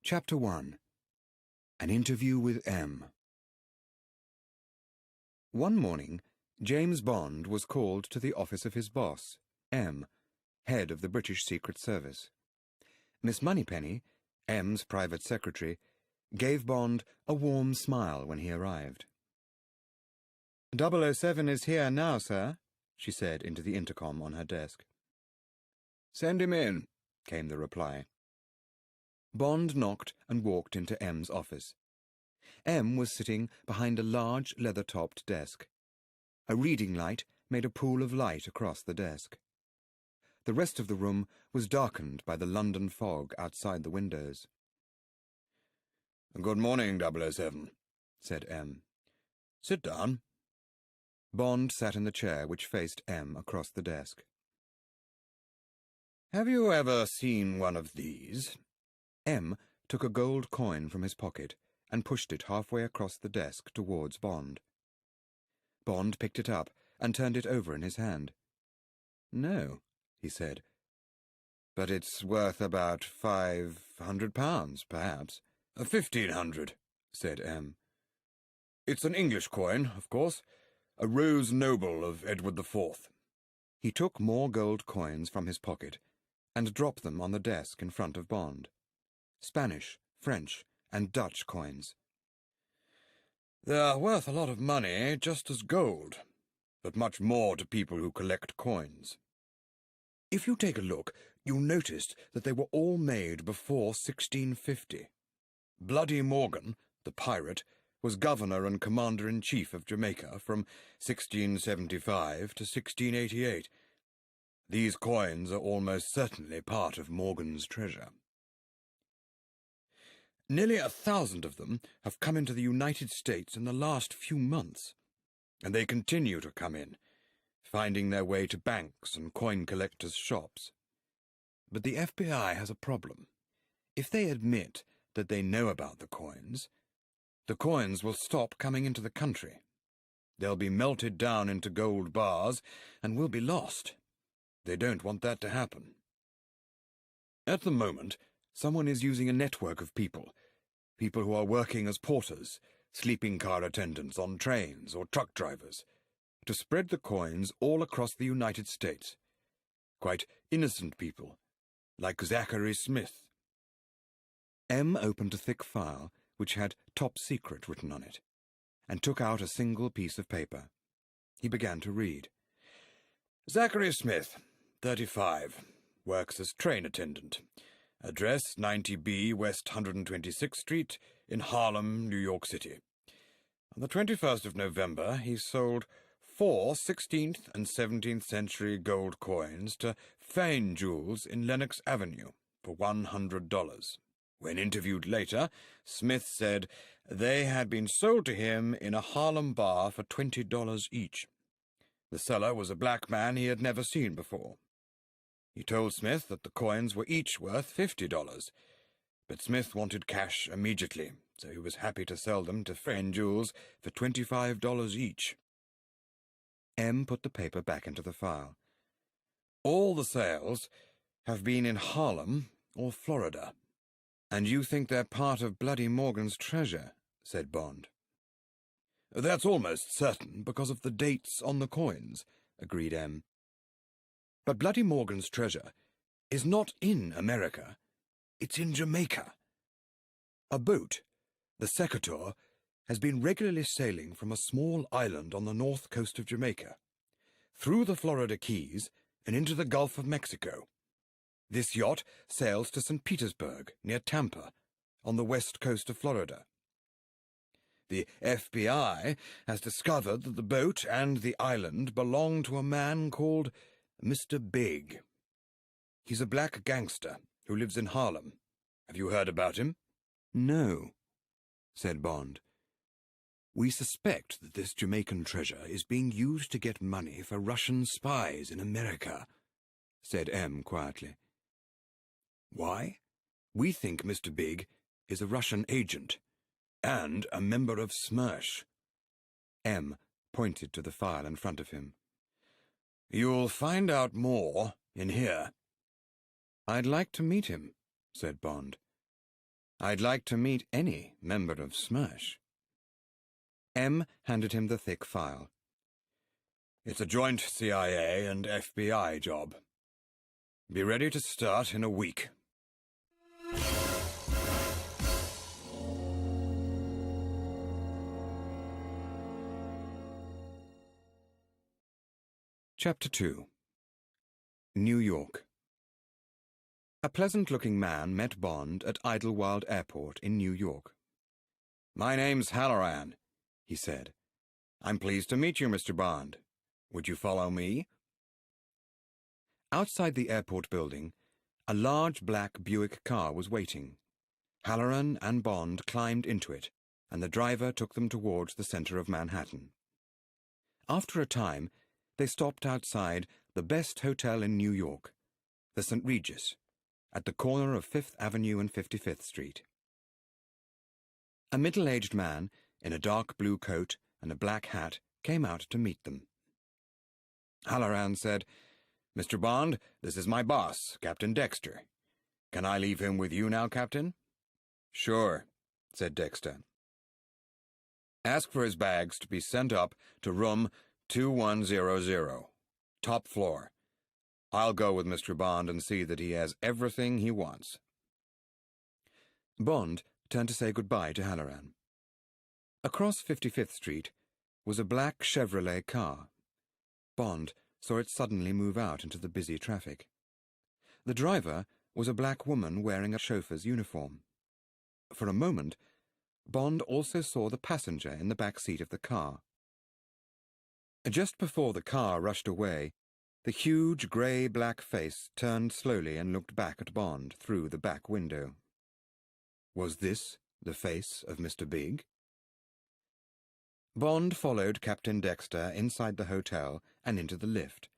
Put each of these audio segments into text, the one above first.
Chapter 1. An Interview with M. One morning, James Bond was called to the office of his boss, M, head of the British Secret Service. Miss Moneypenny, M's private secretary, gave Bond a warm smile when he arrived. 007 is here now, sir, she said into the intercom on her desk. Send him in, came the reply. Bond knocked and walked into M's office. M was sitting behind a large leather-topped desk. A reading light made a pool of light across the desk. The rest of the room was darkened by the London fog outside the windows. Good morning, 007, said M. Sit down. Bond sat in the chair which faced M across the desk. Have you ever seen one of these? M took a gold coin from his pocket and pushed it halfway across the desk towards Bond. Bond picked it up and turned it over in his hand. No, he said. But it's worth about £500, perhaps. 1,500, said M. It's an English coin, of course, a Rose Noble of Edward IV. He took more gold coins from his pocket and dropped them on the desk in front of Bond. Spanish, French, and Dutch coins. They're worth a lot of money, just as gold, but much more to people who collect coins. If you take a look, you'll notice that they were all made before 1650. Bloody Morgan, the pirate, was governor and commander-in-chief of Jamaica from 1675 to 1688. These coins are almost certainly part of Morgan's treasure. Nearly 1,000 of them have come into the United States in the last few months, and they continue to come in, finding their way to banks and coin collectors' shops. But the FBI has a problem. If they admit that they know about the coins will stop coming into the country. They'll be melted down into gold bars and will be lost. They don't want that to happen. At the moment, someone is using a network of people who are working as porters, sleeping car attendants on trains or truck drivers, to spread the coins all across the United States. Quite innocent people, like Zachary Smith. M opened a thick file which had Top Secret written on it, and took out a single piece of paper. He began to read. Zachary Smith, 35, works as train attendant. Address 90B West 126th Street in Harlem, New York City. On the 21st of November, he sold 4 16th and 17th century gold coins to Fane Jewels in Lenox Avenue for $100. When interviewed later, Smith said they had been sold to him in a Harlem bar for $20 each. The seller was a black man he had never seen before. He told Smith that the coins were each worth $50, but Smith wanted cash immediately, so he was happy to sell them to Fane Jewels for $25 each. M put the paper back into the file. All the sales have been in Harlem or Florida. And you think they're part of Bloody Morgan's treasure, said Bond. That's almost certain because of the dates on the coins, agreed M. But Bloody Morgan's treasure is not in America. It's in Jamaica. A boat, the Secator, has been regularly sailing from a small island on the north coast of Jamaica, through the Florida Keys and into the Gulf of Mexico. This yacht sails to St. Petersburg, near Tampa, on the west coast of Florida. The FBI has discovered that the boat and the island belong to a man called Mr. Big. He's a black gangster who lives in Harlem. Have you heard about him? No, said Bond. We suspect that this Jamaican treasure is being used to get money for Russian spies in America, said M quietly. Why? We think Mr. Big is a Russian agent, and a member of SMERSH. M pointed to the file in front of him. You'll find out more in here. I'd like to meet him, said Bond. I'd like to meet any member of Smash. M handed him the thick file. It's a joint CIA and FBI job. Be ready to start in a week. Chapter 2. New York. A pleasant-looking man met Bond at Idlewild Airport in New York. "My name's Halloran," he said. "I'm pleased to meet you, Mr. Bond. Would you follow me?" Outside the airport building, a large black Buick car was waiting. Halloran and Bond climbed into it, and the driver took them towards the center of Manhattan. After a time, they stopped outside the best hotel in New York, the St. Regis, at the corner of 5th Avenue and 55th Street. A middle-aged man in a dark blue coat and a black hat came out to meet them. Halloran said, "Mr. Bond, this is my boss, Captain Dexter. Can I leave him with you now, Captain?" "Sure," said Dexter. "Ask for his bags to be sent up to room 2100, top floor. I'll go with Mr. Bond and see that he has everything he wants." Bond turned to say goodbye to Halloran. Across 55th Street was a black Chevrolet car. Bond saw it suddenly move out into the busy traffic. The driver was a black woman wearing a chauffeur's uniform. For a moment, Bond also saw the passenger in the back seat of the car. Just before the car rushed away, the huge grey-black face turned slowly and looked back at Bond through the back window. Was this the face of Mr. Big? Bond followed Captain Dexter inside the hotel and into the lift.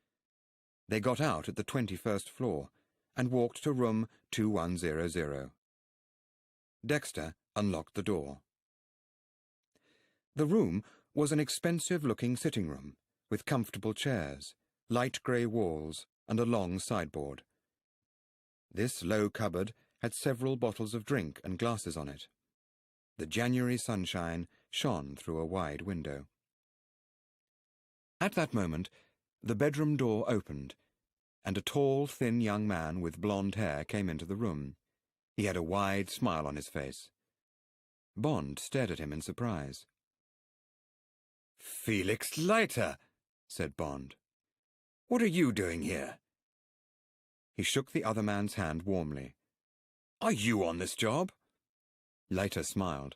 They got out at the 21st floor and walked to room 2100. Dexter unlocked the door. The room was an expensive-looking sitting room with comfortable chairs, light grey walls, and a long sideboard. This low cupboard had several bottles of drink and glasses on it. The January sunshine shone through a wide window. At that moment, the bedroom door opened, and a tall, thin young man with blonde hair came into the room. He had a wide smile on his face. Bond stared at him in surprise. "Felix Leiter," said Bond. "What are you doing here?" He shook the other man's hand warmly. "Are you on this job?" Leiter smiled.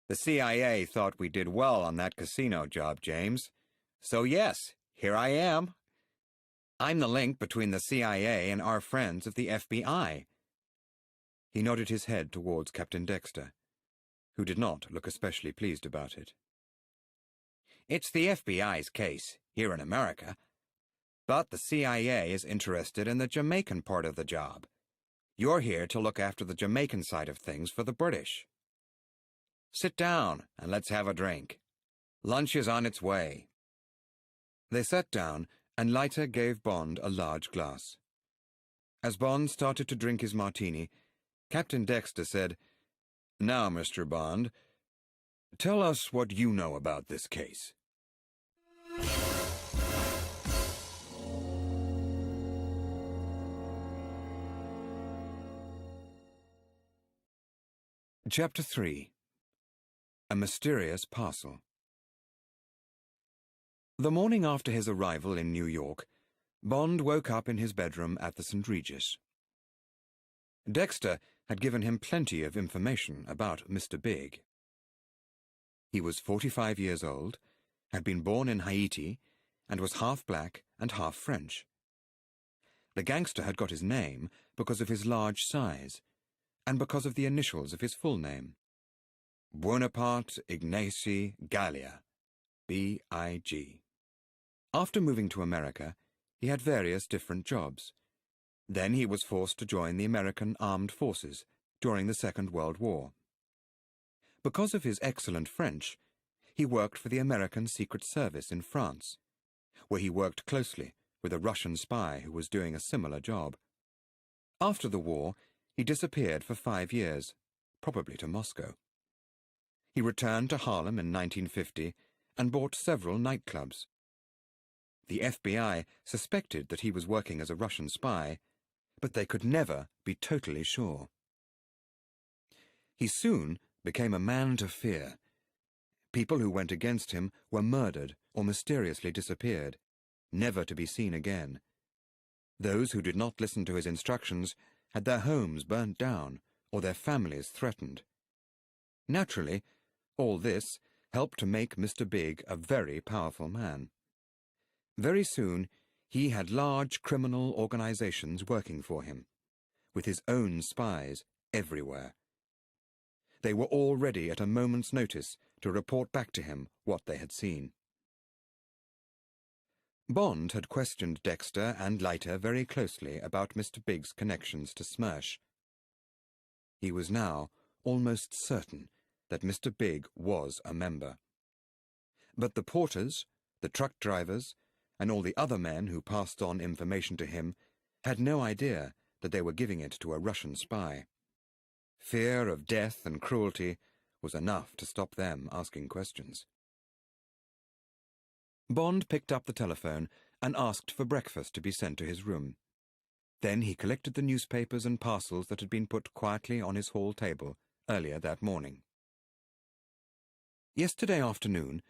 "The CIA thought we did well on that casino job, James. So yes, here I am. I'm the link between the CIA and our friends of the FBI." He nodded his head towards Captain Dexter, who did not look especially pleased about it. "It's the FBI's case, here in America. But the CIA is interested in the Jamaican part of the job. You're here to look after the Jamaican side of things for the British. Sit down and let's have a drink. Lunch is on its way." They sat down, and Leiter gave Bond a large glass. As Bond started to drink his martini, Captain Dexter said, "Now, Mr. Bond, tell us what you know about this case." Chapter 3. A Mysterious Parcel. The morning after his arrival in New York, Bond woke up in his bedroom at the St. Regis. Dexter had given him plenty of information about Mr. Big. He was 45 years old, had been born in Haiti, and was half black and half French. The gangster had got his name because of his large size, and because of the initials of his full name. Buonaparte Ignacy Gallia, B.I.G. After moving to America, he had various different jobs. Then he was forced to join the American Armed Forces during the Second World War. Because of his excellent French, he worked for the American Secret Service in France, where he worked closely with a Russian spy who was doing a similar job. After the war, he disappeared for 5 years, probably to Moscow. He returned to Harlem in 1950 and bought several nightclubs. The FBI suspected that he was working as a Russian spy, but they could never be totally sure. He soon became a man to fear. People who went against him were murdered or mysteriously disappeared, never to be seen again. Those who did not listen to his instructions had their homes burnt down or their families threatened. Naturally, all this helped to make Mr. Big a very powerful man. Very soon, he had large criminal organizations working for him, with his own spies everywhere. They were all ready at a moment's notice to report back to him what they had seen. Bond had questioned Dexter and Leiter very closely about Mr. Big's connections to Smersh. He was now almost certain that Mr. Big was a member. But the porters, the truck drivers, and all the other men who passed on information to him had no idea that they were giving it to a Russian spy. Fear of death and cruelty was enough to stop them asking questions. Bond picked up the telephone and asked for breakfast to be sent to his room. Then he collected the newspapers and parcels that had been put quietly on his hall table earlier that morning. Yesterday afternoon,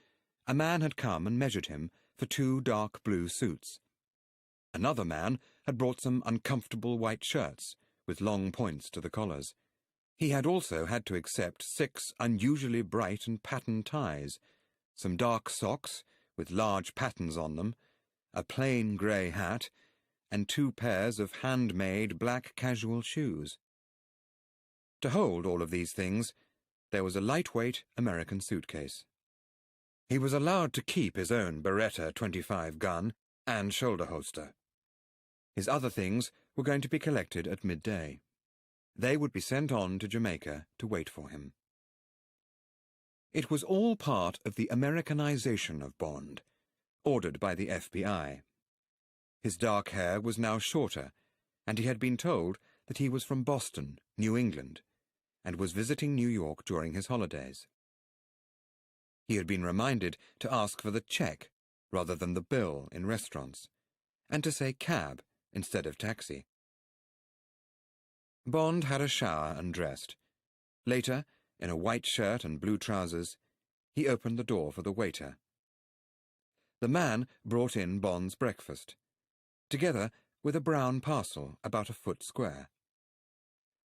a man had come and measured him for 2 dark blue suits. Another man had brought some uncomfortable white shirts with long points to the collars. He had also had to accept 6 unusually bright and patterned ties, some dark socks with large patterns on them, a plain grey hat, and 2 pairs of handmade black casual shoes. To hold all of these things, there was a lightweight American suitcase. He was allowed to keep his own Beretta 25 gun and shoulder holster. His other things were going to be collected at midday. They would be sent on to Jamaica to wait for him. It was all part of the Americanization of Bond, ordered by the FBI. His dark hair was now shorter, and he had been told that he was from Boston, New England, and was visiting New York during his holidays. He had been reminded to ask for the check rather than the bill in restaurants, and to say cab instead of taxi. Bond had a shower and dressed. Later, in a white shirt and blue trousers, he opened the door for the waiter. The man brought in Bond's breakfast, together with a brown parcel about a foot square.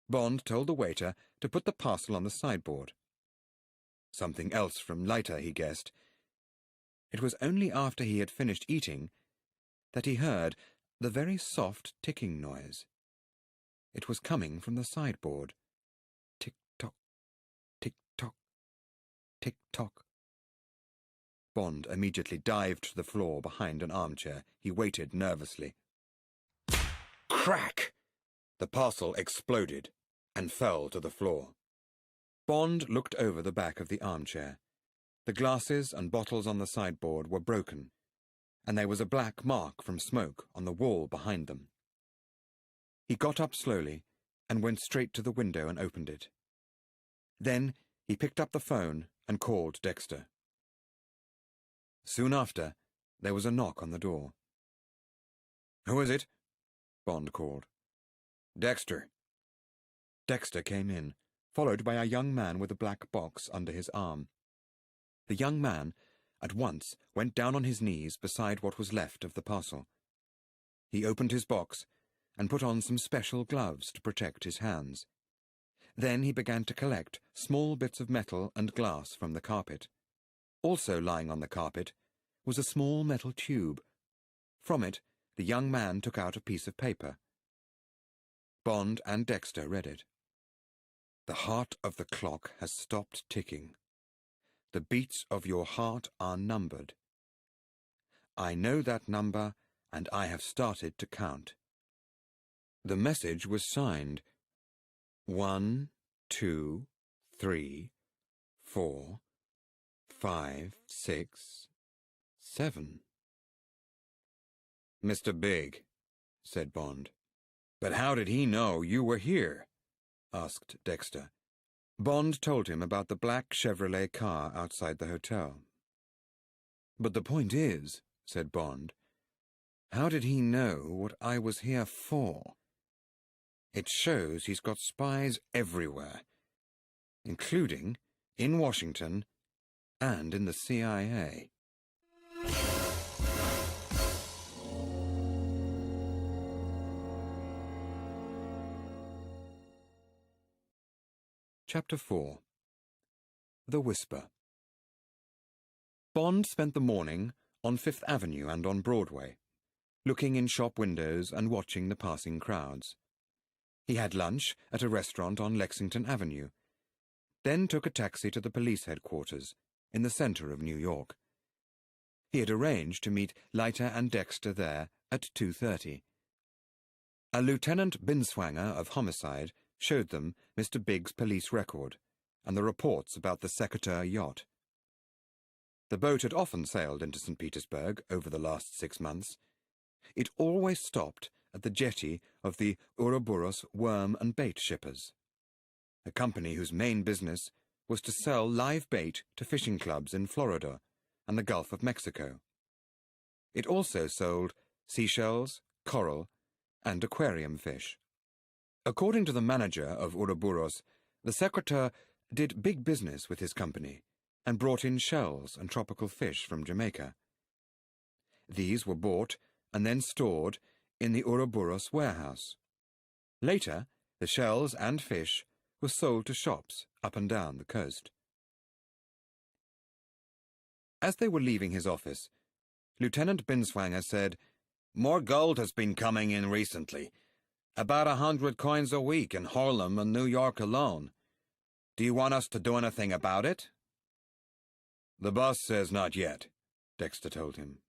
Bond told the waiter to put the parcel on the sideboard. Something else from Leiter, he guessed. It was only after he had finished eating that he heard the very soft ticking noise. It was coming from the sideboard. Tick-tock, tick-tock, tick-tock. Bond immediately dived to the floor behind an armchair. He waited nervously. Crack! The parcel exploded and fell to the floor. Bond looked over the back of the armchair. The glasses and bottles on the sideboard were broken, and there was a black mark from smoke on the wall behind them. He got up slowly and went straight to the window and opened it. Then he picked up the phone and called Dexter. Soon after, there was a knock on the door. "Who is it?" Bond called. "Dexter." Dexter came in, followed by a young man with a black box under his arm. The young man at once went down on his knees beside what was left of the parcel. He opened his box and put on some special gloves to protect his hands. Then he began to collect small bits of metal and glass from the carpet. Also lying on the carpet was a small metal tube. From it, the young man took out a piece of paper. Bond and Dexter read it. "The heart of the clock has stopped ticking. The beats of your heart are numbered. I know that number, and I have started to count." The message was signed 1, 2, 3, 4, 5, 6, 7. "Mr. Big," said Bond. "But how did he know you were here?" asked Dexter. Bond told him about the black Chevrolet car outside the hotel. "But the point is," said Bond, "how did he know what I was here for? It shows he's got spies everywhere, including in Washington and in the CIA." Chapter 4. The Whisper. Bond spent the morning on Fifth Avenue and on Broadway, looking in shop windows and watching the passing crowds. He had lunch at a restaurant on Lexington Avenue, then took a taxi to the police headquarters in the center of New York. He had arranged to meet Leiter and Dexter there at 2:30. A Lieutenant Binswanger of Homicide showed them Mr. Big's police record and the reports about the Secateur yacht. The boat had often sailed into St. Petersburg over the last 6 months. It always stopped at the jetty of the Ouroboros worm and bait shippers, a company whose main business was to sell live bait to fishing clubs in Florida and the Gulf of Mexico. It also sold seashells, coral, and aquarium fish. According to the manager of Ouroboros, the Secateur did big business with his company and brought in shells and tropical fish from Jamaica. These were bought and then stored in the Ouroboros warehouse. Later, the shells and fish were sold to shops up and down the coast. As they were leaving his office, Lieutenant Binswanger said, "More gold has been coming in recently. About 100 coins a week in Harlem and New York alone. Do you want us to do anything about it?" "The boss says not yet," Dexter told him.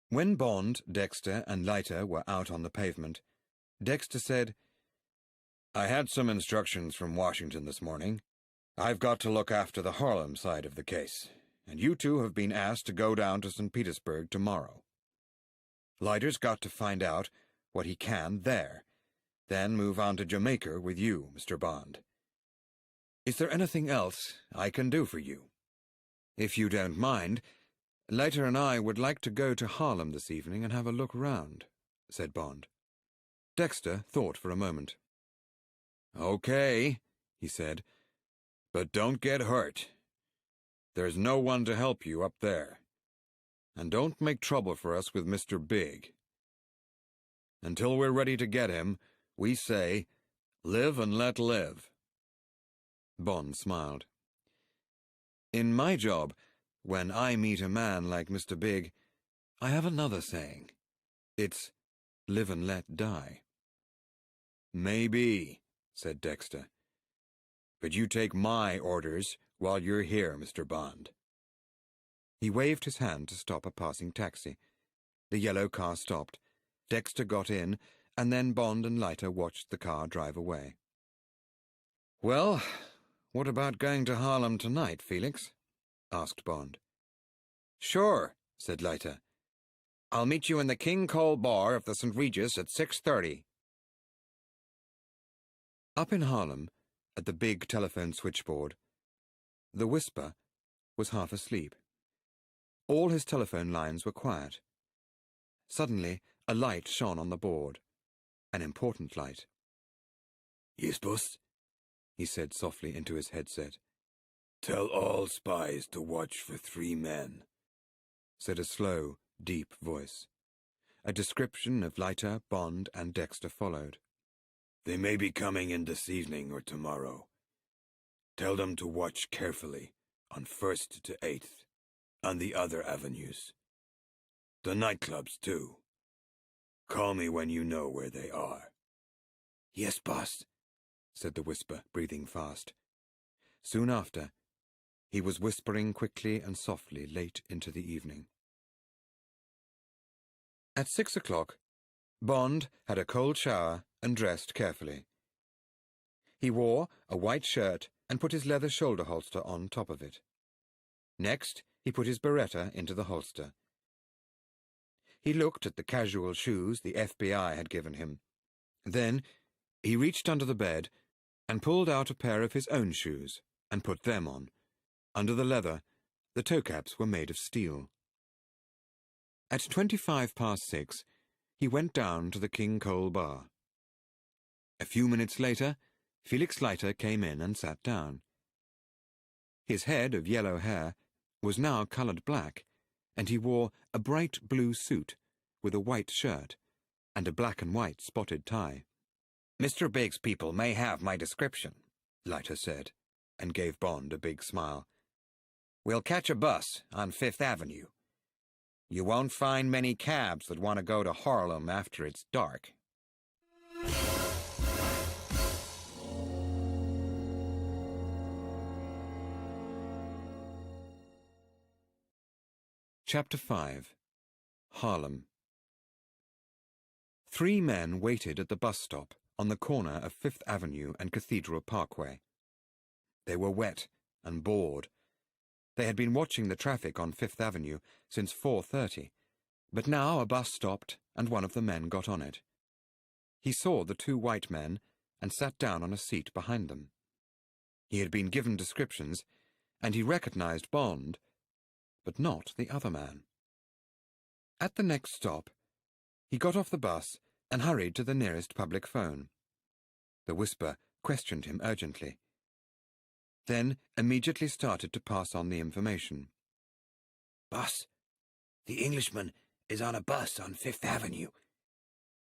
When Bond, Dexter, and Leiter were out on the pavement, Dexter said, "I had some instructions from Washington this morning. I've got to look after the Harlem side of the case, and you two have been asked to go down to St. Petersburg tomorrow. Leiter's got to find out what he can there, then move on to Jamaica with you, Mr. Bond. Is there anything else I can do for you?" "If you don't mind, Leiter and I would like to go to Harlem this evening and have a look round," said Bond. Dexter thought for a moment. "Okay," he said, "but don't get hurt. There's no one to help you up there. And don't make trouble for us with Mr. Big. Until we're ready to get him, we say, live and let live." Bond smiled. "In my job, when I meet a man like Mr. Big, I have another saying. It's live and let die." "Maybe," said Dexter. "But you take my orders while you're here, Mr. Bond." He waved his hand to stop a passing taxi. The yellow car stopped. Dexter got in, and then Bond and Leiter watched the car drive away. "Well, what about going to Harlem tonight, Felix?" asked Bond. "Sure," said Leiter. "I'll meet you in the King Cole bar of the St. Regis at 6:30. Up in Harlem, at the big telephone switchboard, the Whisper was half asleep. All his telephone lines were quiet. Suddenly, a light shone on the board, an important light. "Yes, boss," he said softly into his headset. "Tell all spies to watch for 3 men," said a slow, deep voice. A description of Leiter, Bond, and Dexter followed. "They may be coming in this evening or tomorrow. Tell them to watch carefully on 1st to 8th, on the other avenues. The nightclubs, too. Call me when you know where they are." "Yes, boss," said the Whisper, breathing fast. Soon after, he was whispering quickly and softly late into the evening. At 6 o'clock, Bond had a cold shower and dressed carefully. He wore a white shirt and put his leather shoulder holster on top of it. Next, he put his Beretta into the holster. He looked at the casual shoes the FBI had given him. Then he reached under the bed and pulled out a pair of his own shoes and put them on. Under the leather, the toe caps were made of steel. At 6:25, he went down to the King Cole bar. A few minutes later, Felix Leiter came in and sat down. His head of yellow hair was now coloured black, and he wore a bright blue suit with a white shirt and a black and white spotted tie. "Mr. Bigg's people may have my description," Leiter said, and gave Bond a big smile. "We'll catch a bus on Fifth Avenue. You won't find many cabs that want to go to Harlem after it's dark." Chapter 5. Harlem. 3 men waited at the bus stop on the corner of Fifth Avenue and Cathedral Parkway. They were wet and bored. They had been watching the traffic on Fifth Avenue since 4:30, but now a bus stopped and one of the men got on it. He saw the 2 white men and sat down on a seat behind them. He had been given descriptions, and he recognized Bond, but not the other man. At the next stop, he got off the bus and hurried to the nearest public phone. The Whisper questioned him urgently, then immediately started to pass on the information. "Boss, the Englishman is on a bus on Fifth Avenue.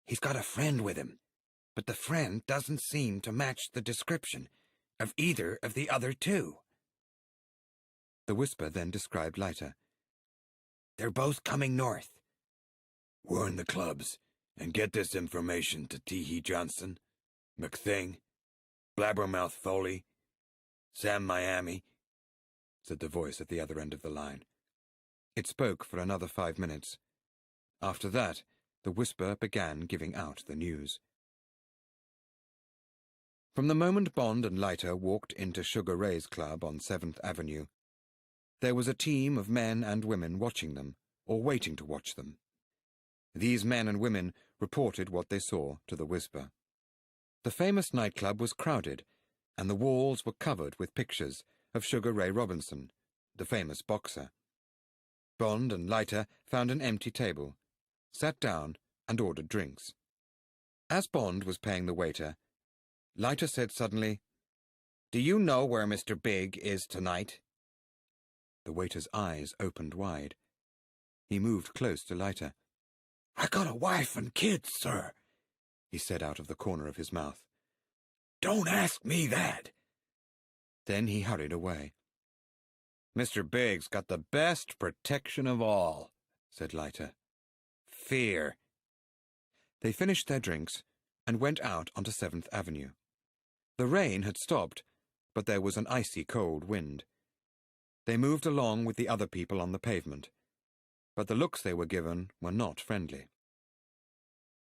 He's got a friend with him, but the friend doesn't seem to match the description of either of the other 2. The Whisper then described Leiter. "They're both coming north. Warn the clubs and get this information to T.H. Johnson, McThing, Blabbermouth Foley, Sam Miami," said the voice at the other end of the line. It spoke for another 5 minutes. After that, the Whisper began giving out the news. From the moment Bond and Leiter walked into Sugar Ray's club on 7th Avenue, there was a team of men and women watching them, or waiting to watch them. These men and women reported what they saw to the Whisper. The famous nightclub was crowded, and the walls were covered with pictures of Sugar Ray Robinson, the famous boxer. Bond and Leiter found an empty table, sat down, and ordered drinks. As Bond was paying the waiter, Leiter said suddenly, "Do you know where Mr. Big is tonight?" The waiter's eyes opened wide. He moved close to Leiter. "I got a wife and kids, sir," he said out of the corner of his mouth. "Don't ask me that." Then he hurried away. "Mr. Big's got the best protection of all," said Leiter. "Fear." They finished their drinks and went out onto 7th Avenue. The rain had stopped, but there was an icy cold wind. They moved along with the other people on the pavement, but the looks they were given were not friendly.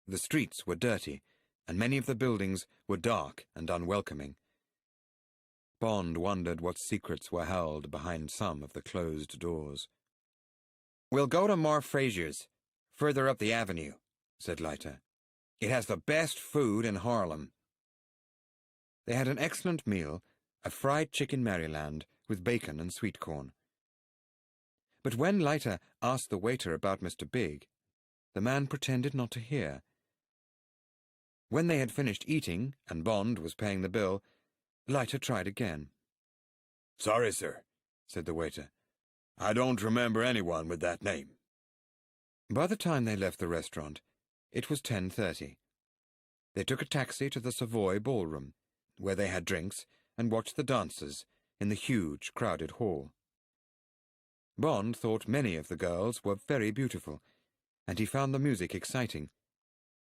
The streets were dirty, and many of the buildings were dark and unwelcoming. Bond wondered what secrets were held behind some of the closed doors. "We'll go to Mar Frazier's, further up the avenue," said Leiter. "It has the best food in Harlem." They had an excellent meal, a fried chicken Maryland with bacon and sweet corn. But when Leiter asked the waiter about Mr. Big, the man pretended not to hear. When they had finished eating and Bond was paying the bill, Leiter tried again. "Sorry, sir," said the waiter. "I don't remember anyone with that name." By the time they left the restaurant, it was 10:30. They took a taxi to the Savoy Ballroom, where they had drinks and watched the dancers in the huge, crowded hall. Bond thought many of the girls were very beautiful, and he found the music exciting.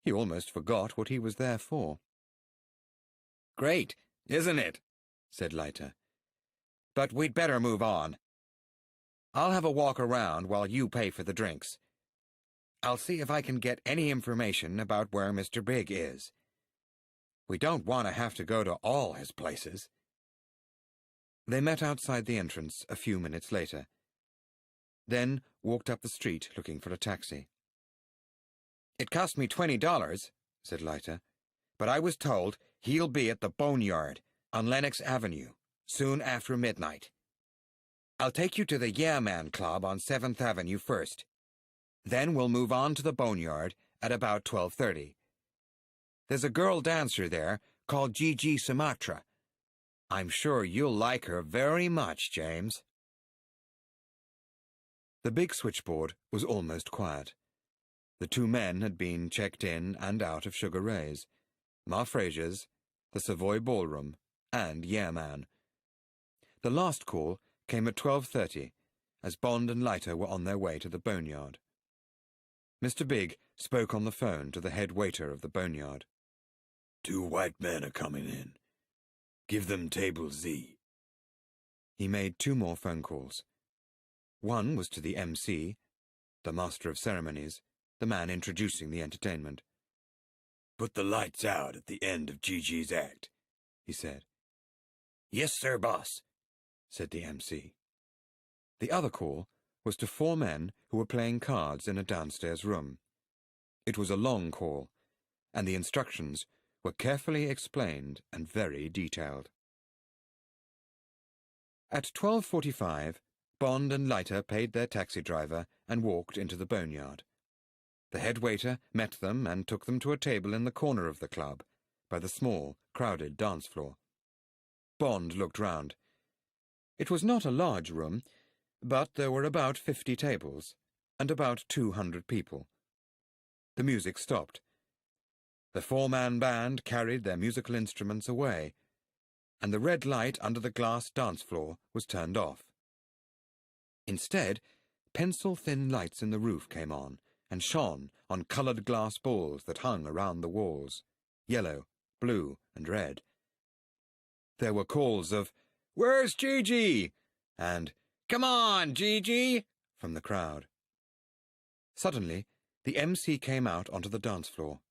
He almost forgot what he was there for. "Great, isn't it?" said Leiter. "But we'd better move on. I'll have a walk around while you pay for the drinks. I'll see if I can get any information about where Mr. Big is. We don't want to have to go to all his places." They met outside the entrance a few minutes later, then walked up the street looking for a taxi. "It cost me $20, said Leiter, "but I was told he'll be at the Boneyard on Lenox Avenue, soon after midnight. I'll take you to the Yeah Man Club on 7th Avenue first. Then we'll move on to the Boneyard at about 12:30. There's a girl dancer there called Gigi Sumatra. I'm sure you'll like her very much, James. The big switchboard was almost quiet. The two men had been checked in and out of Sugar Ray's, Ma Fraser's, the Savoy Ballroom, and Yeah Man. The last call came at 12:30, as Bond and Leiter were on their way to the Boneyard. Mr. Big spoke on the phone to the head waiter of the Boneyard. 2 white men are coming in. Give them table Z. He made 2 more phone calls. One was to the MC, the Master of Ceremonies, the man introducing the entertainment. Put the lights out at the end of Gigi's act, he said. Yes, sir, boss, said the MC. The other call was to 4 men who were playing cards in a downstairs room. It was a long call, and the instructions were carefully explained and very detailed. At 12:45, Bond and Leiter paid their taxi driver and walked into the Boneyard. The head waiter met them and took them to a table in the corner of the club, by the small, crowded dance floor. Bond looked round. It was not a large room, but there were about 50 tables, and about 200 people. The music stopped. The 4-man band carried their musical instruments away, and the red light under the glass dance floor was turned off. Instead, pencil-thin lights in the roof came on and shone on coloured glass balls that hung around the walls, yellow, blue, and red. There were calls of, "Where's Gigi?" and "Come on, Gigi!" from the crowd. Suddenly, the MC came out onto the dance floor.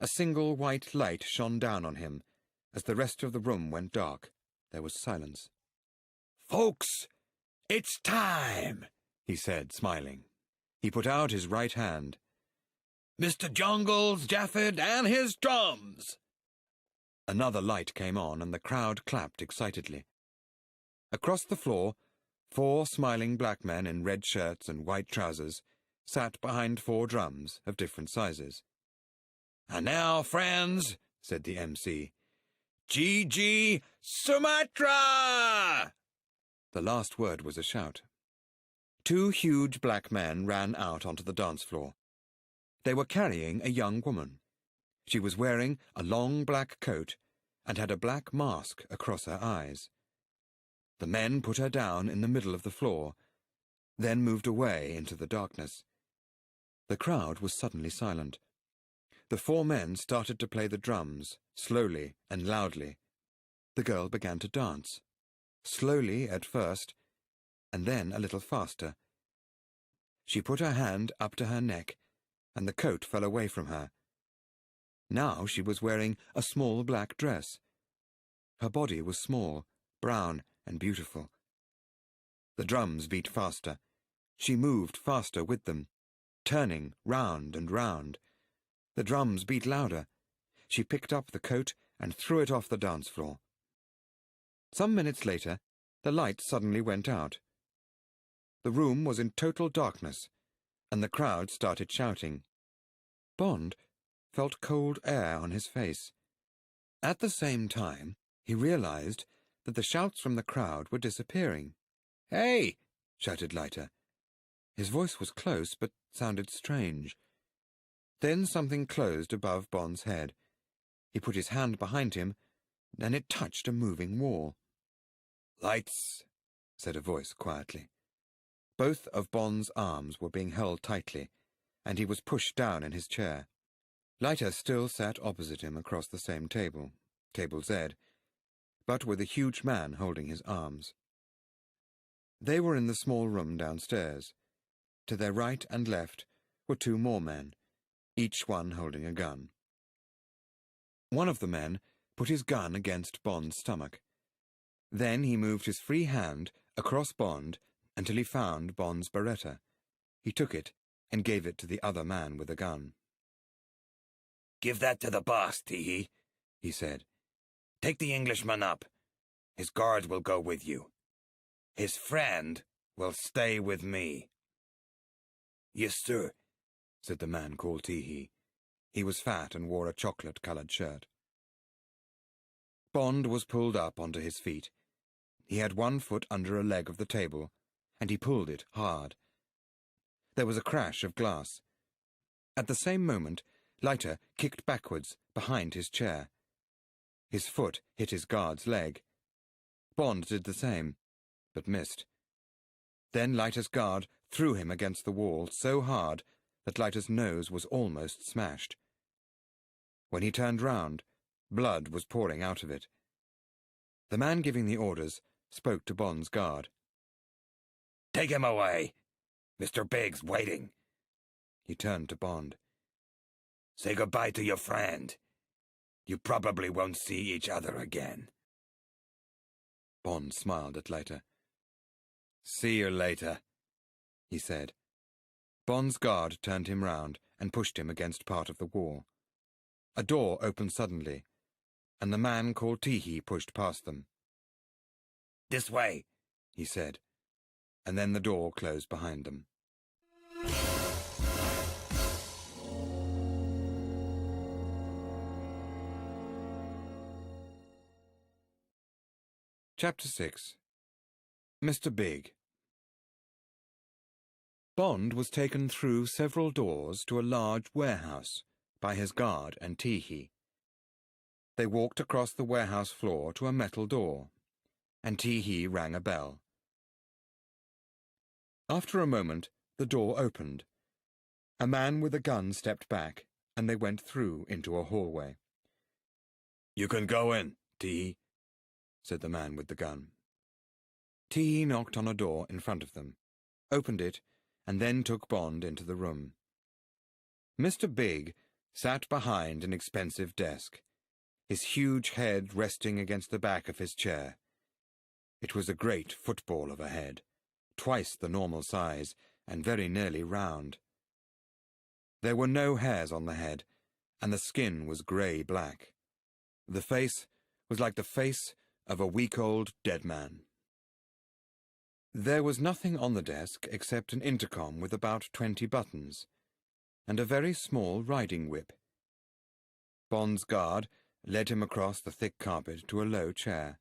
A single white light shone down on him. As the rest of the room went dark, there was silence. "Folks, it's time," he said, smiling. He put out his right hand. "Mr. Jungles Jafford and his drums." Another light came on, and the crowd clapped excitedly. Across the floor, 4 smiling black men in red shirts and white trousers sat behind 4 drums of different sizes. "And now, friends," said the MC, "Gigi Sumatra!" The last word was a shout. 2 huge black men ran out onto the dance floor. They were carrying a young woman. She was wearing a long black coat and had a black mask across her eyes. The men put her down in the middle of the floor, then moved away into the darkness. The crowd was suddenly silent. The 4 men started to play the drums, slowly and loudly. The girl began to dance, slowly at first, and then a little faster. She put her hand up to her neck, and the coat fell away from her. Now she was wearing a small black dress. Her body was small, brown, and beautiful. The drums beat faster. She moved faster with them, turning round and round. The drums beat louder. She picked up the coat and threw it off the dance floor. Some minutes later, the light suddenly went out. The room was in total darkness, and the crowd started shouting. Bond felt cold air on his face. At the same time, he realized that the shouts from the crowd were disappearing. "Hey!" shouted Leiter. His voice was close, but sounded strange. Then something closed above Bond's head. He put his hand behind him, and it touched a moving wall. "Lights," said a voice quietly. Both of Bond's arms were being held tightly, and he was pushed down in his chair. Leiter still sat opposite him across the same table, Table Z, but with a huge man holding his arms. They were in the small room downstairs. To their right and left were 2 more men, each one holding a gun. One of the men put his gun against Bond's stomach. Then he moved his free hand across Bond until he found Bond's Beretta. He took it and gave it to the other man with a gun. "Give that to the boss, Teehee," he said. "Take the Englishman up, His guard will go with you. His friend will stay with me. Yes, sir, said the man called Teehee. He was fat and wore a chocolate-coloured shirt. Bond was pulled up onto his feet. He had one foot under a leg of the table, and he pulled it hard. There was a crash of glass. At the same moment, Leiter kicked backwards behind his chair. His foot hit his guard's leg. Bond did the same, but missed. Then Leiter's guard threw him against the wall so hard that Leiter's nose was almost smashed. When he turned round, blood was pouring out of it. The man giving the orders spoke to Bond's guard. Take him away. Mr. Big's waiting. He turned to Bond. Say goodbye to your friend. You probably won't see each other again. Bond smiled at Leiter. See you later, he said. Bond's guard turned him round and pushed him against part of the wall. A door opened suddenly, and the man called Teehee pushed past them. This way, he said, and then the door closed behind them. Chapter 6. Mr. Big. Bond was taken through several doors to a large warehouse by his guard and Teehee. They walked across the warehouse floor to a metal door, and Teehee rang a bell. After a moment, the door opened. A man with a gun stepped back, and they went through into a hallway. You can go in, Teehee, said the man with the gun. Teehee knocked on a door in front of them, opened it, and then took Bond into the room. Mr. Big sat behind an expensive desk, his huge head resting against the back of his chair. It was a great football of a head, twice the normal size, and very nearly round. There were no hairs on the head, and the skin was grey-black. The face was like the face of a week-old dead man. There was nothing on the desk except an intercom with about 20 buttons, and a very small riding whip. Bond's guard led him across the thick carpet to a low chair.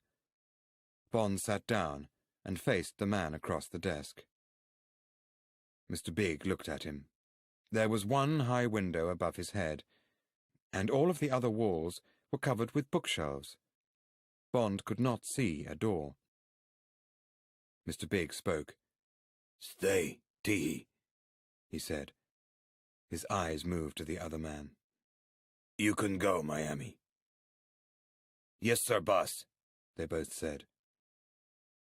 Bond sat down and faced the man across the desk. Mr. Big looked at him. There was one high window above his head, and all of the other walls were covered with bookshelves. Bond could not see a door. Mr. Big spoke. Stay, Teehee, he said. His eyes moved to the other man. You can go, Miami. Yes, sir, boss, they both said.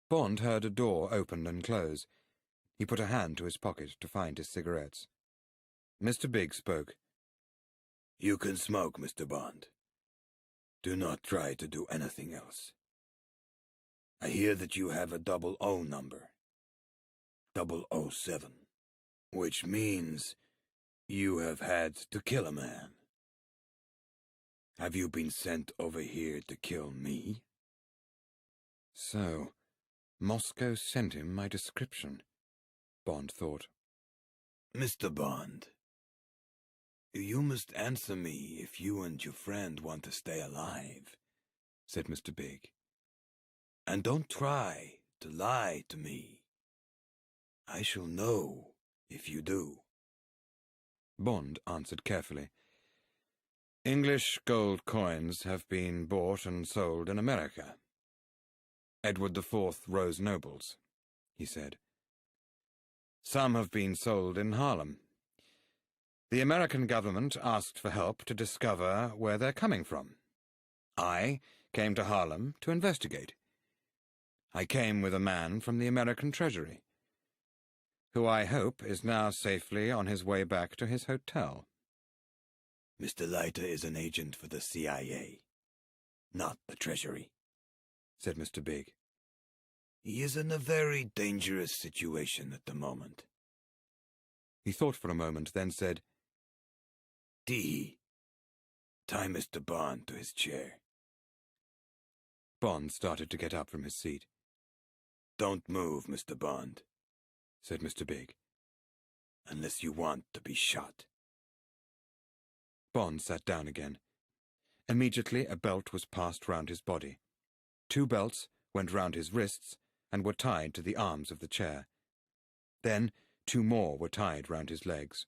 Bond heard a door open and close. He put a hand to his pocket to find his cigarettes. Mr. Big spoke. You can smoke, Mr. Bond. Do not try to do anything else. I hear that you have a 00 number. 007. Which means you have had to kill a man. Have you been sent over here to kill me? So, Moscow sent him my description, Bond thought. Mr. Bond, you must answer me if you and your friend want to stay alive, said Mr. Big. And don't try to lie to me. I shall know if you do. Bond answered carefully. English gold coins have been bought and sold in America. Edward IV rose nobles, he said. Some have been sold in Harlem. The American government asked for help to discover where they're coming from. I came to Harlem to investigate. I came with a man from the American Treasury, who I hope is now safely on his way back to his hotel. Mr. Leiter is an agent for the CIA, not the Treasury, said Mr. Big. He is in a very dangerous situation at the moment. He thought for a moment, then said, Teehee, tie Mr. Bond to his chair. Bond started to get up from his seat. "Don't move, Mr. Bond," said Mr. Big. "unless you want to be shot." Bond sat down again. Immediately a belt was passed round his body. 2 belts went round his wrists and were tied to the arms of the chair. Then 2 more were tied round his legs.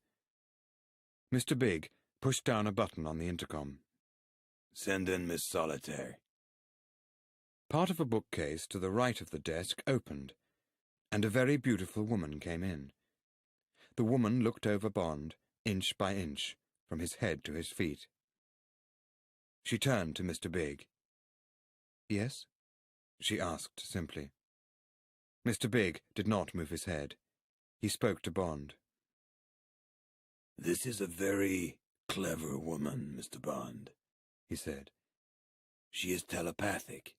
Mr. Big pushed down a button on the intercom. "Send in Miss Solitaire." Part of a bookcase to the right of the desk opened, and a very beautiful woman came in. The woman looked over Bond, inch by inch, from his head to his feet. She turned to Mr. Big. "Yes?" she asked simply. Mr. Big did not move his head. He spoke to Bond. "This is a very clever woman, Mr. Bond," he said. "She is telepathic.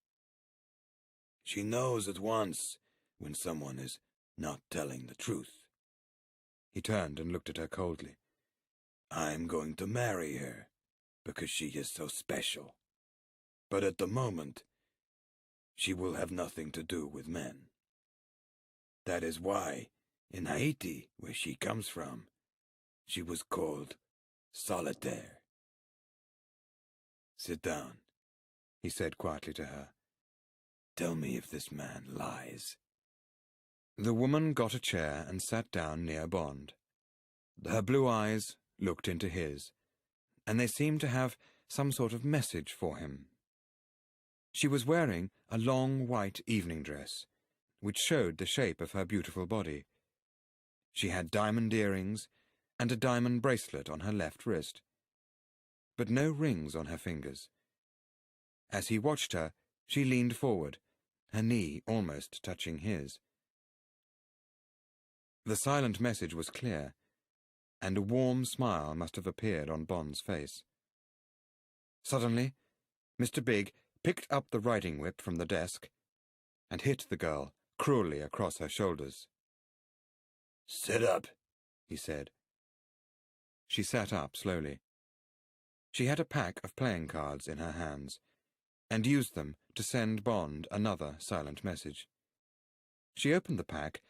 She knows at once when someone is not telling the truth." He turned and looked at her coldly. "I'm going to marry her because she is so special. But at the moment, she will have nothing to do with men. That is why, in Haiti, where she comes from, she was called Solitaire." "Sit down," he said quietly to her. "Tell me if this man lies." The woman got a chair and sat down near Bond. Her blue eyes looked into his, and they seemed to have some sort of message for him. She was wearing a long white evening dress, which showed the shape of her beautiful body. She had diamond earrings and a diamond bracelet on her left wrist, but no rings on her fingers. As he watched her, she leaned forward, her knee almost touching his. The silent message was clear, and a warm smile must have appeared on Bond's face. Suddenly, Mr. Big picked up the riding whip from the desk and hit the girl cruelly across her shoulders. "Sit up," he said. She sat up slowly. She had a pack of playing cards in her hands, and used them to send Bond another silent message. She opened the pack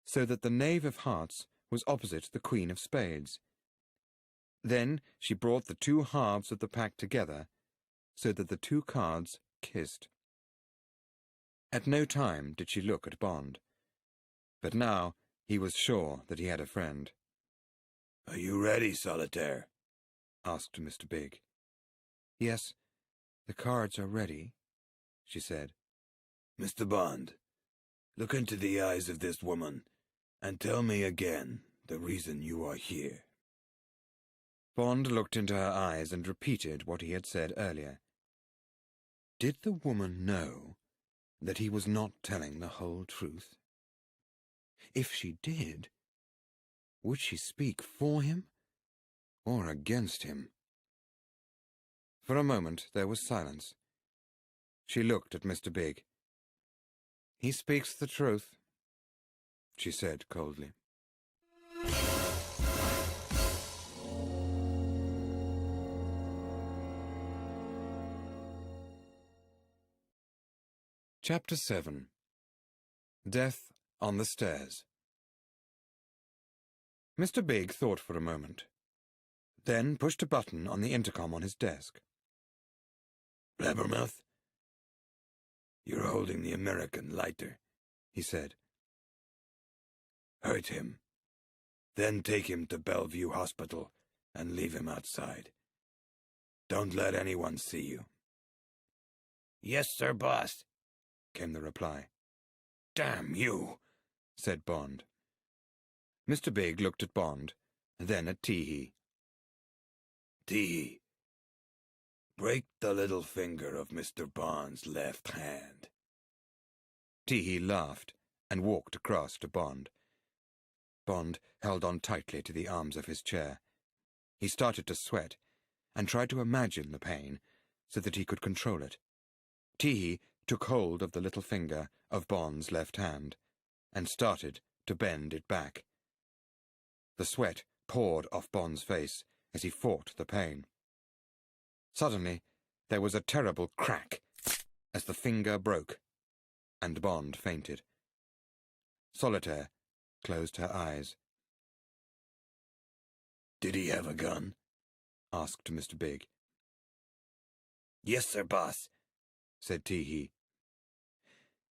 so that the Knave of Hearts was opposite the Queen of Spades. Then she brought the 2 halves of the pack together so that the 2 cards kissed. At no time did she look at Bond, but now he was sure that he had a friend. "Are you ready, Solitaire?" asked Mr. Big. "Yes, the cards are ready," she said. "Mr. Bond, look into the eyes of this woman and tell me again the reason you are here." Bond looked into her eyes and repeated what he had said earlier. Did the woman know that he was not telling the whole truth? If she did, would she speak for him or against him? For a moment there was silence. She looked at Mr. Big. "He speaks the truth," she said coldly. Chapter 7. Death on the Stairs. Mr. Big thought for a moment, then pushed a button on the intercom on his desk. "Blabbermouth, you're holding the American lighter," he said. "Hurt him. Then take him to Bellevue Hospital and leave him outside. Don't let anyone see you." "Yes, sir, boss," came the reply. "Damn you," said Bond. Mr. Big looked at Bond, then at Teehee. "Teehee, break the little finger of Mr. Bond's left hand." Teehee laughed and walked across to Bond. Bond held on tightly to the arms of his chair. He started to sweat and tried to imagine the pain so that he could control it. Teehee took hold of the little finger of Bond's left hand and started to bend it back. The sweat poured off Bond's face as he fought the pain. Suddenly, there was a terrible crack, as the finger broke, and Bond fainted. Solitaire closed her eyes. "Did he have a gun?" asked Mr. Big. "Yes, sir, boss," said Teehee.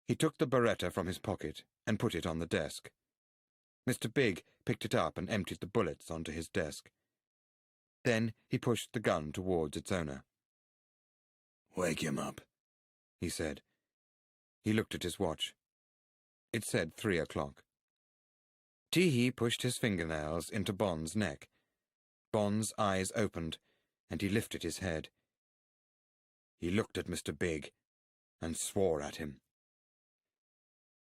He took the Beretta from his pocket and put it on the desk. Mr. Big picked it up and emptied the bullets onto his desk. Then he pushed the gun towards its owner. "Wake him up," he said. He looked at his watch. It said 3 o'clock. Teehee pushed his fingernails into Bond's neck. Bond's eyes opened, and he lifted his head. He looked at Mr. Big and swore at him.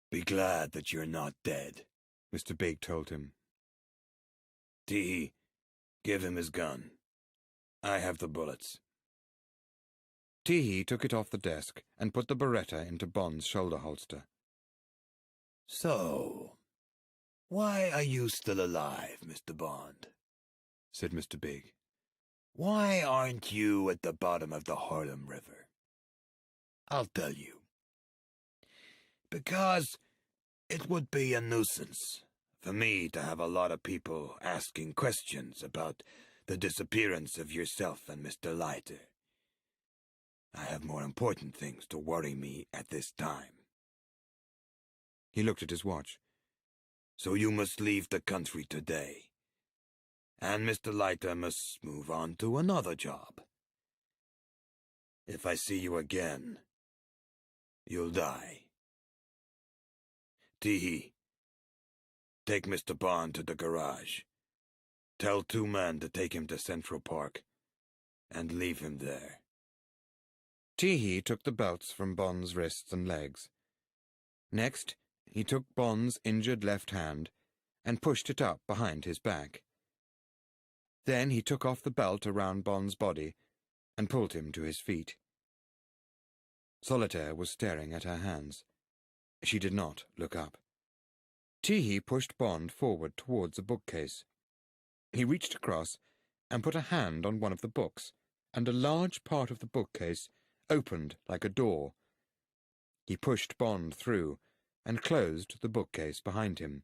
"Be glad that you're not dead," Mr. Big told him. "Teehee, give him his gun. I have the bullets." Teehee took it off the desk and put the Beretta into Bond's shoulder holster. "So, why are you still alive, Mr. Bond?" said Mr. Big. "Why aren't you at the bottom of the Harlem River? I'll tell you. Because it would be a nuisance for me to have a lot of people asking questions about the disappearance of yourself and Mr. Leiter. I have more important things to worry me at this time." He looked at his watch. "So you must leave the country today, and Mr. Leiter must move on to another job. If I see you again, you'll die. Teehee, take Mr. Bond to the garage. Tell 2 men to take him to Central Park, and leave him there." Teehee took the belts from Bond's wrists and legs. Next, he took Bond's injured left hand and pushed it up behind his back. Then he took off the belt around Bond's body and pulled him to his feet. Solitaire was staring at her hands. She did not look up. Teehee pushed Bond forward towards a bookcase. He reached across and put a hand on one of the books, and a large part of the bookcase opened like a door. He pushed Bond through and closed the bookcase behind him.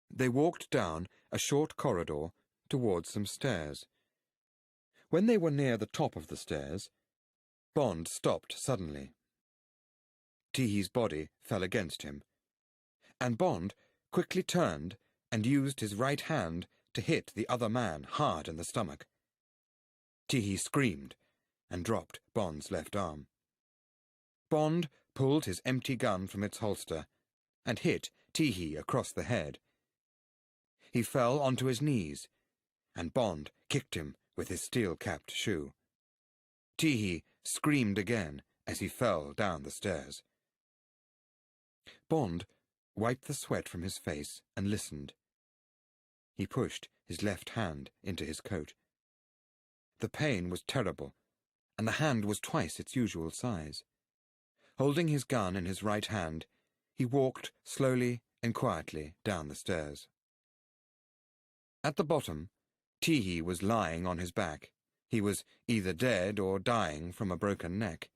They walked down a short corridor towards some stairs. When they were near the top of the stairs, Bond stopped suddenly. Teehee's body fell against him, and Bond quickly turned and used his right hand to hit the other man hard in the stomach. Teehee screamed and dropped Bond's left arm. Bond pulled his empty gun from its holster and hit Teehee across the head. He fell onto his knees, and Bond kicked him with his steel-capped shoe. Teehee screamed again as he fell down the stairs. Bond wiped the sweat from his face and listened. He pushed his left hand into his coat. The pain was terrible, and the hand was twice its usual size. Holding his gun in his right hand, he walked slowly and quietly down the stairs. At the bottom, Teehee was lying on his back. He was either dead or dying from a broken neck.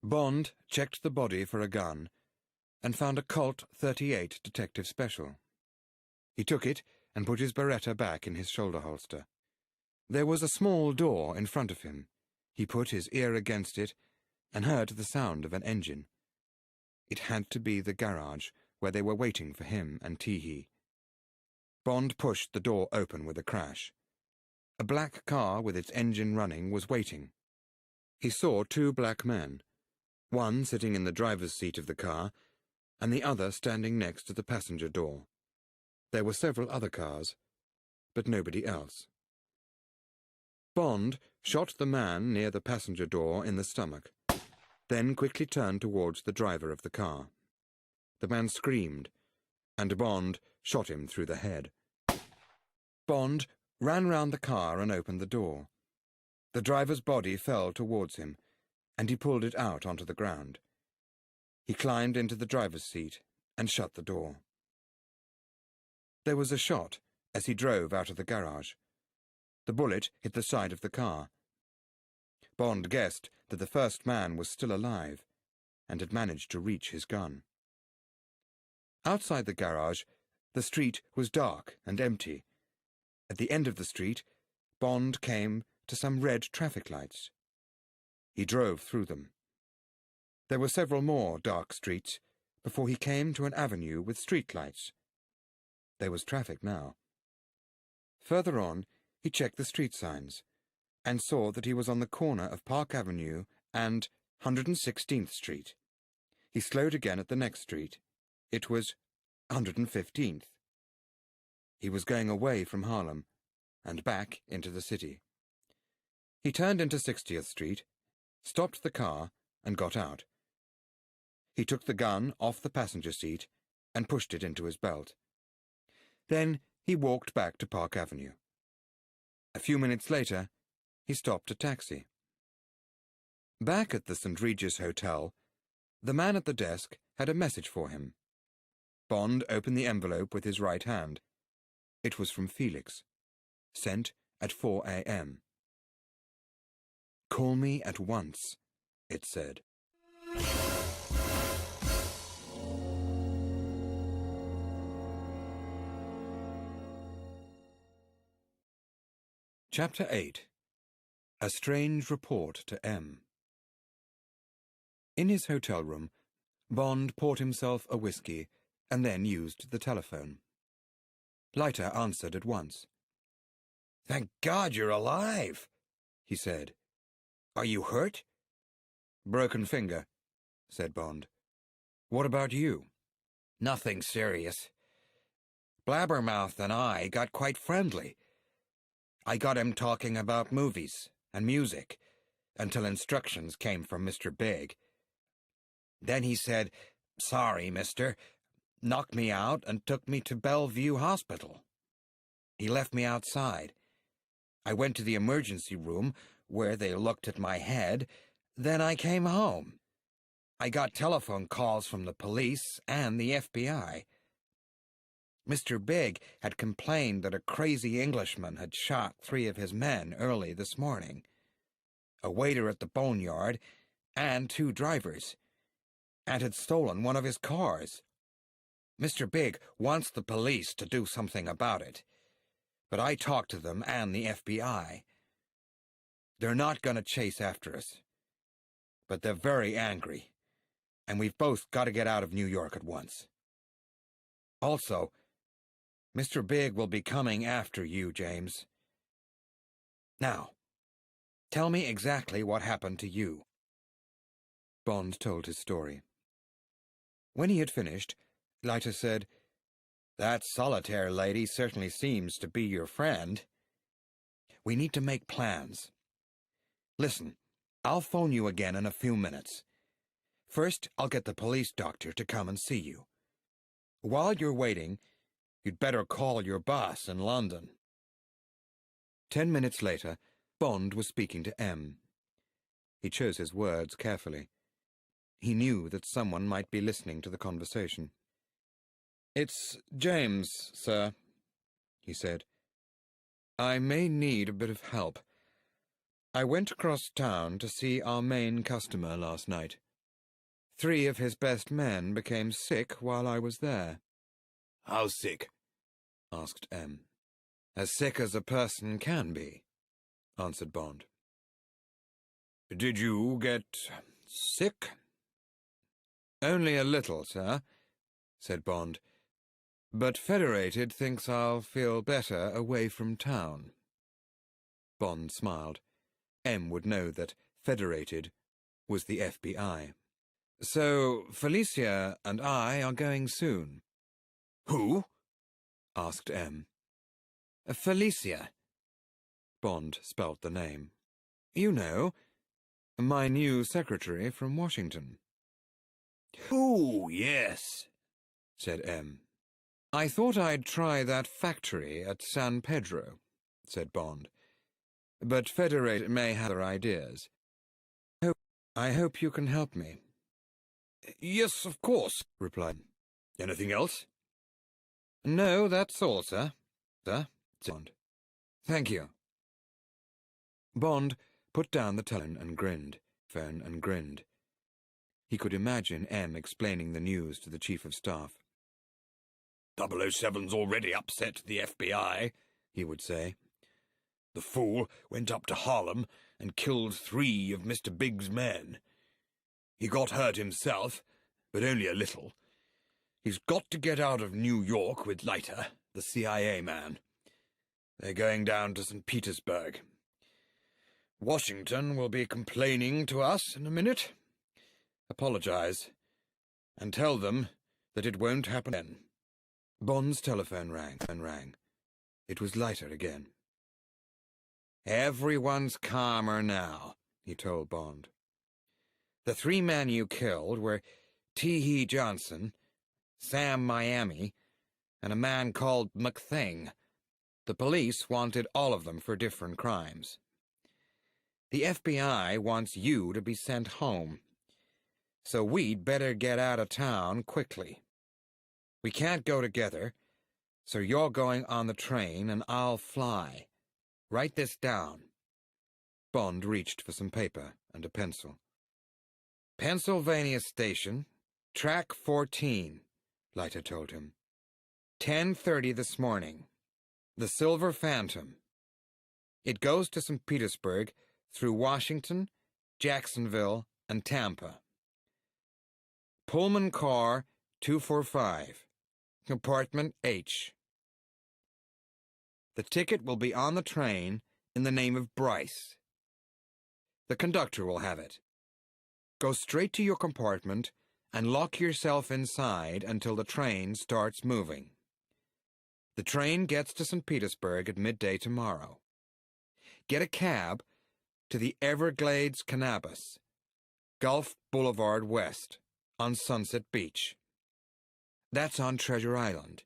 Bond checked the body for a gun and found a Colt .38 Detective Special. He took it and put his Beretta back in his shoulder holster. There was a small door in front of him. He put his ear against it and heard the sound of an engine. It had to be the garage where they were waiting for him and Teehee. Bond pushed the door open with a crash. A black car with its engine running was waiting. He saw 2 black men, one sitting in the driver's seat of the car and the other standing next to the passenger door. There were several other cars, but nobody else. Bond shot the man near the passenger door in the stomach, then quickly turned towards the driver of the car. The man screamed, and Bond shot him through the head. Bond ran round the car and opened the door. The driver's body fell towards him, and he pulled it out onto the ground. He climbed into the driver's seat and shut the door. There was a shot as he drove out of the garage. The bullet hit the side of the car. Bond guessed that the first man was still alive and had managed to reach his gun. Outside the garage, the street was dark and empty. At the end of the street, Bond came to some red traffic lights. He drove through them. There were several more dark streets before he came to an avenue with streetlights. There was traffic now. Further on, he checked the street signs and saw that he was on the corner of Park Avenue and 116th Street. He slowed again at the next street. It was 115th. He was going away from Harlem and back into the city. He turned into 60th Street, stopped the car, and got out. He took the gun off the passenger seat and pushed it into his belt. Then he walked back to Park Avenue. A few minutes later, he stopped a taxi. Back at the St. Regis Hotel, the man at the desk had a message for him. Bond opened the envelope with his right hand. It was from Felix. Sent at 4 a.m. "Call me at once," it said. Chapter 8. A Strange Report to M. In his hotel room, Bond poured himself a whiskey and then used the telephone. Leiter answered at once. "Thank God you're alive," he said. "Are you hurt?" "Broken finger," said Bond. "What about you?" "Nothing serious. Blabbermouth and I got quite friendly. I got him talking about movies and music until instructions came from Mr. Big. Then he said, 'Sorry, mister,' knocked me out and took me to Bellevue Hospital. He left me outside. I went to the emergency room where they looked at my head. Then I came home. I got telephone calls from the police and the FBI. Mr. Big had complained that a crazy Englishman had shot 3 of his men early this morning. A waiter at the boneyard and 2 drivers, and had stolen one of his cars. Mr. Big wants the police to do something about it, but I talked to them and the FBI. They're not going to chase after us, but they're very angry, and we've both got to get out of New York at once. Also, Mr. Big will be coming after you, James. Now, tell me exactly what happened to you." Bond told his story. When he had finished, Leiter said, "That solitaire lady certainly seems to be your friend. We need to make plans. Listen, I'll phone you again in a few minutes. First, I'll get the police doctor to come and see you. While you're waiting, you'd better call your boss in London." 10 minutes later, Bond was speaking to M. He chose his words carefully. He knew that someone might be listening to the conversation. "It's James, sir," he said. "I may need a bit of help. I went across town to see our main customer last night. 3 of his best men became sick while I was there." "How sick?" asked M. "As sick as a person can be," answered Bond. "Did you get sick?" "Only a little, sir," said Bond. "But Federated thinks I'll feel better away from town." Bond smiled. M would know that Federated was the FBI. "So Felicia and I are going soon." "Who?" asked M. "Felicia." Bond spelt the name. "You know, my new secretary from Washington." "Oh, yes," said M. "I thought I'd try that factory at San Pedro," said Bond. "But Federated may have other ideas. I hope you can help me." "Yes, of course," replied. "Anything else?" "No, that's all, sir. Sir," said Bond. "Thank you." Bond put down the telephone and grinned. He could imagine M explaining the news to the Chief of Staff. 007's already upset the FBI, he would say. The fool went up to Harlem and killed 3 of Mr. Big's men. He got hurt himself, but only a little. He's got to get out of New York with Leiter, the CIA man. They're going down to St. Petersburg. Washington will be complaining to us in a minute. Apologize, and tell them that it won't happen again. Bond's telephone rang. It was Leiter again. Everyone's calmer now, he told Bond. The 3 men you killed were T.E. Johnson, Sam Miami, and a man called McThing. The police wanted all of them for different crimes. The FBI wants you to be sent home, so we'd better get out of town quickly. We can't go together, so you're going on the train and I'll fly. Write this down. Bond reached for some paper and a pencil. Pennsylvania Station, track 14, Leiter told him. 10:30 this morning. The Silver Phantom. It goes to St. Petersburg through Washington, Jacksonville, and Tampa. Pullman car 245, compartment H. The ticket will be on the train in the name of Bryce. The conductor will have it. Go straight to your compartment and lock yourself inside until the train starts moving. The train gets to St. Petersburg at midday tomorrow. Get a cab to the Everglades Cannabis, Gulf Boulevard West, on Sunset Beach. That's on Treasure Island,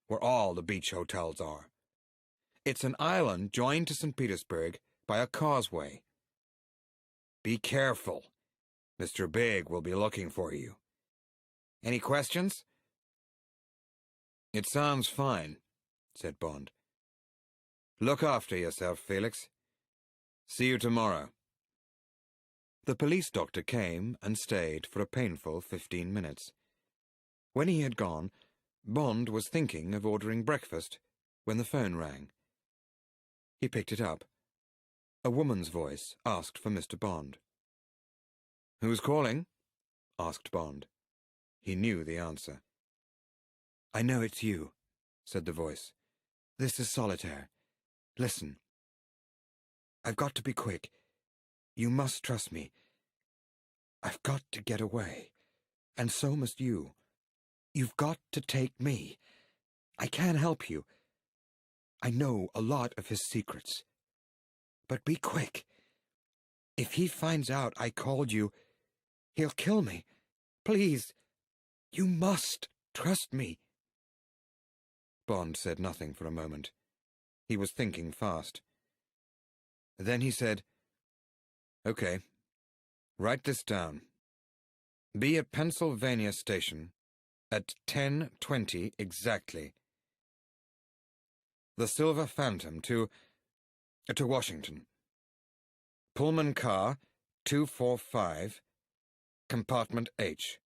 where all the beach hotels are. It's an island joined to St. Petersburg by a causeway. Be careful. Mr. Big will be looking for you. Any questions? It sounds fine, said Bond. Look after yourself, Felix. See you tomorrow. The police doctor came and stayed for a painful 15 minutes. When he had gone, Bond was thinking of ordering breakfast when the phone rang. He picked it up. A woman's voice asked for Mr. Bond. "Who's calling?" asked Bond. He knew the answer. "I know it's you," said the voice. "This is Solitaire. Listen. I've got to be quick. You must trust me. I've got to get away, and so must you. You've got to take me. I can't help you. I know a lot of his secrets. But be quick. If he finds out I called you, he'll kill me. Please, you must trust me." Bond said nothing for a moment. He was thinking fast. Then he said, "Okay, write this down. Be at Pennsylvania Station at 10:20 exactly. The Silver Phantom to Washington. Pullman car 245, compartment H.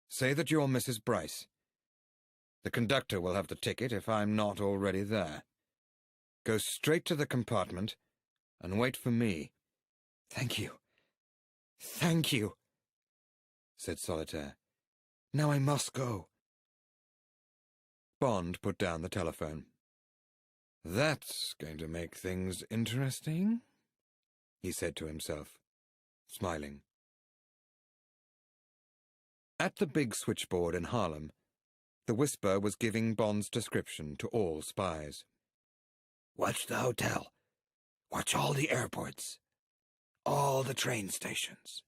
Say that you're Mrs. Bryce. The conductor will have the ticket if I'm not already there. Go straight to the compartment and wait for me." "Thank you. Thank you," said Solitaire. "Now I must go." Bond put down the telephone. "That's going to make things interesting," he said to himself, smiling. At the big switchboard in Harlem, the Whisper was giving Bond's description to all spies. "Watch the hotel. Watch all the airports. All the train stations."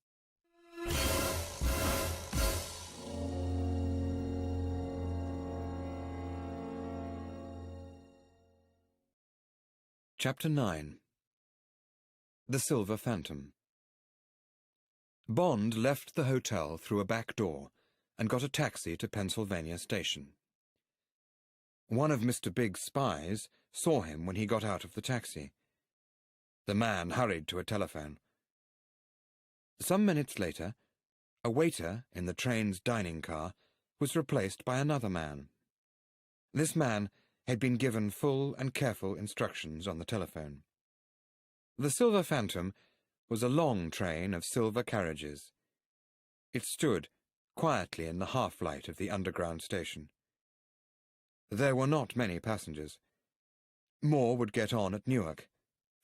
Chapter 9. The Silver Phantom. Bond left the hotel through a back door and got a taxi to Pennsylvania Station. One of Mr. Big's spies saw him when he got out of the taxi. The man hurried to a telephone. Some minutes later, a waiter in the train's dining car was replaced by another man. This man had been given full and careful instructions on the telephone. The Silver Phantom was a long train of silver carriages. It stood quietly in the half-light of the underground station. There were not many passengers. More would get on at Newark,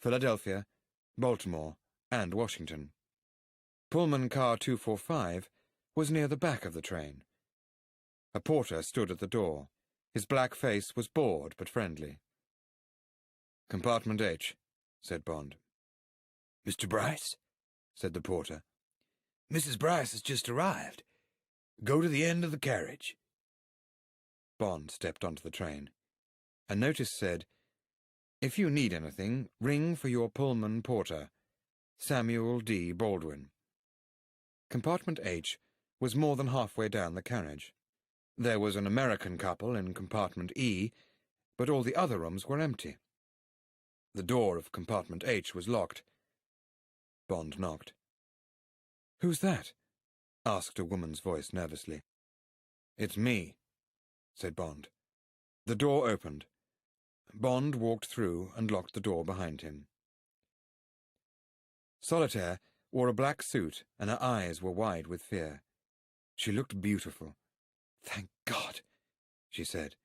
Philadelphia, Baltimore, and Washington. Pullman car 245 was near the back of the train. A porter stood at the door. His black face was bored but friendly. "Compartment H," said Bond. "Mr. Bryce?" said the porter. "Mrs. Bryce has just arrived. Go to the end of the carriage." Bond stepped onto the train. A notice said, "If you need anything, ring for your Pullman porter, Samuel D. Baldwin." Compartment H was more than halfway down the carriage. There was an American couple in Compartment E, but all the other rooms were empty. The door of Compartment H was locked. Bond knocked. "Who's that?" asked a woman's voice nervously. "It's me," said Bond. The door opened. Bond walked through and locked the door behind him. Solitaire wore a black suit, and her eyes were wide with fear. She looked beautiful. "Thank God," she said.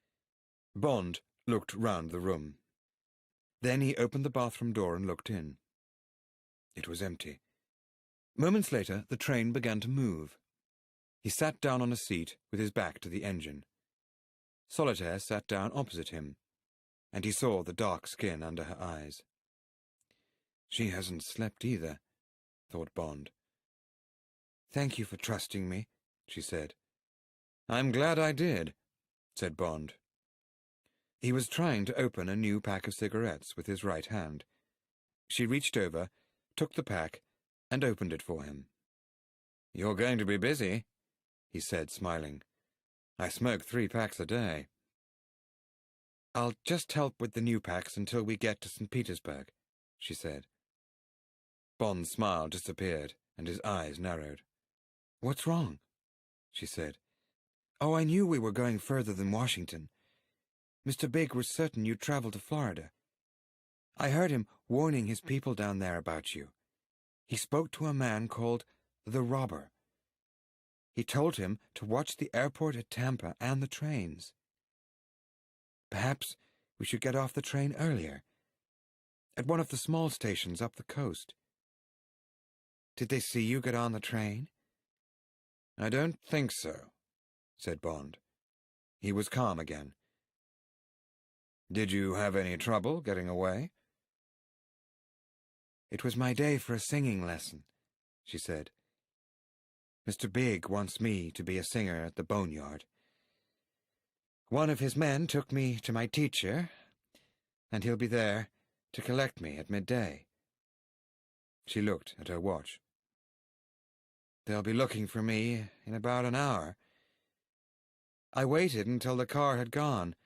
Bond looked round the room. Then he opened the bathroom door and looked in. It was empty. Moments later, the train began to move. He sat down on a seat with his back to the engine. Solitaire sat down opposite him, and he saw the dark skin under her eyes. "She hasn't slept either," thought Bond. "Thank you for trusting me," she said. "I'm glad I did," said Bond. He was trying to open a new pack of cigarettes with his right hand. She reached over, took the pack, and opened it for him. "You're going to be busy," he said, smiling. "I smoke 3 packs a day." "I'll just help with the new packs until we get to St. Petersburg," she said. Bond's smile disappeared, and his eyes narrowed. "What's wrong?" she said. "Oh, I knew we were going further than Washington. Mr. Big was certain you'd travel to Florida. I heard him warning his people down there about you. He spoke to a man called the Robber. He told him to watch the airport at Tampa and the trains. Perhaps we should get off the train earlier, at one of the small stations up the coast." "Did they see you get on the train?" "I don't think so," said Bond. He was calm again. "Did you have any trouble getting away?" "It was my day for a singing lesson," she said. "Mr. Big wants me to be a singer at the Boneyard. One of his men took me to my teacher, and he'll be there to collect me at midday." She looked at her watch. "They'll be looking for me in about an hour. I waited until the car had gone,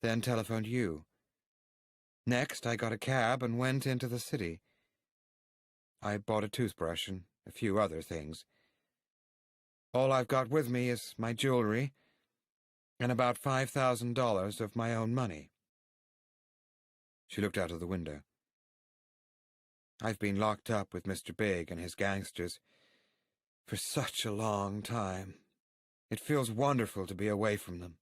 then telephoned you. Next, I got a cab and went into the city. I bought a toothbrush and a few other things. All I've got with me is my jewelry and about $5,000 of my own money." She looked out of the window. "I've been locked up with Mr. Big and his gangsters for such a long time. It feels wonderful to be away from them."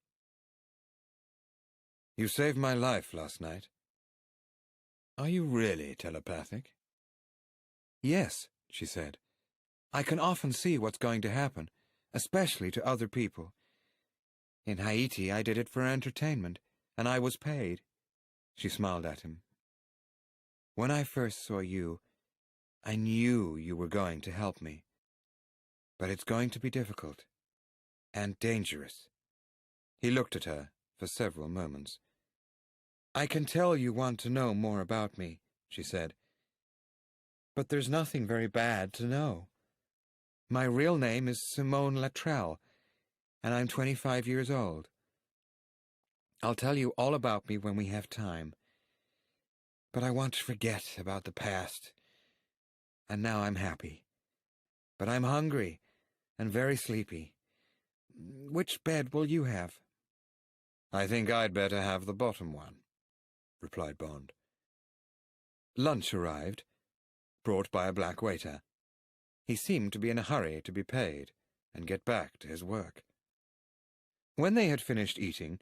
"You saved my life last night. Are you really telepathic?" "Yes," she said. "I can often see what's going to happen, especially to other people. In Haiti, I did it for entertainment, and I was paid." She smiled at him. "When I first saw you, I knew you were going to help me. But it's going to be difficult and dangerous." He looked at her for several moments. "I can tell you want to know more about me," she said. "But there's nothing very bad to know. My real name is Simone Luttrell, and I'm 25 years old. I'll tell you all about me when we have time. but I want to forget about the past. And now I'm happy. But I'm hungry and very sleepy. Which bed will you have?" "I think I'd better have the bottom one," replied Bond. Lunch arrived, brought by a black waiter. He seemed to be in a hurry to be paid and get back to his work. When they had finished eating,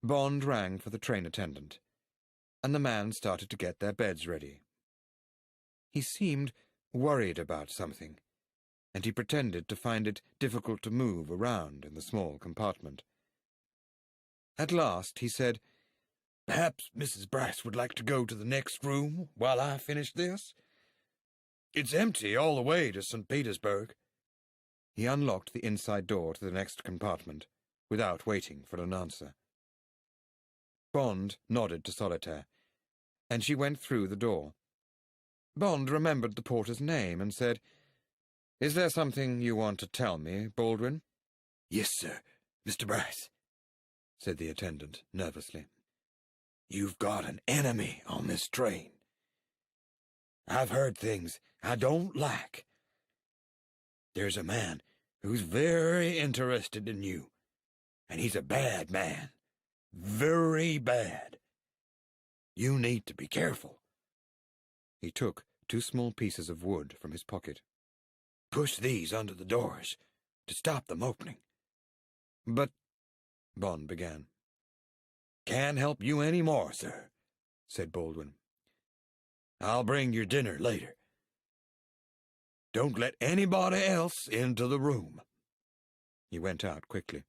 Bond rang for the train attendant, and the man started to get their beds ready. He seemed worried about something, and he pretended to find it difficult to move around in the small compartment. At last he said, "Perhaps Mrs. Bryce would like to go to the next room while I finish this? It's empty all the way to St. Petersburg." He unlocked the inside door to the next compartment, without waiting for an answer. Bond nodded to Solitaire, and she went through the door. Bond remembered the porter's name and said, "Is there something you want to tell me, Baldwin?" "Yes, sir, Mr. Bryce," said the attendant nervously. "You've got an enemy on this train. I've heard things I don't like. There's a man who's very interested in you, and he's a bad man. Very bad. You need to be careful." He took 2 small pieces of wood from his pocket. "Push these under the doors to stop them opening." "But—" Bond began. "Can't help you any more, sir," said Baldwin. "I'll bring your dinner later. Don't let anybody else into the room." He went out quickly.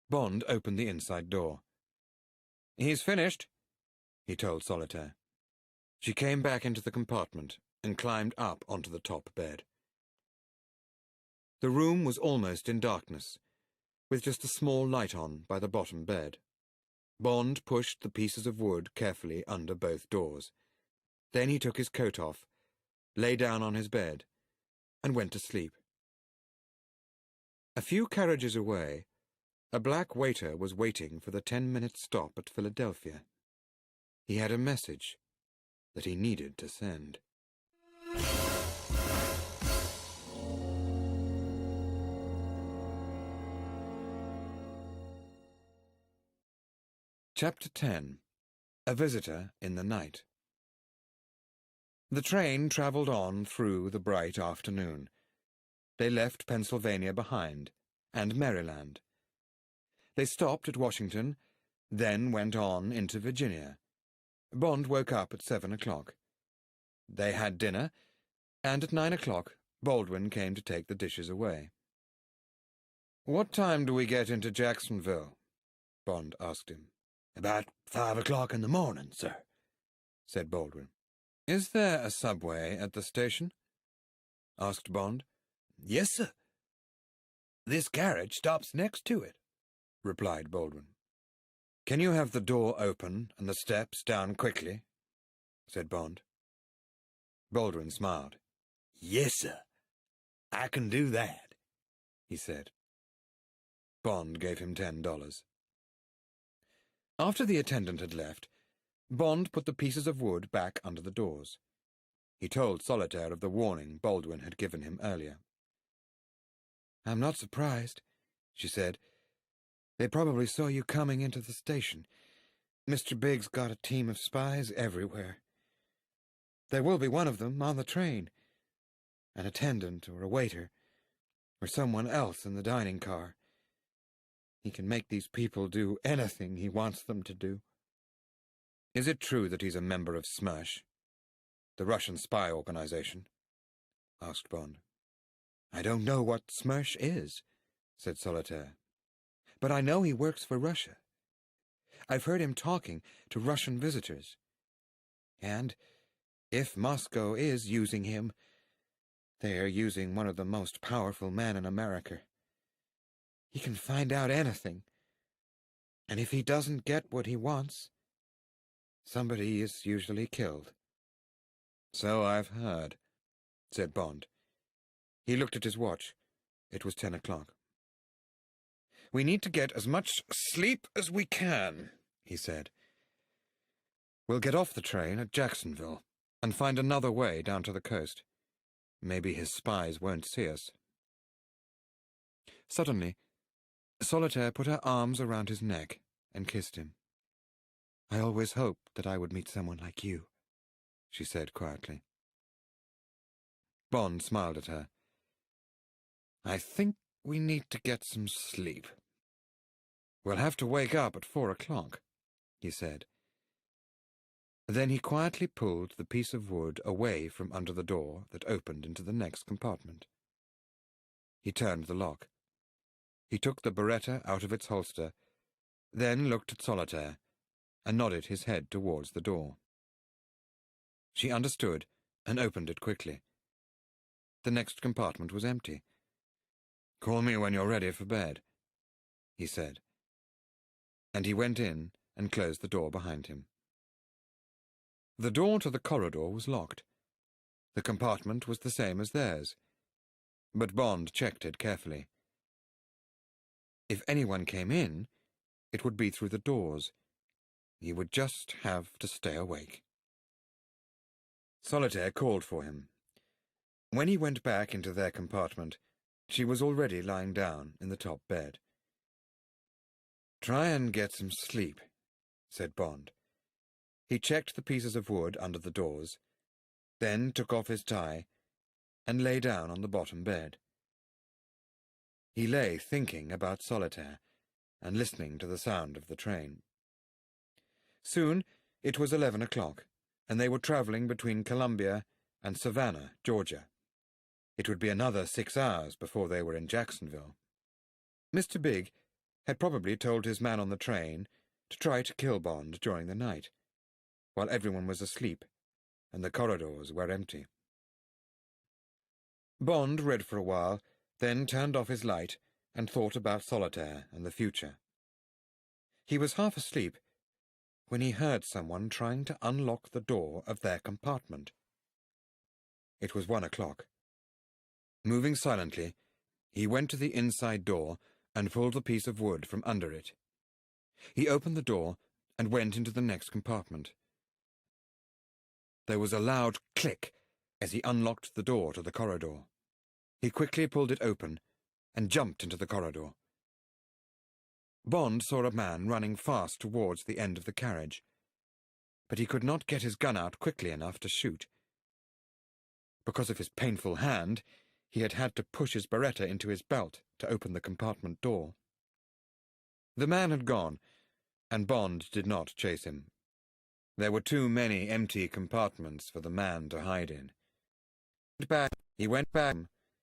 Bond opened the inside door. "He's finished," he told Solitaire. She came back into the compartment and climbed up onto the top bed. The room was almost in darkness, with just a small light on by the bottom bed. Bond pushed the pieces of wood carefully under both doors. Then he took his coat off, lay down on his bed, and went to sleep. A few carriages away, a black waiter was waiting for the 10-minute stop at Philadelphia. He had a message that he needed to send. Chapter 10. A Visitor in the Night. The train travelled on through the bright afternoon. They left Pennsylvania behind, and Maryland. They stopped at Washington, then went on into Virginia. Bond woke up at 7 o'clock. They had dinner, and at 9 o'clock Baldwin came to take the dishes away. "What time do we get into Jacksonville?" Bond asked him. "About 5 o'clock in the morning, sir," said Baldwin. "Is there a subway at the station?" asked Bond. "Yes, sir. This carriage stops next to it," replied Baldwin. "Can you have the door open and the steps down quickly?" said Bond. Baldwin smiled. "Yes, sir. I can do that," he said. Bond gave him $10. After the attendant had left, Bond put the pieces of wood back under the doors. He told Solitaire of the warning Baldwin had given him earlier. "I'm not surprised," she said. "They probably saw you coming into the station. Mr. Big's got a team of spies everywhere. There will be one of them on the train. An attendant or a waiter, or someone else in the dining car. He can make these people do anything he wants them to do." "Is it true that he's a member of SMERSH, the Russian spy organization?" asked Bond. "I don't know what SMERSH is," said Solitaire. "But I know he works for Russia. I've heard him talking to Russian visitors. And if Moscow is using him, they are using one of the most powerful men in America. He can find out anything, and if he doesn't get what he wants, somebody is usually killed." "So I've heard," said Bond. He looked at his watch. It was 10 o'clock. "We need to get as much sleep as we can," he said. We'll get off the train at Jacksonville and find another way down to the coast. Maybe his spies won't see us." Suddenly, Solitaire put her arms around his neck and kissed him. "I always hoped that I would meet someone like you," she said quietly. Bond smiled at her. "I think we need to get some sleep. We'll have to wake up at 4 o'clock, he said. Then he quietly pulled the piece of wood away from under the door that opened into the next compartment. He turned the lock. He took the Beretta out of its holster, then looked at Solitaire, and nodded his head towards the door. She understood and opened it quickly. The next compartment was empty. "Call me when you're ready for bed," he said. And he went in and closed the door behind him. The door to the corridor was locked. The compartment was the same as theirs, but Bond checked it carefully. If anyone came in, it would be through the doors. He would just have to stay awake. Solitaire called for him. When he went back into their compartment, she was already lying down in the top bed. "Try and get some sleep," said Bond. He checked the pieces of wood under the doors, then took off his tie and lay down on the bottom bed. He lay thinking about Solitaire and listening to the sound of the train. Soon it was 11 o'clock, and they were travelling between Columbia and Savannah, Georgia. It would be another 6 hours before they were in Jacksonville. Mr. Big had probably told his man on the train to try to kill Bond during the night, while everyone was asleep and the corridors were empty. Bond read for a while, then turned off his light and thought about Solitaire and the future. He was half asleep when he heard someone trying to unlock the door of their compartment. It was 1 o'clock. Moving silently, he went to the inside door and pulled the piece of wood from under it. He opened the door and went into the next compartment. There was a loud click as he unlocked the door to the corridor. He quickly pulled it open and jumped into the corridor. Bond saw a man running fast towards the end of the carriage, but he could not get his gun out quickly enough to shoot. Because of his painful hand, he had had to push his Beretta into his belt to open the compartment door. The man had gone, and Bond did not chase him. There were too many empty compartments for the man to hide in. He went back,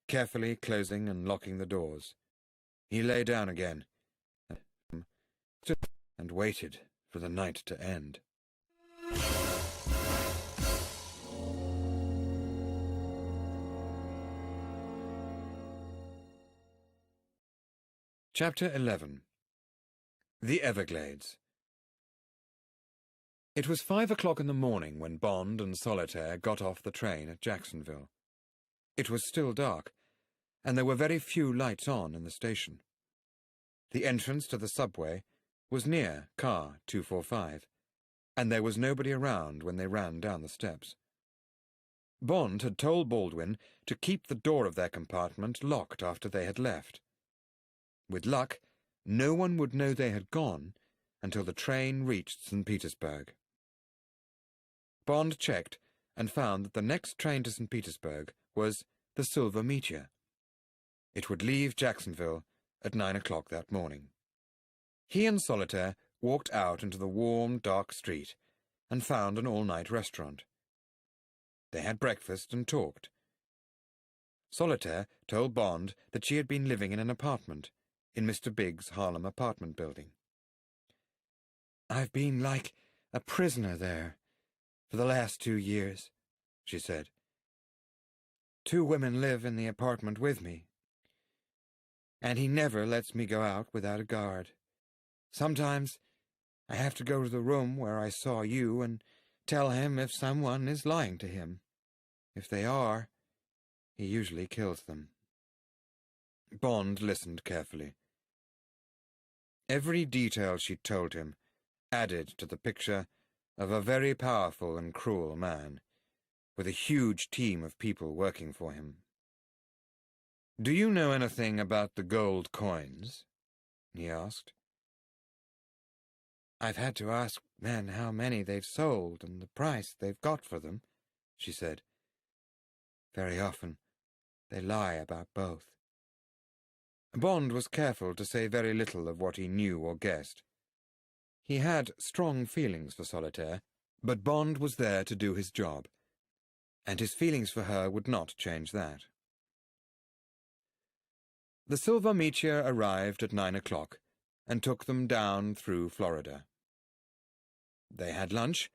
carefully closing and locking the doors. He lay down again and waited for the night to end. Chapter 11. The Everglades. It was 5 o'clock in the morning when Bond and Solitaire got off the train at Jacksonville. It was still dark, and there were very few lights on in the station. The entrance to the subway was near car 245, and there was nobody around when they ran down the steps. Bond had told Baldwin to keep the door of their compartment locked after they had left. With luck, no one would know they had gone until the train reached St. Petersburg. Bond checked and found that the next train to St. Petersburg was the Silver Meteor. It would leave Jacksonville at 9 o'clock that morning. He and Solitaire walked out into the warm, dark street and found an all-night restaurant. They had breakfast and talked. Solitaire told Bond that she had been living in an apartment in Mr. Big's Harlem apartment building. "I've been like a prisoner there for the last 2 years, she said. 2 women live in the apartment with me, and he never lets me go out without a guard. Sometimes I have to go to the room where I saw you and tell him if someone is lying to him. If they are, he usually kills them." Bond listened carefully. Every detail she told him added to the picture of a very powerful and cruel man, with a huge team of people working for him. "Do you know anything about the gold coins?" he asked. "I've had to ask men how many they've sold and the price they've got for them," she said. "Very often they lie about both." Bond was careful to say very little of what he knew or guessed. He had strong feelings for Solitaire, but Bond was there to do his job, and his feelings for her would not change that. The Silver Meteor arrived at 9 o'clock and took them down through Florida. They had lunch,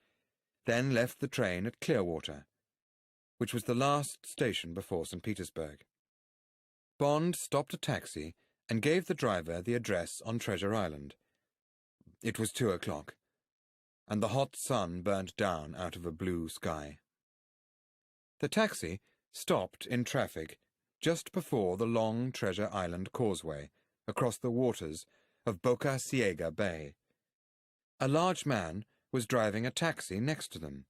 then left the train at Clearwater, which was the last station before St. Petersburg. Bond stopped a taxi and gave the driver the address on Treasure Island. It was 2 o'clock, and the hot sun burnt down out of a blue sky. The taxi stopped in traffic just before the long Treasure Island causeway across the waters of Boca Ciega Bay. A large man was driving a taxi next to them.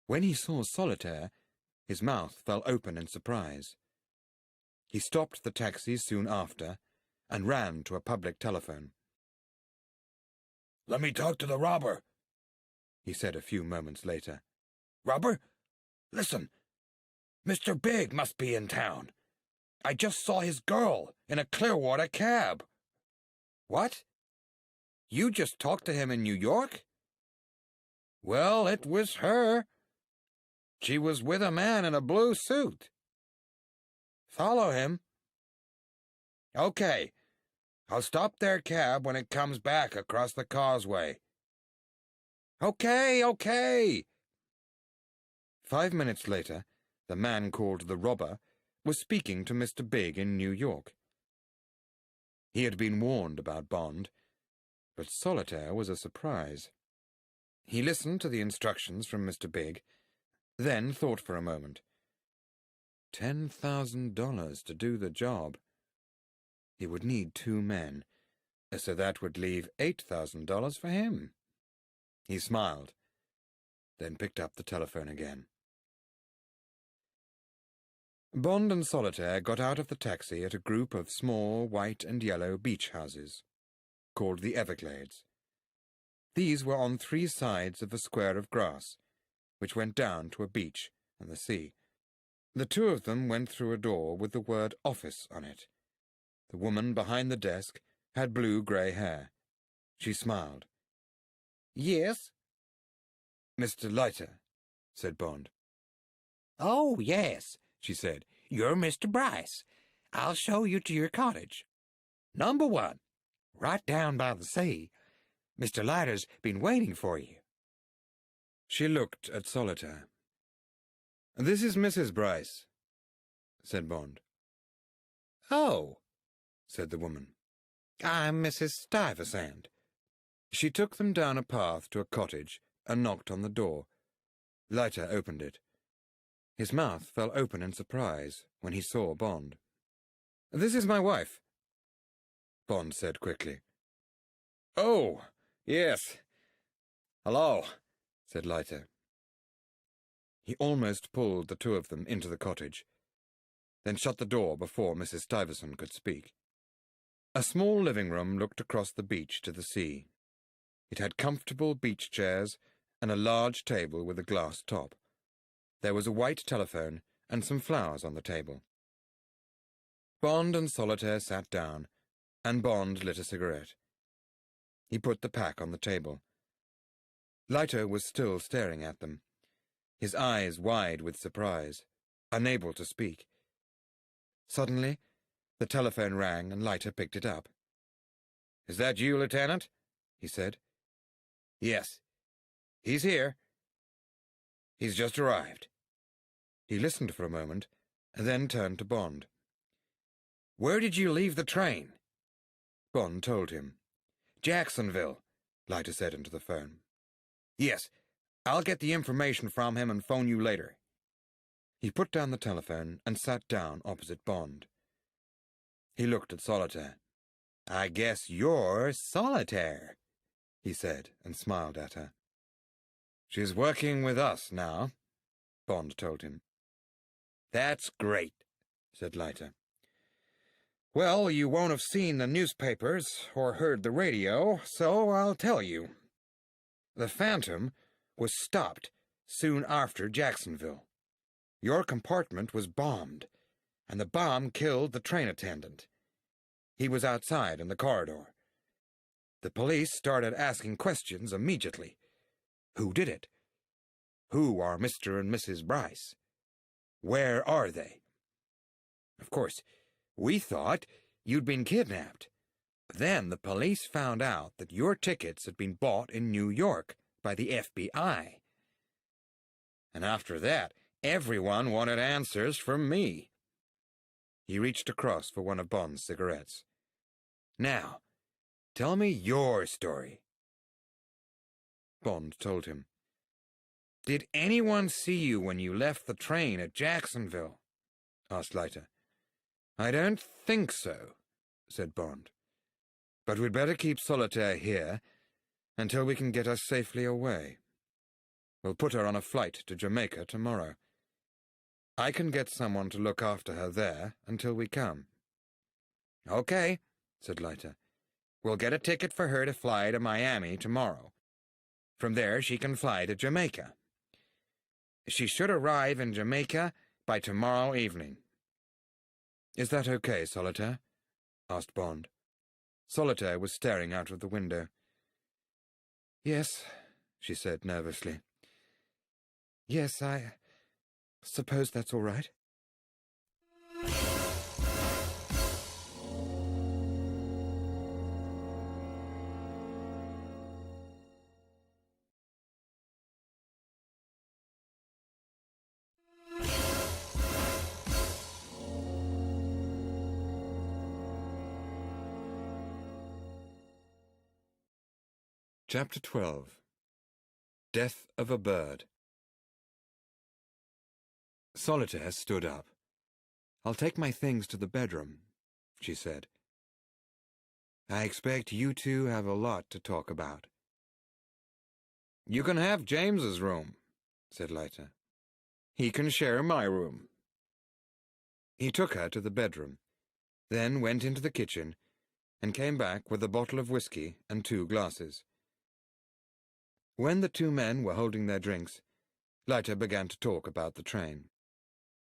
When he saw Solitaire, his mouth fell open in surprise. He stopped the taxi soon after and ran to a public telephone. "Let me talk to the robber," he said a few moments later. "Robber? Listen, Mr. Big must be in town. I just saw his girl in a Clearwater cab." "What? You just talked to him in New York?" "Well, it was her. She was with a man in a blue suit." "Follow him." "Okay. I'll stop their cab when it comes back across the causeway." Okay. 5 minutes later, the man called the robber was speaking to Mr. Big in New York. He had been warned about Bond, but Solitaire was a surprise. He listened to the instructions from Mr. Big, then thought for a moment. $10,000 to do the job. He would need 2 men, so that would leave $8,000 for him. He smiled, then picked up the telephone again. Bond and Solitaire got out of the taxi at a group of small white and yellow beach houses, called the Everglades. These were on 3 sides of a square of grass, which went down to a beach and the sea. The 2 of them went through a door with the word office on it. The woman behind the desk had blue-grey hair. She smiled. "Yes?" "Mr. Leiter," said Bond. "Oh, yes," she said. "You're Mr. Bryce. I'll show you to your cottage. Number 1, right down by the sea. Mr. Leiter's been waiting for you." She looked at Solitaire. "This is Mrs. Bryce," said Bond. "Oh," said the woman. "I'm Mrs. Stuyvesant." She took them down a path to a cottage and knocked on the door. Leiter opened it. His mouth fell open in surprise when he saw Bond. "This is my wife," Bond said quickly. "Oh, yes. Hello," said Leiter. He almost pulled the 2 of them into the cottage, then shut the door before Mrs. Stuyvesant could speak. A small living room looked across the beach to the sea. It had comfortable beach chairs and a large table with a glass top. There was a white telephone and some flowers on the table. Bond and Solitaire sat down, and Bond lit a cigarette. He put the pack on the table. Leiter was still staring at them, his eyes wide with surprise, unable to speak. Suddenly, the telephone rang and Leiter picked it up. "Is that you, Lieutenant?" he said. "Yes. He's here. He's just arrived." He listened for a moment, and then turned to Bond. "Where did you leave the train?" Bond told him. "Jacksonville," Leiter said into the phone. "Yes. I'll get the information from him and phone you later." He put down the telephone and sat down opposite Bond. He looked at Solitaire. "I guess you're Solitaire," he said, and smiled at her. She's working with us now, Bond told him. That's great, said Leiter. Well, you won't have seen the newspapers or heard the radio, so I'll tell you. The Phantom was stopped soon after Jacksonville. Your compartment was bombed, and the bomb killed the train attendant. He was outside in the corridor. The police started asking questions immediately. Who did it? Who are Mr. and Mrs. Bryce? Where are they? Of course, we thought you'd been kidnapped. Then the police found out that your tickets had been bought in New York by the FBI. And after that, everyone wanted answers from me. He reached across for one of Bond's cigarettes. Now, tell me your story. Bond told him. Did anyone see you when you left the train at Jacksonville? Asked Leiter. I don't think so, said Bond. But we'd better keep Solitaire here until we can get her safely away. We'll put her on a flight to Jamaica tomorrow. I can get someone to look after her there until we come. Okay, said Leiter. We'll get a ticket for her to fly to Miami tomorrow. From there she can fly to Jamaica. She should arrive in Jamaica by tomorrow evening. Is that okay, Solitaire? Asked Bond. Solitaire was staring out of the window. Yes, she said nervously. Yes, I suppose that's all right. Chapter 12. Death of a Bird. Solitaire stood up. I'll take my things to the bedroom, she said. I expect you two have a lot to talk about. You can have James's room, said Leiter. He can share my room. He took her to the bedroom, then went into the kitchen and came back with a bottle of whiskey and 2 glasses. When the 2 men were holding their drinks, Leiter began to talk about the train.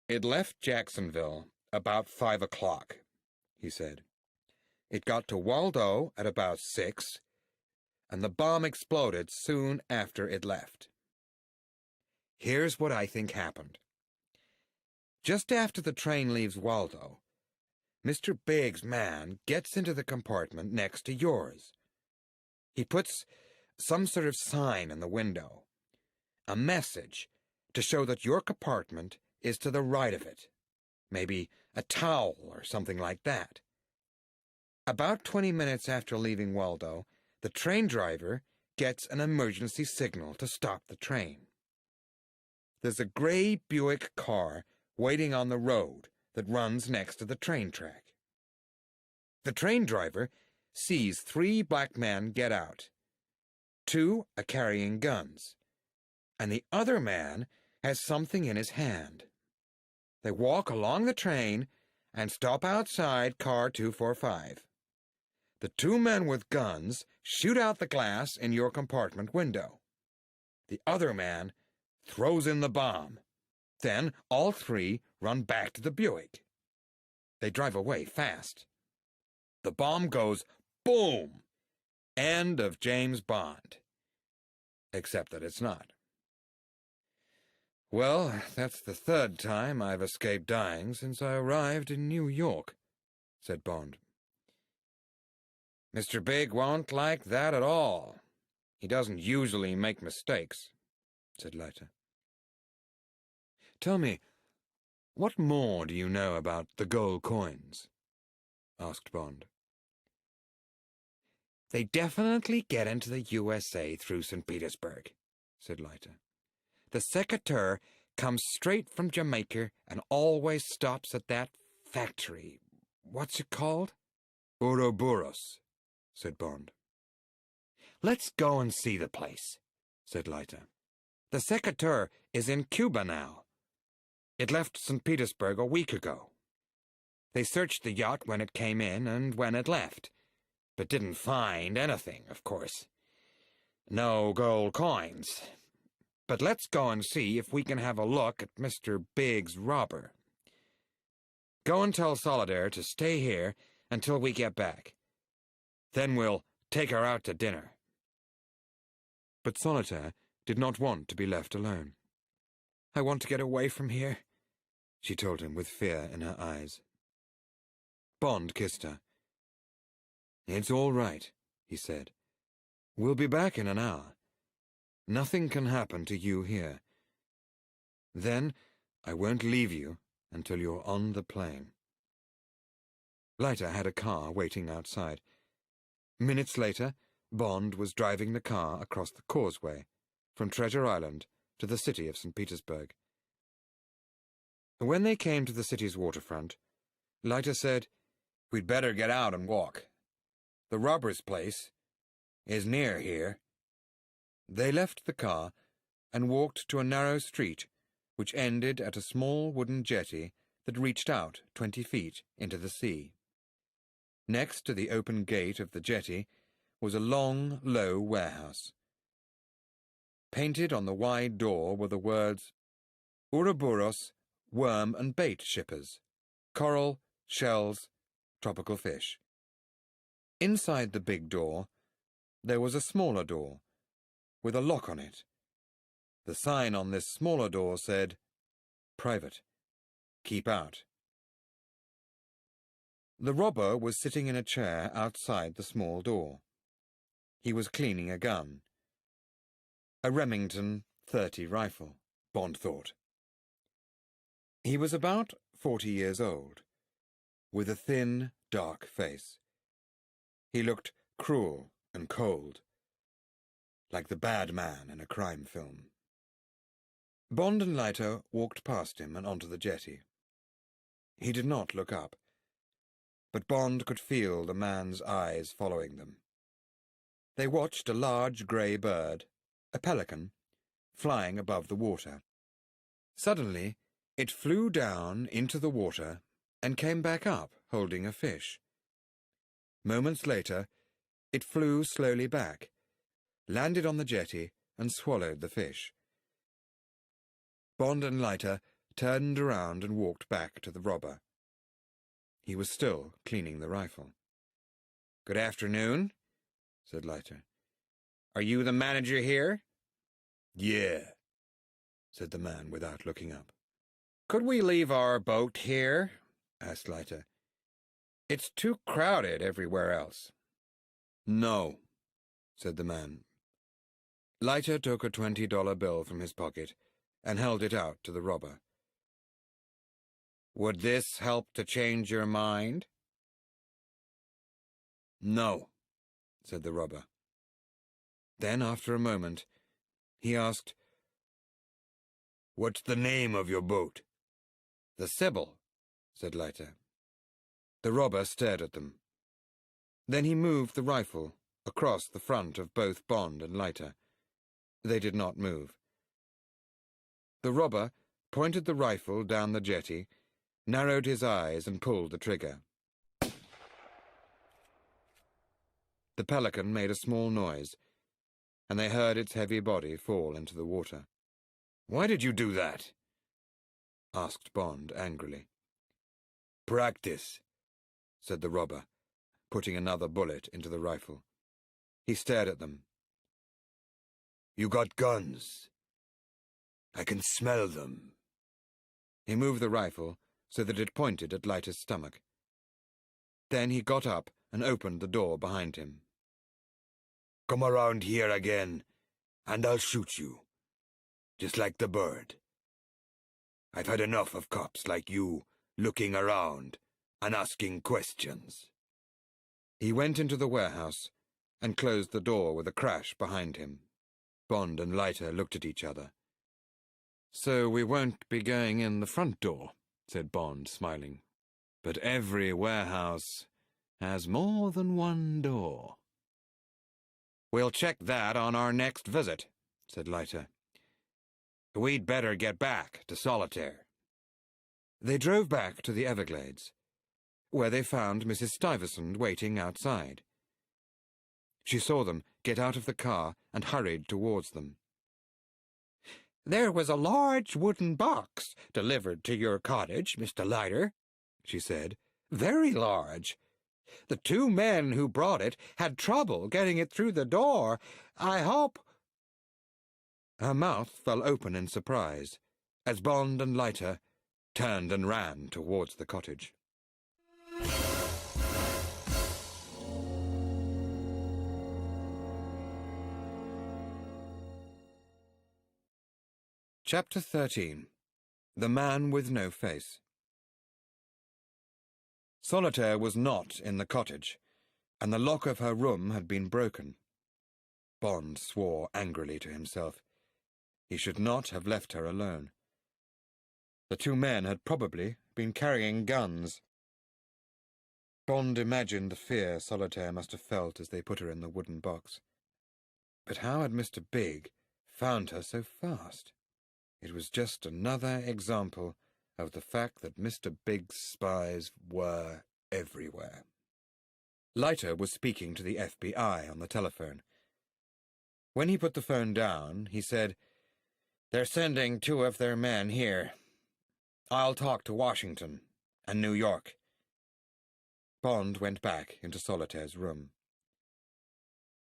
It left Jacksonville about 5 o'clock, he said. It got to Waldo at about 6, and the bomb exploded soon after it left. Here's what I think happened. Just after the train leaves Waldo, Mr. Big's man gets into the compartment next to yours. He puts some sort of sign in the window, a message to show that your compartment is to the right of it, maybe a towel or something like that. About 20 minutes after leaving Waldo, the train driver gets an emergency signal to stop the train. There's a gray Buick car waiting on the road that runs next to the train track. The train driver sees 3 black men get out. 2 are carrying guns, and the other man has something in his hand. They walk along the train and stop outside car 245. The 2 men with guns shoot out the glass in your compartment window. The other man throws in the bomb. Then all 3 run back to the Buick. They drive away fast. The bomb goes boom! End of James Bond. Except that it's not. Well, that's the 3rd time I've escaped dying since I arrived in New York, said Bond. Mr. Big won't like that at all. He doesn't usually make mistakes, said Leiter. Tell me, what more do you know about the gold coins? Asked Bond. They definitely get into the USA through St. Petersburg, said Leiter. The secateurs comes straight from Jamaica and always stops at that factory. What's it called? Ouroboros, said Bond. Let's go and see the place, said Leiter. The Secateur is in Cuba now. It left St. Petersburg a week ago. They searched the yacht when it came in and when it left, but didn't find anything, of course. No gold coins. But let's go and see if we can have a look at Mr. Big's robber. Go and tell Solitaire to stay here until we get back. Then we'll take her out to dinner. But Solitaire did not want to be left alone. I want to get away from here, she told him with fear in her eyes. Bond kissed her. It's all right, he said. We'll be back in an hour. Nothing can happen to you here. Then I won't leave you until you're on the plane. Leiter had a car waiting outside. Minutes later, Bond was driving the car across the causeway from Treasure Island to the city of St. Petersburg. When they came to the city's waterfront, Leiter said, We'd better get out and walk. The robber's place is near here. They left the car and walked to a narrow street which ended at a small wooden jetty that reached out 20 feet into the sea. Next to the open gate of the jetty was a long, low warehouse. Painted on the wide door were the words, Ouroboros, worm and bait shippers, coral, shells, tropical fish. Inside the big door, there was a smaller door, with a lock on it. The sign on this smaller door said, Private. Keep out. The robber was sitting in a chair outside the small door. He was cleaning a gun. A Remington .30 rifle, Bond thought. He was about 40 years old, with a thin, dark face. He looked cruel and cold, like the bad man in a crime film. Bond and Leiter walked past him and onto the jetty. He did not look up, but Bond could feel the man's eyes following them. They watched a large grey bird, a pelican, flying above the water. Suddenly, it flew down into the water and came back up, holding a fish. Moments later, it flew slowly back, landed on the jetty, and swallowed the fish. Bond and Leiter turned around and walked back to the robber. He was still cleaning the rifle. "Good afternoon," said Leiter. "Are you the manager here?" "Yeah," said the man without looking up. "Could we leave our boat here?" asked Leiter. "It's too crowded everywhere else." "No," said the man. Leiter took a $20 bill from his pocket and held it out to the robber. "Would this help to change your mind?" "No," said the robber. Then, after a moment, he asked, "What's the name of your boat?" "The Sybil," said Leiter. The robber stared at them. Then he moved the rifle across the front of both Bond and Leiter. They did not move. The robber pointed the rifle down the jetty, narrowed his eyes and pulled the trigger. The pelican made a small noise, and they heard its heavy body fall into the water. "Why did you do that?" asked Bond angrily. "Practice," said the robber, putting another bullet into the rifle. He stared at them. "You got guns. I can smell them." He moved the rifle so that it pointed at Leiter's stomach. Then he got up and opened the door behind him. "Come around here again, and I'll shoot you, just like the bird. I've had enough of cops like you looking around and asking questions." He went into the warehouse and closed the door with a crash behind him. Bond and Leiter looked at each other. "So we won't be going in the front door," said Bond, smiling. "But every warehouse has more than one door." "We'll check that on our next visit," said Leiter. We'd better get back to Solitaire. They drove back to the Everglades, where they found Mrs. Stuyvesant waiting outside. She saw them get out of the car and hurried towards them. "There was a large wooden box delivered to your cottage, Mr. Leiter," she said. "Very large. The two men who brought it had trouble getting it through the door. I hope—" Her mouth fell open in surprise as Bond and Leiter turned and ran towards the cottage. Chapter 13. The Man with No Face. Solitaire was not in the cottage, and the lock of her room had been broken. Bond swore angrily to himself. He should not have left her alone. The two men had probably been carrying guns. Bond imagined the fear Solitaire must have felt as they put her in the wooden box. But how had Mr. Big found her so fast? It was just another example of the fact that Mr. Big's spies were everywhere. Leiter was speaking to the FBI on the telephone. When he put the phone down, he said, "They're sending 2 of their men here. I'll talk to Washington and New York." Bond went back into Solitaire's room.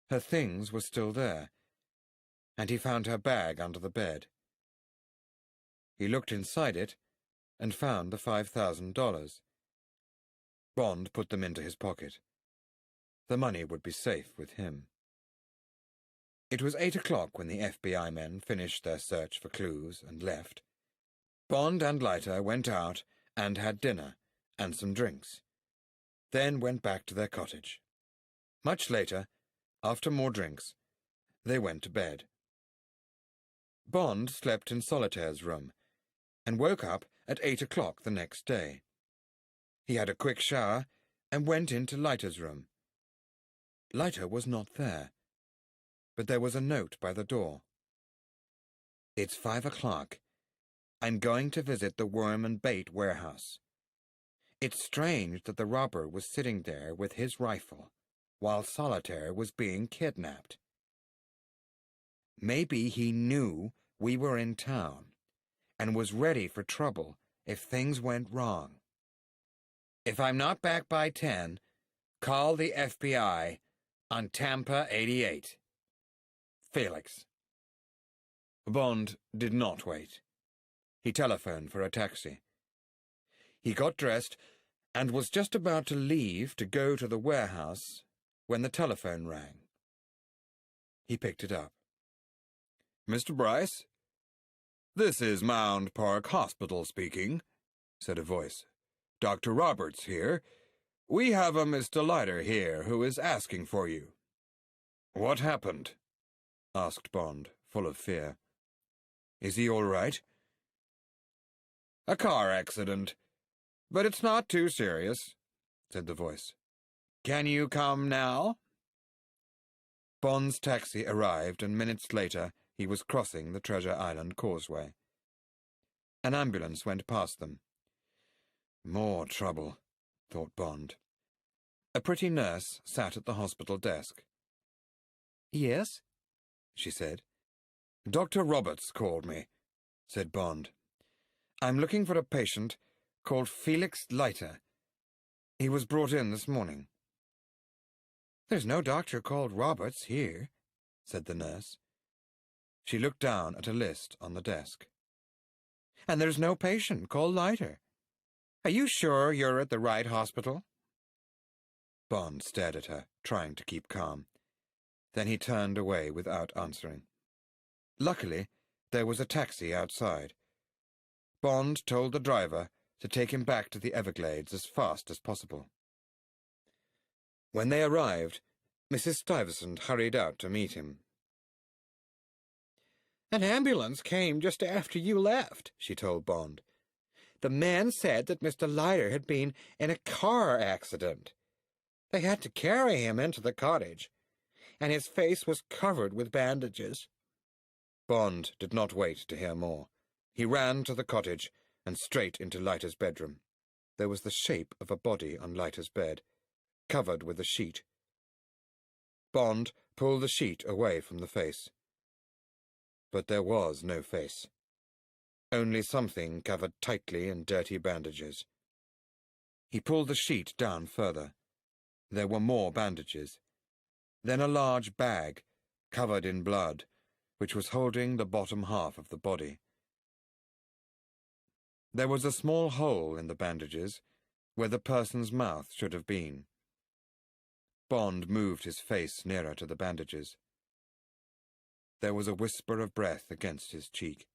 Her things were still there, and he found her bag under the bed. He looked inside it and found the $5,000. Bond put them into his pocket. The money would be safe with him. It was 8 o'clock when the FBI men finished their search for clues and left. Bond and Leiter went out and had dinner and some drinks, then went back to their cottage. Much later, after more drinks, they went to bed. Bond slept in Solitaire's room and woke up at 8 o'clock the next day. He had a quick shower and went into Leiter's room. Leiter was not there, but there was a note by the door. "It's 5 o'clock. I'm going to visit the worm and bait warehouse. It's strange that the robber was sitting there with his rifle while Solitaire was being kidnapped. Maybe he knew we were in town and was ready for trouble if things went wrong. If I'm not back by 10, call the FBI on Tampa 88. Felix." Bond did not wait. He telephoned for a taxi. He got dressed and was just about to leave to go to the warehouse when the telephone rang. He picked it up. "Mr. Bryce? This is Mound Park Hospital speaking," said a voice. "Dr. Roberts here. We have a Mr. Leiter here who is asking for you." "What happened?" asked Bond, full of fear. "Is he all right?" "A car accident, but it's not too serious," said the voice. "Can you come now?" Bond's taxi arrived, and minutes later he was crossing the Treasure Island Causeway. An ambulance went past them. More trouble, thought Bond. A pretty nurse sat at the hospital desk. "Yes?" she said. "Dr. Roberts called me," said Bond. "I'm looking for a patient called Felix Leiter. He was brought in this morning." "There's no doctor called Roberts here," said the nurse. She looked down at a list on the desk. "And there's no patient called Leiter. Are you sure you're at the right hospital?" Bond stared at her, trying to keep calm. Then he turned away without answering. Luckily, there was a taxi outside. Bond told the driver to take him back to the Everglades as fast as possible. When they arrived, Mrs. Stuyvesant hurried out to meet him. "An ambulance came just after you left," she told Bond. "The man said that Mr. Leiter had been in a car accident. They had to carry him into the cottage, and his face was covered with bandages." Bond did not wait to hear more. He ran to the cottage and straight into Leiter's bedroom. There was the shape of a body on Leiter's bed, covered with a sheet. Bond pulled the sheet away from the face. But there was no face. Only something covered tightly in dirty bandages. He pulled the sheet down further. There were more bandages. Then a large bag, covered in blood, which was holding the bottom half of the body. There was a small hole in the bandages, where the person's mouth should have been. Bond moved his face nearer to the bandages. There was a whisper of breath against his cheek.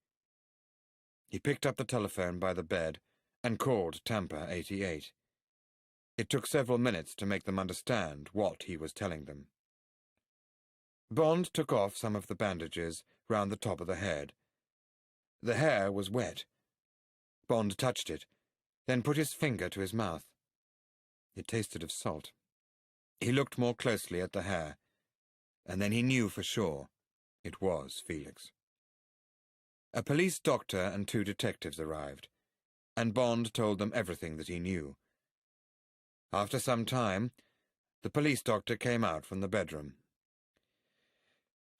He picked up the telephone by the bed and called Tampa 88. It took several minutes to make them understand what he was telling them. Bond took off some of the bandages round the top of the head. The hair was wet. Bond touched it, then put his finger to his mouth. It tasted of salt. He looked more closely at the hair, and then he knew for sure it was Felix. A police doctor and 2 detectives arrived, and Bond told them everything that he knew. After some time, the police doctor came out from the bedroom.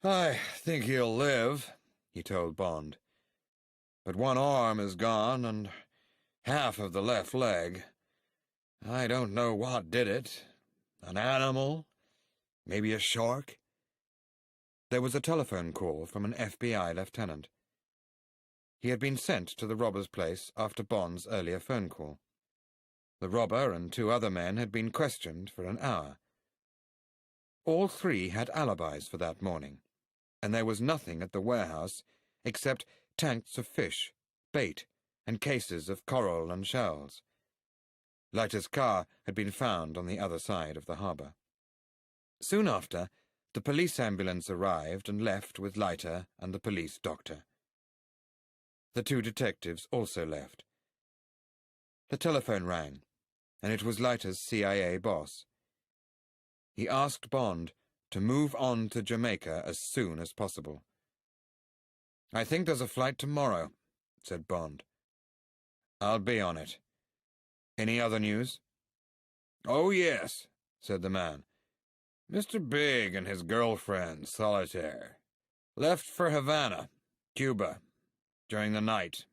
"I think he'll live," he told Bond. "But one arm is gone and half of the left leg. I don't know what did it. An animal? Maybe a shark?" There was a telephone call from an FBI lieutenant. He had been sent to the robber's place after Bond's earlier phone call. The robber and 2 other men had been questioned for an hour. All 3 had alibis for that morning, and there was nothing at the warehouse except tanks of fish, bait, and cases of coral and shells. Leiter's car had been found on the other side of the harbour. Soon after, the police ambulance arrived and left with Leiter and the police doctor. The 2 detectives also left. The telephone rang, and it was Leiter's CIA boss. He asked Bond to move on to Jamaica as soon as possible. "I think there's a flight tomorrow," said Bond. "I'll be on it. Any other news?" "Oh, yes," said the man. "Mr. Big and his girlfriend, Solitaire, left for Havana, Cuba, during the night.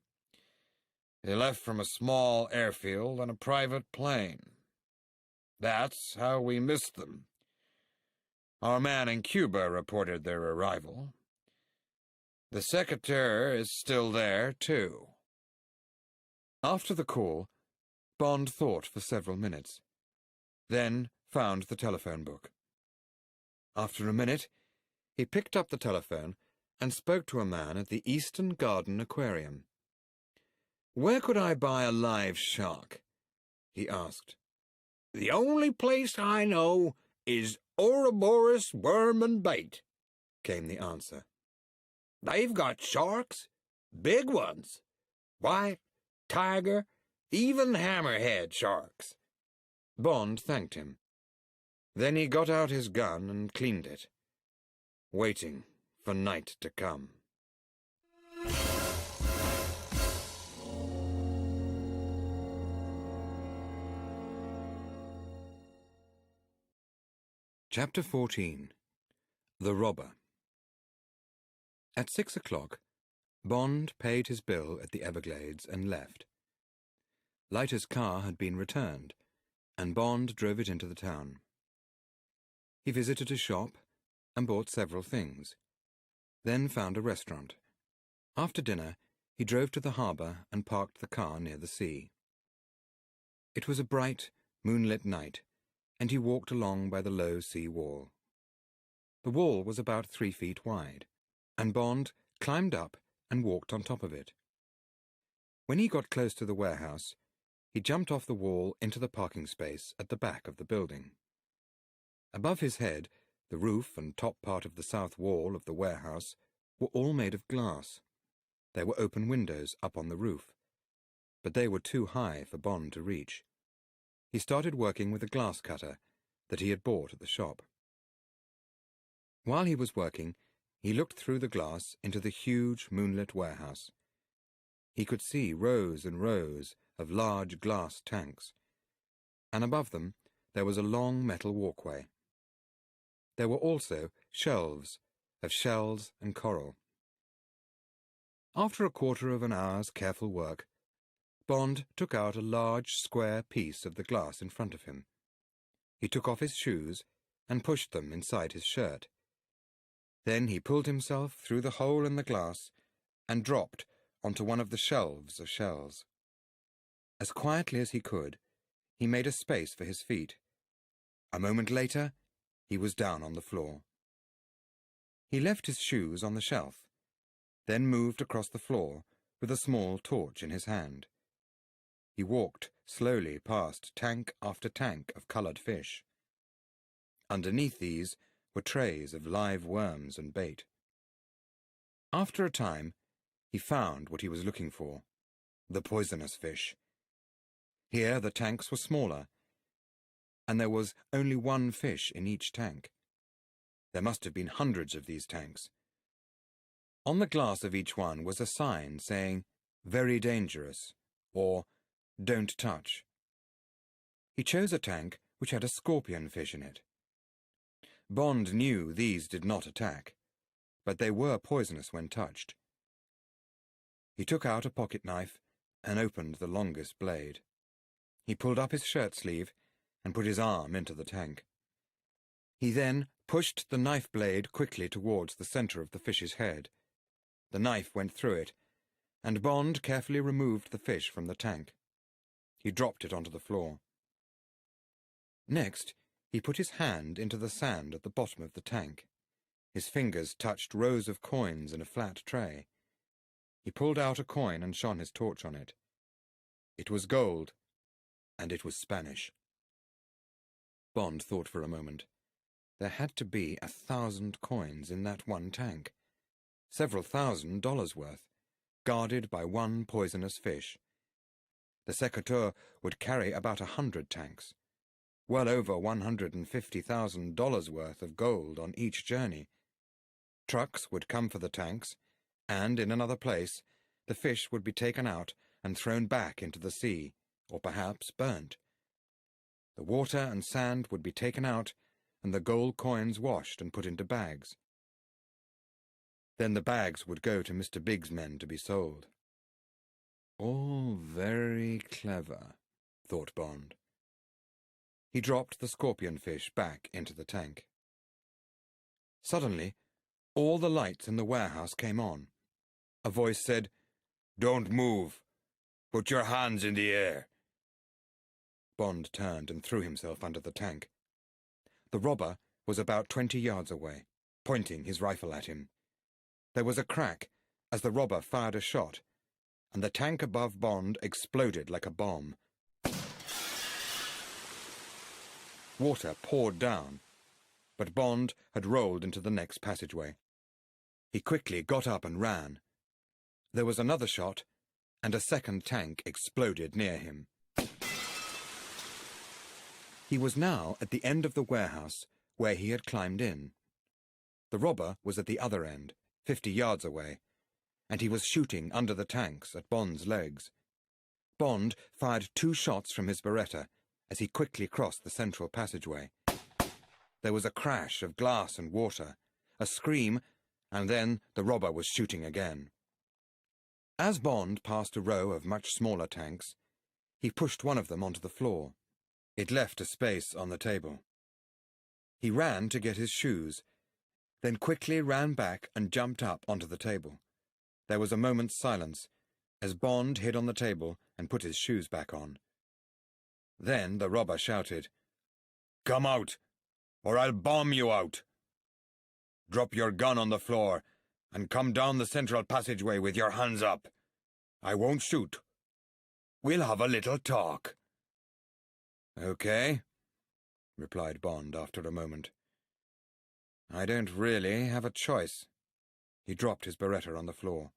They left from a small airfield on a private plane. That's how we missed them. Our man in Cuba reported their arrival. The secretary is still there, too." After the call, Bond thought for several minutes, then found the telephone book. After a minute, he picked up the telephone and spoke to a man at the Eastern Garden Aquarium. "Where could I buy a live shark?" he asked. "The only place I know is Ouroboros Worm and Bait," came the answer. "They've got sharks, big ones, white, tiger, even hammerhead sharks." Bond thanked him. Then he got out his gun and cleaned it, waiting for night to come. Chapter 14. The Robber. At 6 o'clock, Bond paid his bill at the Everglades and left. Leiter's car had been returned, and Bond drove it into the town. He visited a shop and bought several things, then found a restaurant. After dinner, he drove to the harbour and parked the car near the sea. It was a bright, moonlit night, and he walked along by the low sea wall. The wall was about 3 feet wide, and Bond climbed up and walked on top of it. When he got close to the warehouse, he jumped off the wall into the parking space at the back of the building. Above his head, the roof and top part of the south wall of the warehouse were all made of glass. There were open windows up on the roof, but they were too high for Bond to reach. He started working with a glass cutter that he had bought at the shop. While he was working, He looked through the glass into the huge moonlit warehouse. He could see rows and rows of large glass tanks, and above them there was a long metal walkway. There were also shelves of shells and coral. After a quarter of an hour's careful work, Bond took out a large square piece of the glass in front of him. He took off his shoes and pushed them inside his shirt. Then he pulled himself through the hole in the glass and dropped onto one of the shelves of shells. As quietly as he could, he made a space for his feet. A moment later, he was down on the floor. He left his shoes on the shelf, then moved across the floor with a small torch in his hand. He walked slowly past tank after tank of coloured fish. Underneath these were trays of live worms and bait. After a time, he found what he was looking for, the poisonous fish. Here the tanks were smaller, and there was only one fish in each tank. There must have been hundreds of these tanks. On the glass of each one was a sign saying, "Very dangerous," or "Don't touch." He chose a tank which had a scorpion fish in it. Bond knew these did not attack, but they were poisonous when touched. He took out a pocket knife and opened the longest blade. He pulled up his shirt sleeve and put his arm into the tank. He then pushed the knife blade quickly towards the centre of the fish's head. The knife went through it, and Bond carefully removed the fish from the tank. He dropped it onto the floor. Next, he put his hand into the sand at the bottom of the tank. His fingers touched rows of coins in a flat tray. He pulled out a coin and shone his torch on it. It was gold, and it was Spanish. Bond thought for a moment. There had to be 1,000 coins in that one tank, several $1,000s worth, guarded by one poisonous fish. The Secateur would carry about 100 tanks, well over $150,000 worth of gold on each journey. Trucks would come for the tanks, and in another place, the fish would be taken out and thrown back into the sea, or perhaps burnt. The water and sand would be taken out, and the gold coins washed and put into bags. Then the bags would go to Mr. Big's men to be sold. All very clever, thought Bond. He dropped the scorpion fish back into the tank. Suddenly, all the lights in the warehouse came on. A voice said, "Don't move. Put your hands in the air." Bond turned and threw himself under the tank. The robber was about 20 yards away, pointing his rifle at him. There was a crack as the robber fired a shot, and the tank above Bond exploded like a bomb. Water poured down, but Bond had rolled into the next passageway. He quickly got up and ran. There was another shot, and a second tank exploded near him. He was now at the end of the warehouse where he had climbed in. The robber was at the other end, 50 yards away, and he was shooting under the tanks at Bond's legs. Bond fired 2 shots from his Beretta as he quickly crossed the central passageway. There was a crash of glass and water, a scream, and then the robber was shooting again. As Bond passed a row of much smaller tanks, he pushed one of them onto the floor. It left a space on the table. He ran to get his shoes, then quickly ran back and jumped up onto the table. There was a moment's silence as Bond hid on the table and put his shoes back on. Then the robber shouted, "Come out, or I'll bomb you out! Drop your gun on the floor and come down the central passageway with your hands up. I won't shoot. We'll have a little talk." "Okay," replied Bond after a moment. "I don't really have a choice." He dropped his Beretta on the floor.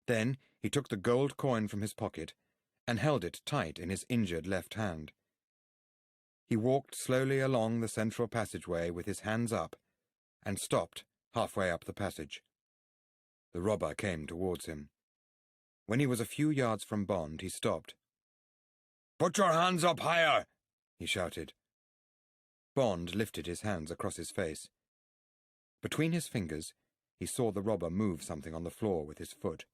Then he took the gold coin from his pocket and held it tight in his injured left hand. He walked slowly along the central passageway with his hands up and stopped halfway up the passage. The robber came towards him. When he was a few yards from Bond, he stopped. "Put your hands up higher!" he shouted. Bond lifted his hands across his face. Between his fingers, he saw the robber move something on the floor with his foot.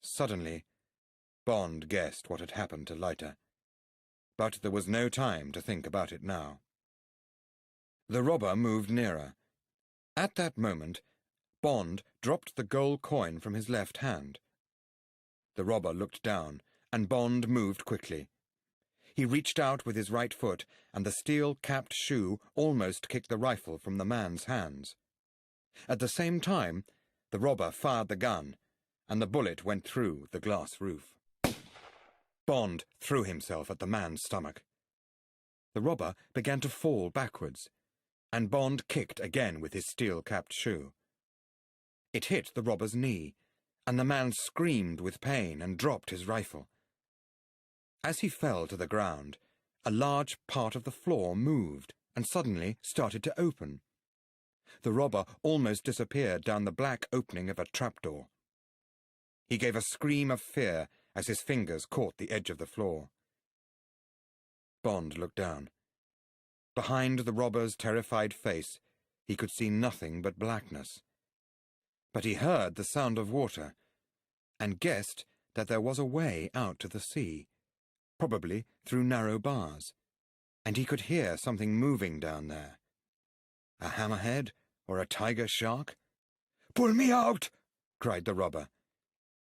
Suddenly, Bond guessed what had happened to Leiter. But there was no time to think about it now. The robber moved nearer. At that moment, Bond dropped the gold coin from his left hand. The robber looked down, and Bond moved quickly. He reached out with his right foot, and the steel-capped shoe almost kicked the rifle from the man's hands. At the same time, the robber fired the gun, and the bullet went through the glass roof. Bond threw himself at the man's stomach. The robber began to fall backwards, and Bond kicked again with his steel-capped shoe. It hit the robber's knee, and the man screamed with pain and dropped his rifle. As he fell to the ground, a large part of the floor moved and suddenly started to open. The robber almost disappeared down the black opening of a trapdoor. He gave a scream of fear as his fingers caught the edge of the floor. Bond looked down. Behind the robber's terrified face, he could see nothing but blackness. But he heard the sound of water, and guessed that there was a way out to the sea, probably through narrow bars, and he could hear something moving down there. A hammerhead or a tiger shark? "Pull me out!" cried the robber.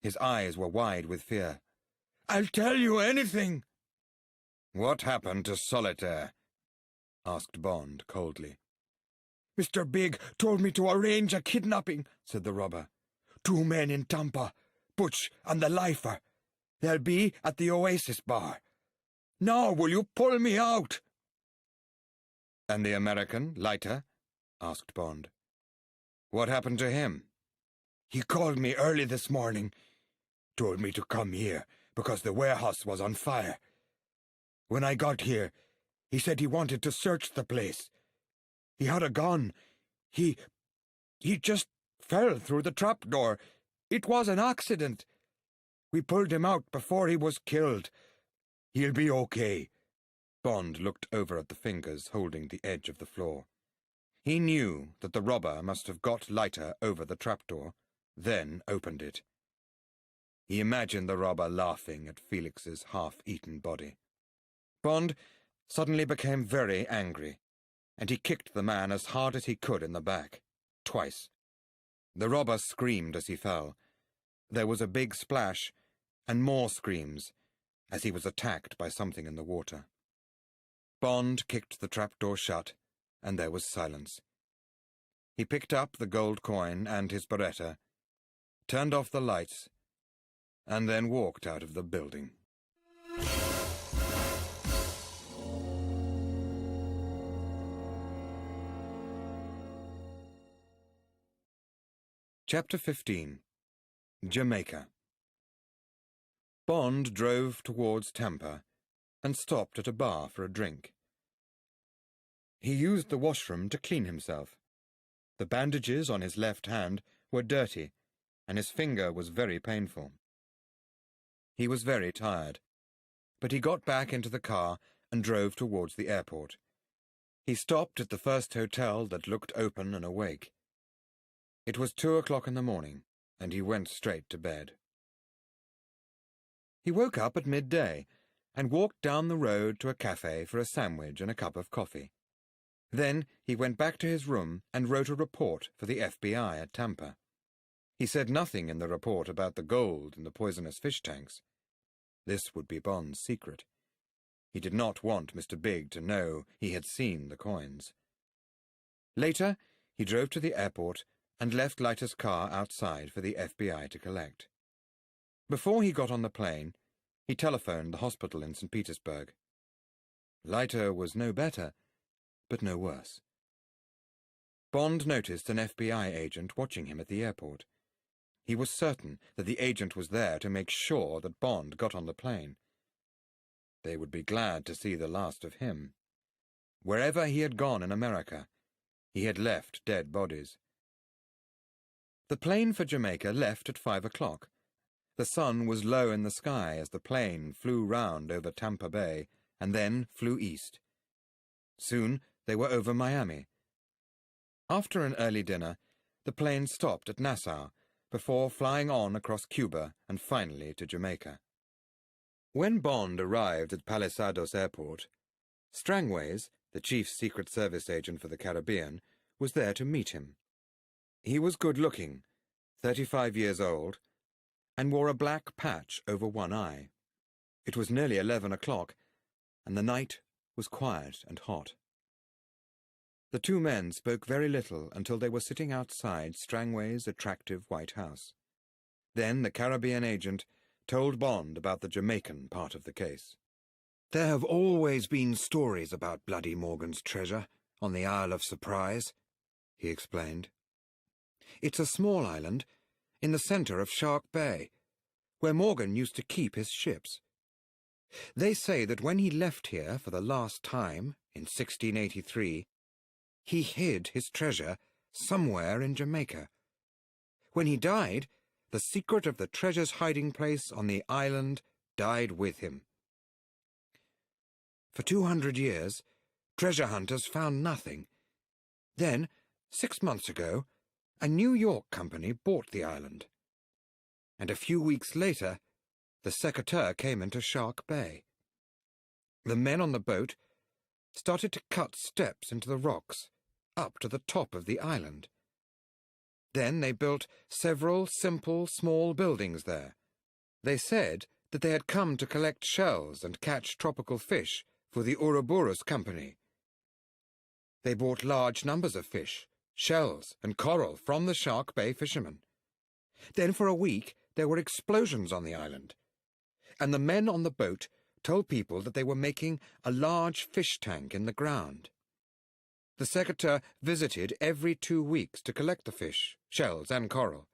His eyes were wide with fear. "I'll tell you anything!" "What happened to Solitaire?" asked Bond coldly. "Mr. Big told me to arrange a kidnapping," said the robber. "2 men in Tampa, Butch and the Lifer. They'll be at the Oasis bar. Now will you pull me out?" "And the American, Leiter?" asked Bond. "What happened to him?" "He called me early this morning. Told me to come here because the warehouse was on fire. When I got here, he said he wanted to search the place. He had a gun. He just fell through the trapdoor. It was an accident. We pulled him out before he was killed. He'll be okay." Bond looked over at the fingers holding the edge of the floor. He knew that the robber must have got Leiter over the trapdoor, then opened it. He imagined the robber laughing at Felix's half-eaten body. Bond suddenly became very angry, and he kicked the man as hard as he could in the back, twice. The robber screamed as he fell. There was a big splash, and more screams, as he was attacked by something in the water. Bond kicked the trapdoor shut, and there was silence. He picked up the gold coin and his Beretta, turned off the lights, and then walked out of the building. Chapter 15. Jamaica. Bond drove towards Tampa and stopped at a bar for a drink. He used the washroom to clean himself. The bandages on his left hand were dirty, and his finger was very painful. He was very tired, but he got back into the car and drove towards the airport. He stopped at the first hotel that looked open and awake. It was 2 o'clock in the morning, and he went straight to bed. He woke up at midday and walked down the road to a cafe for a sandwich and a cup of coffee. Then he went back to his room and wrote a report for the FBI at Tampa. He said nothing in the report about the gold in the poisonous fish tanks. This would be Bond's secret. He did not want Mr. Big to know he had seen the coins. Later, he drove to the airport and left Leiter's car outside for the FBI to collect. Before he got on the plane, he telephoned the hospital in St. Petersburg. Leiter was no better, but no worse. Bond noticed an FBI agent watching him at the airport. He was certain that the agent was there to make sure that Bond got on the plane. They would be glad to see the last of him. Wherever he had gone in America, he had left dead bodies. The plane for Jamaica left at 5 o'clock. The sun was low in the sky as the plane flew round over Tampa Bay and then flew east. Soon they were over Miami. After an early dinner, the plane stopped at Nassau before flying on across Cuba and finally to Jamaica. When Bond arrived at Palisados Airport, Strangways, the chief Secret Service agent for the Caribbean, was there to meet him. He was good-looking, 35 years old, and wore a black patch over one eye. It was nearly 11 o'clock, and the night was quiet and hot. The two men spoke very little until they were sitting outside Strangway's attractive White House. Then the Caribbean agent told Bond about the Jamaican part of the case. "There have always been stories about Bloody Morgan's treasure on the Isle of Surprise," he explained. "It's a small island in the centre of Shark Bay, where Morgan used to keep his ships. They say that when he left here for the last time, in 1683, he hid his treasure somewhere in Jamaica. When he died, the secret of the treasure's hiding place on the island died with him. For 200 years, treasure hunters found nothing. Then, 6 months ago, a New York company bought the island. And a few weeks later, the Secateur came into Shark Bay. The men on the boat started to cut steps into the rocks up to the top of the island. Then they built several simple, small buildings there. They said that they had come to collect shells and catch tropical fish for the Ouroboros Company. They bought large numbers of fish, shells, and coral from the Shark Bay fishermen. Then for a week there were explosions on the island, and the men on the boat told people that they were making a large fish tank in the ground. The Secateur visited every 2 weeks to collect the fish, shells, and coral.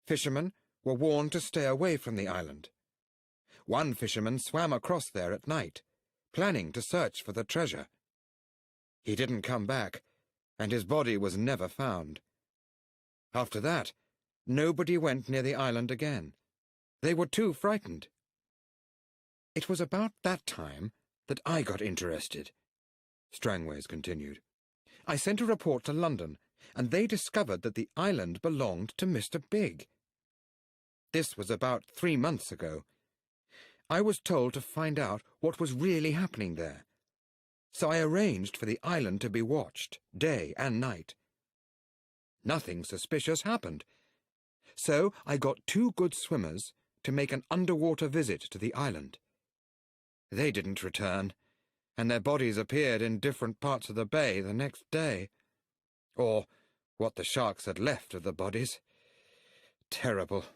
Fishermen were warned to stay away from the island. One fisherman swam across there at night, planning to search for the treasure. He didn't come back, and his body was never found. After that, nobody went near the island again. They were too frightened. It was about that time that I got interested," Strangways continued. "I sent a report to London, and they discovered that the island belonged to Mr. Big. This was about 3 months ago. I was told to find out what was really happening there. So I arranged for the island to be watched, day and night. Nothing suspicious happened. So I got 2 good swimmers to make an underwater visit to the island. They didn't return, and their bodies appeared in different parts of the bay the next day. Or what the sharks had left of the bodies. Terrible.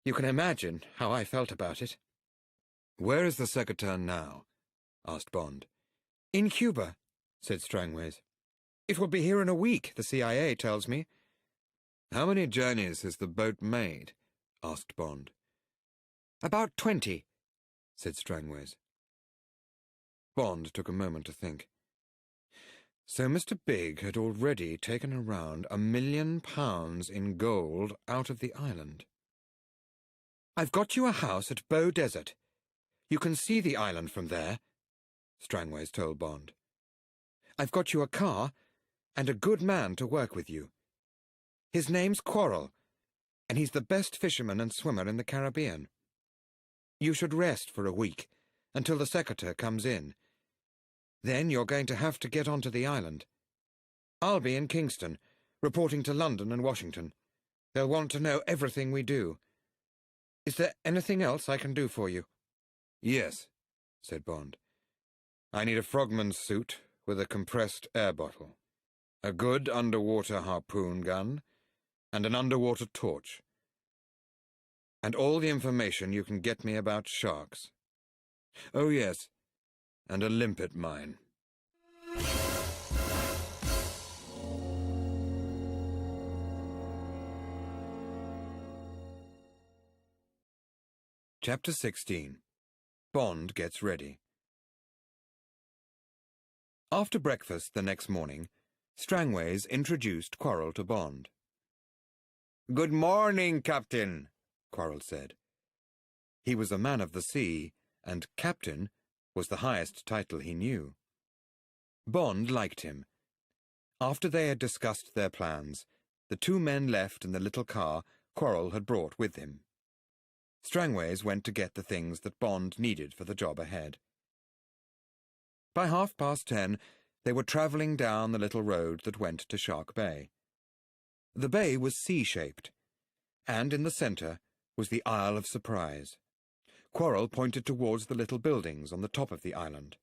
You can imagine how I felt about it." "Where is the Secateur now?" asked Bond. "In Cuba," said Strangways. "It will be here in a week, the CIA tells me." "How many journeys has the boat made?" asked Bond. "About 20, said Strangways. Bond took a moment to think. So Mr. Big had already taken around £1 million in gold out of the island. "I've got you a house at Bow Desert. You can see the island from there," Strangways told Bond. "I've got you a car and a good man to work with you. His name's Quarrel, and he's the best fisherman and swimmer in the Caribbean. You should rest for a week, until the Secateur comes in. Then you're going to have to get onto the island. I'll be in Kingston, reporting to London and Washington. They'll want to know everything we do. Is there anything else I can do for you?" "Yes," said Bond. "I need a frogman's suit with a compressed air bottle, a good underwater harpoon gun, and an underwater torch. And all the information you can get me about sharks. Oh, yes, and a limpet mine." Chapter 16. Bond Gets Ready. After breakfast the next morning, Strangways introduced Quarrel to Bond. "Good morning, Captain," Quarrel said. He was a man of the sea, and Captain was the highest title he knew. Bond liked him. After they had discussed their plans, the two men left in the little car Quarrel had brought with him. Strangways went to get the things that Bond needed for the job ahead. By 10:30, they were travelling down the little road that went to Shark Bay. The bay was C-shaped, and in the centre was the Isle of Surprise. Quarrel pointed towards the little buildings on the top of the island.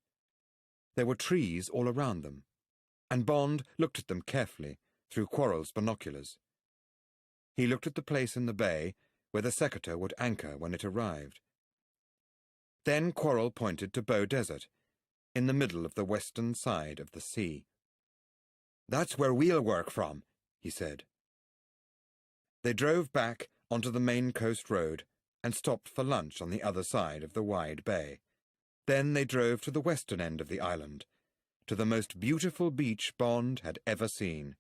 There were trees all around them, and Bond looked at them carefully through Quarrel's binoculars. He looked at the place in the bay where the Secator would anchor when it arrived. Then Quarrel pointed to Bow Desert, in the middle of the western side of the sea. "That's where we'll work from," he said. They drove back onto the main coast road and stopped for lunch on the other side of the wide bay. Then they drove to the western end of the island, to the most beautiful beach Bond had ever seen.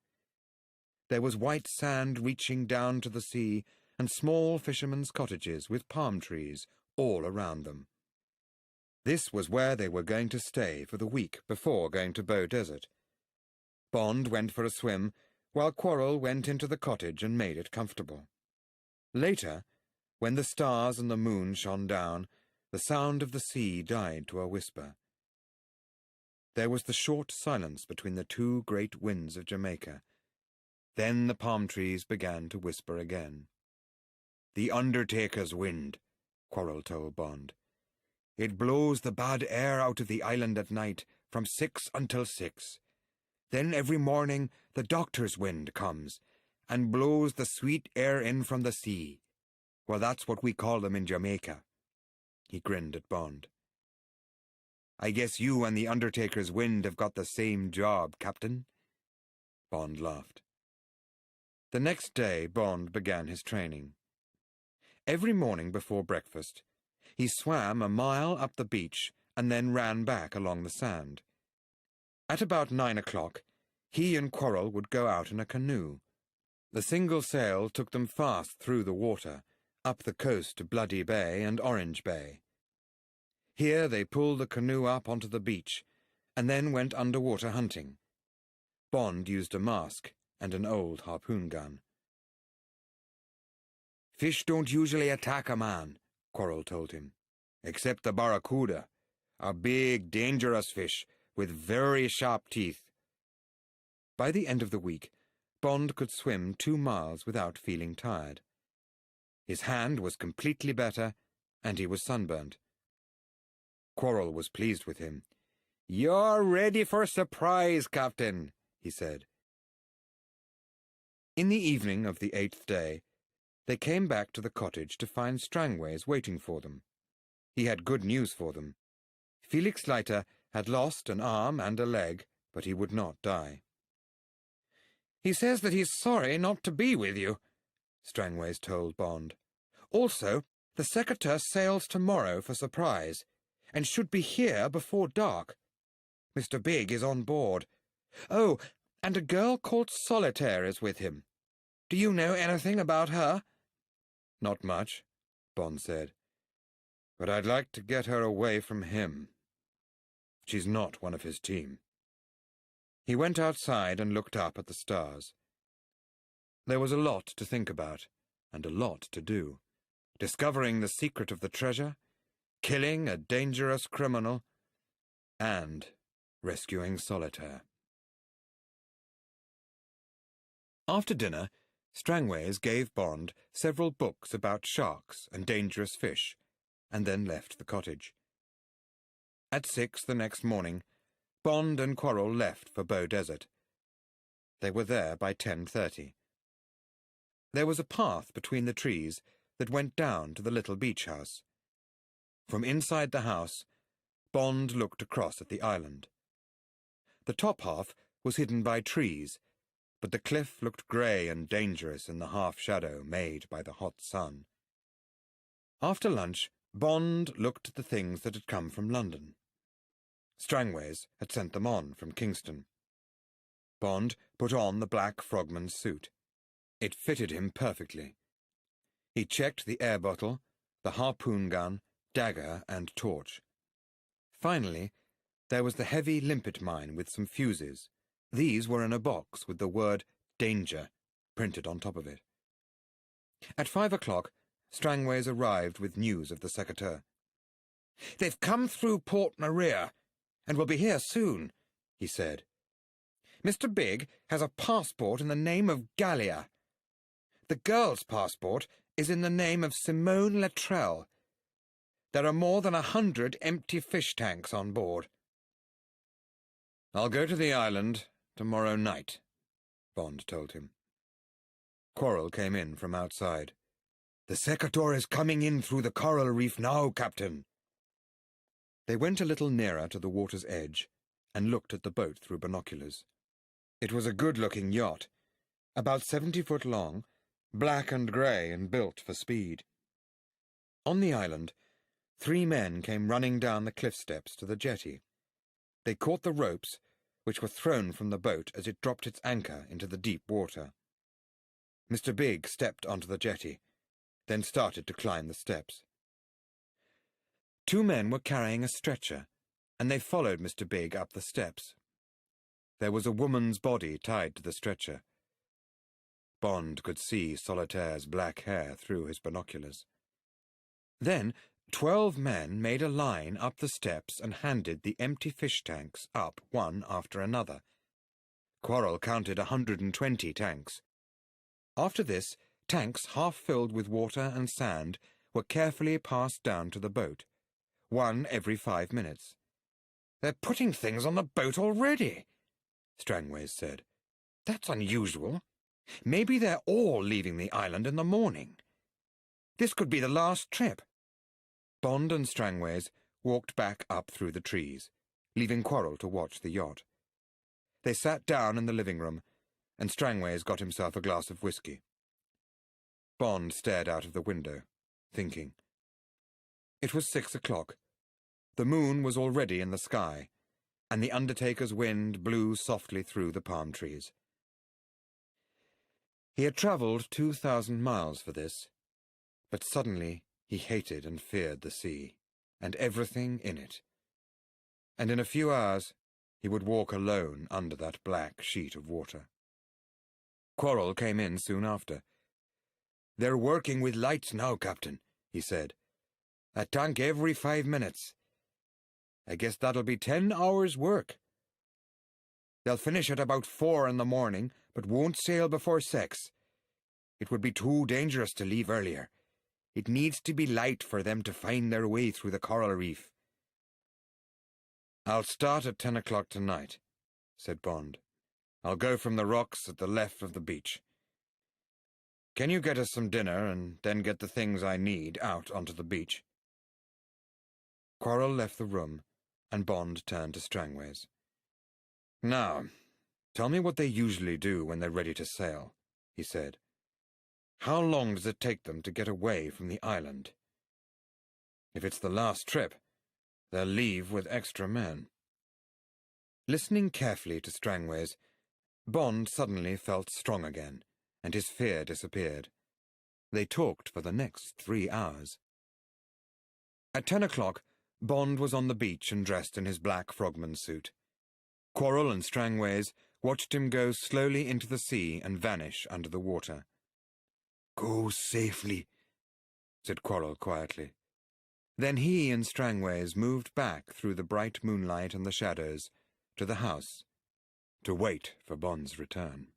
There was white sand reaching down to the sea and small fishermen's cottages with palm trees all around them. This was where they were going to stay for the week before going to Bow Desert. Bond went for a swim, while Quarrel went into the cottage and made it comfortable. Later, when the stars and the moon shone down, the sound of the sea died to a whisper. There was the short silence between the two great winds of Jamaica. Then the palm trees began to whisper again. "The Undertaker's wind," Quarrel told Bond. "It blows the bad air out of the island at night from 6 until 6. Then every morning the doctor's wind comes and blows the sweet air in from the sea. Well, that's what we call them in Jamaica." He grinned at Bond. "I guess you and the Undertaker's wind have got the same job, Captain." Bond laughed. The next day Bond began his training. Every morning before breakfast, he swam a mile up the beach and then ran back along the sand. At about 9 o'clock, he and Quarrel would go out in a canoe. The single sail took them fast through the water, up the coast to Bloody Bay and Orange Bay. Here they pulled the canoe up onto the beach, and then went underwater hunting. Bond used a mask and an old harpoon gun. "Fish don't usually attack a man," Quarrel told him, "except the barracuda, a big, dangerous fish with very sharp teeth." By the end of the week, Bond could swim 2 miles without feeling tired. His hand was completely better, and he was sunburnt. Quarrel was pleased with him. "You're ready for surprise, Captain," he said. In the evening of the 8th day, they came back to the cottage to find Strangways waiting for them. He had good news for them. Felix Leiter had lost an arm and a leg, but he would not die. "He says that he's sorry not to be with you," Strangways told Bond. "Also, the Secator sails tomorrow for Surprise, and should be here before dark. Mr. Big is on board. Oh, and a girl called Solitaire is with him. Do you know anything about her?" "Not much," Bond said. "But I'd like to get her away from him. She's not one of his team." He went outside and looked up at the stars. There was a lot to think about, and a lot to do. Discovering the secret of the treasure, killing a dangerous criminal, and rescuing Solitaire. After dinner, Strangways gave Bond several books about sharks and dangerous fish, and then left the cottage. At 6 the next morning, Bond and Quarrel left for Bow Desert. They were there by 10:30. There was a path between the trees that went down to the little beach house. From inside the house, Bond looked across at the island. The top half was hidden by trees, but the cliff looked grey and dangerous in the half-shadow made by the hot sun. After lunch, Bond looked at the things that had come from London. Strangways had sent them on from Kingston. Bond put on the black frogman's suit. It fitted him perfectly. He checked the air bottle, the harpoon gun, dagger, and torch. Finally, there was the heavy limpet mine with some fuses. These were in a box with the word "Danger" printed on top of it. At 5 o'clock, Strangways arrived with news of the Secretary. "They've come through Port Maria, and will be here soon," he said. "Mr. Big has a passport in the name of Gallia. The girl's passport is in the name of Simone Luttrell. There are more than 100 empty fish tanks on board." "I'll go to the island tomorrow night," Bond told him. Quarrel came in from outside. "The Secretary is coming in through the coral reef now, Captain." They went a little nearer to the water's edge and looked at the boat through binoculars. It was a good-looking yacht, about 70 foot long, black and grey and built for speed. On the island, 3 men came running down the cliff steps to the jetty. They caught the ropes, which were thrown from the boat as it dropped its anchor into the deep water. Mr. Big stepped onto the jetty, then started to climb the steps. 2 men were carrying a stretcher, and they followed Mr. Big up the steps. There was a woman's body tied to the stretcher. Bond could see Solitaire's black hair through his binoculars. Then 12 men made a line up the steps and handed the empty fish tanks up one after another. Quarrel counted 120 tanks. After this, tanks half filled with water and sand were carefully passed down to the boat, one every 5 minutes. "They're putting things on the boat already," Strangways said. "That's unusual. Maybe they're all leaving the island in the morning. This could be the last trip." Bond and Strangways walked back up through the trees, leaving Quarrel to watch the yacht. They sat down in the living room, and Strangways got himself a glass of whisky. Bond stared out of the window, thinking. It was 6 o'clock. The moon was already in the sky, and the undertaker's wind blew softly through the palm trees. He had travelled 2,000 miles for this, but suddenly he hated and feared the sea, and everything in it. And in a few hours he would walk alone under that black sheet of water. Quarrel came in soon after. "They're working with lights now, Captain," he said. "A tank every 5 minutes. I guess that'll be 10 hours' work. They'll finish at about 4 in the morning, but won't sail before 6. It would be too dangerous to leave earlier. It needs to be light for them to find their way through the coral reef." "I'll start at 10 o'clock tonight," said Bond. "I'll go from the rocks at the left of the beach. Can you get us some dinner and then get the things I need out onto the beach?" Quarrel left the room, and Bond turned to Strangways. "Now, tell me what they usually do when they're ready to sail," he said. "How long does it take them to get away from the island? If it's the last trip, they'll leave with extra men." Listening carefully to Strangways, Bond suddenly felt strong again, and his fear disappeared. They talked for the next 3 hours. At 10 o'clock, Bond was on the beach and dressed in his black frogman suit. Quarrel and Strangways watched him go slowly into the sea and vanish under the water. "Go safely," said Quarrel quietly. Then he and Strangways moved back through the bright moonlight and the shadows to the house to wait for Bond's return.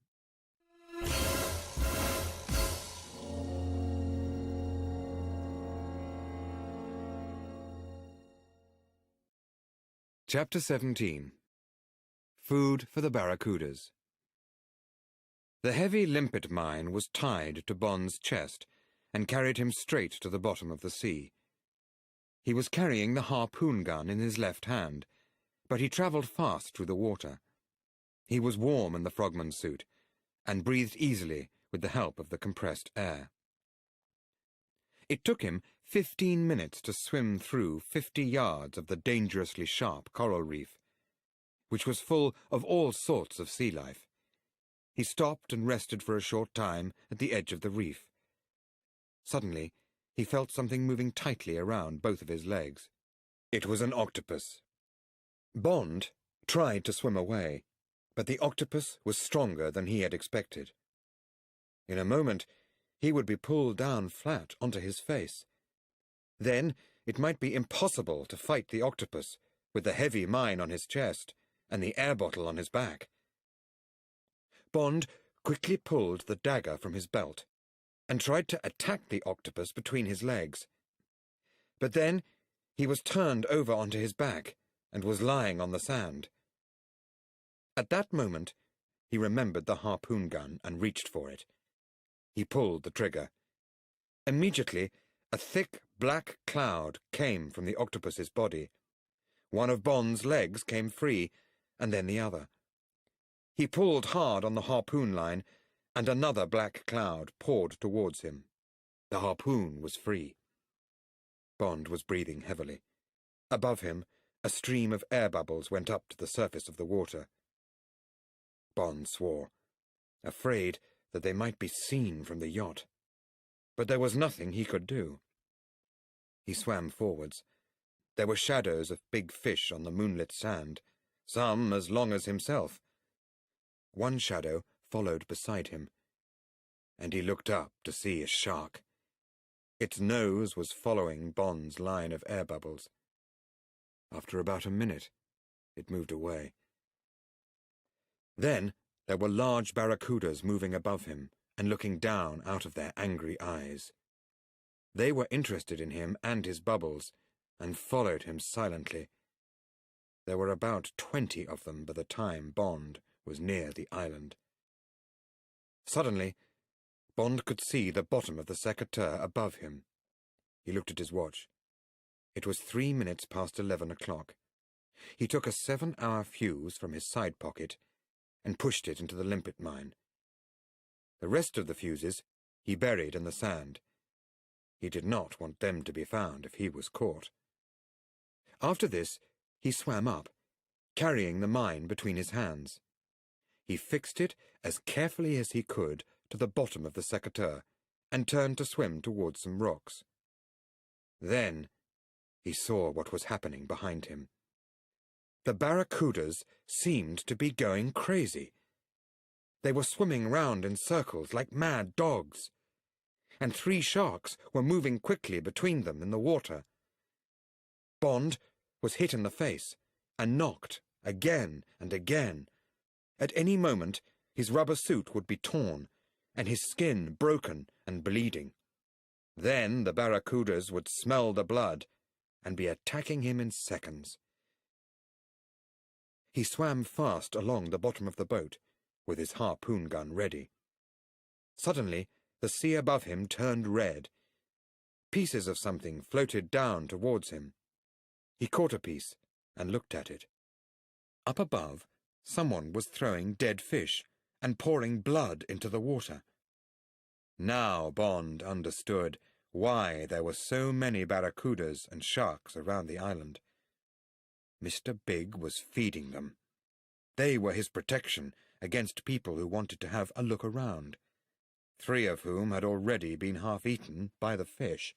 Chapter 17. Food for the Barracudas. The heavy limpet mine was tied to Bond's chest and carried him straight to the bottom of the sea. He was carrying the harpoon gun in his left hand, but he travelled fast through the water. He was warm in the frogman suit, and breathed easily with the help of the compressed air. It took him 15 minutes to swim through 50 yards of the dangerously sharp coral reef, which was full of all sorts of sea life. He stopped and rested for a short time at the edge of the reef. Suddenly, he felt something moving tightly around both of his legs. It was an octopus. Bond tried to swim away, but the octopus was stronger than he had expected. In a moment, he would be pulled down flat onto his face. Then it might be impossible to fight the octopus with the heavy mine on his chest and the air bottle on his back. Bond quickly pulled the dagger from his belt and tried to attack the octopus between his legs. But then he was turned over onto his back and was lying on the sand. At that moment, he remembered the harpoon gun and reached for it. He pulled the trigger. Immediately, a thick black cloud came from the octopus's body. One of Bond's legs came free, and then the other. He pulled hard on the harpoon line, and another black cloud poured towards him. The harpoon was free. Bond was breathing heavily. Above him, a stream of air bubbles went up to the surface of the water. Bond swore, afraid that they might be seen from the yacht. But there was nothing he could do. He swam forwards. There were shadows of big fish on the moonlit sand, some as long as himself. One shadow followed beside him, and he looked up to see a shark. Its nose was following Bond's line of air bubbles. After about a minute, it moved away. Then there were large barracudas moving above him and looking down out of their angry eyes. They were interested in him and his bubbles, and followed him silently. There were about 20 of them by the time Bond was near the island. Suddenly, Bond could see the bottom of the secateurs above him. He looked at his watch. It was 3 minutes past 11 o'clock. He took a 7-hour fuse from his side pocket and pushed it into the limpet mine. The rest of the fuses he buried in the sand. He did not want them to be found if he was caught. After this, he swam up, carrying the mine between his hands. He fixed it as carefully as he could to the bottom of the secateur and turned to swim towards some rocks. Then he saw what was happening behind him. The barracudas seemed to be going crazy. They were swimming round in circles like mad dogs, and 3 sharks were moving quickly between them in the water. Bond was hit in the face and knocked again and again. At any moment, his rubber suit would be torn, and his skin broken and bleeding. Then the barracudas would smell the blood and be attacking him in seconds. He swam fast along the bottom of the boat, with his harpoon gun ready. Suddenly, the sea above him turned red. Pieces of something floated down towards him. He caught a piece and looked at it. Up above, someone was throwing dead fish and pouring blood into the water. Now Bond understood why there were so many barracudas and sharks around the island. Mr. Big was feeding them. They were his protection against people who wanted to have a look around, 3 of whom had already been half-eaten by the fish.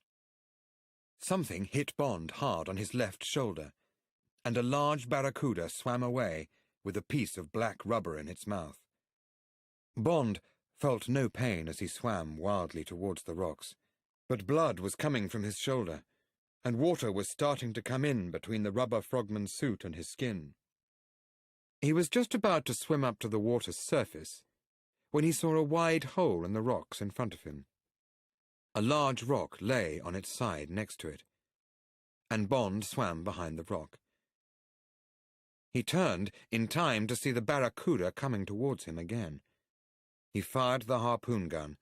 Something hit Bond hard on his left shoulder, and a large barracuda swam away with a piece of black rubber in its mouth. Bond felt no pain as he swam wildly towards the rocks, but blood was coming from his shoulder, and water was starting to come in between the rubber frogman's suit and his skin. He was just about to swim up to the water's surface when he saw a wide hole in the rocks in front of him. A large rock lay on its side next to it, and Bond swam behind the rock. He turned in time to see the barracuda coming towards him again. He fired the harpoon gun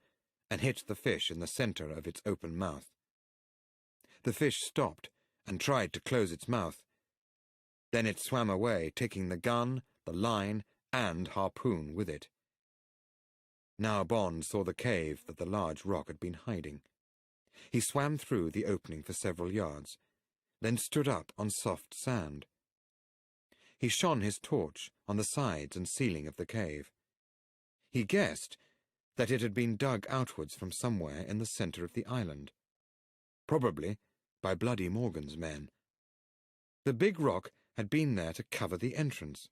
and hit the fish in the center of its open mouth. The fish stopped and tried to close its mouth. Then it swam away, taking the gun, the line, and harpoon with it. Now Bond saw the cave that the large rock had been hiding. He swam through the opening for several yards, then stood up on soft sand. He shone his torch on the sides and ceiling of the cave. He guessed that it had been dug outwards from somewhere in the centre of the island, probably by Bloody Morgan's men. The big rock had been there to cover the entrance.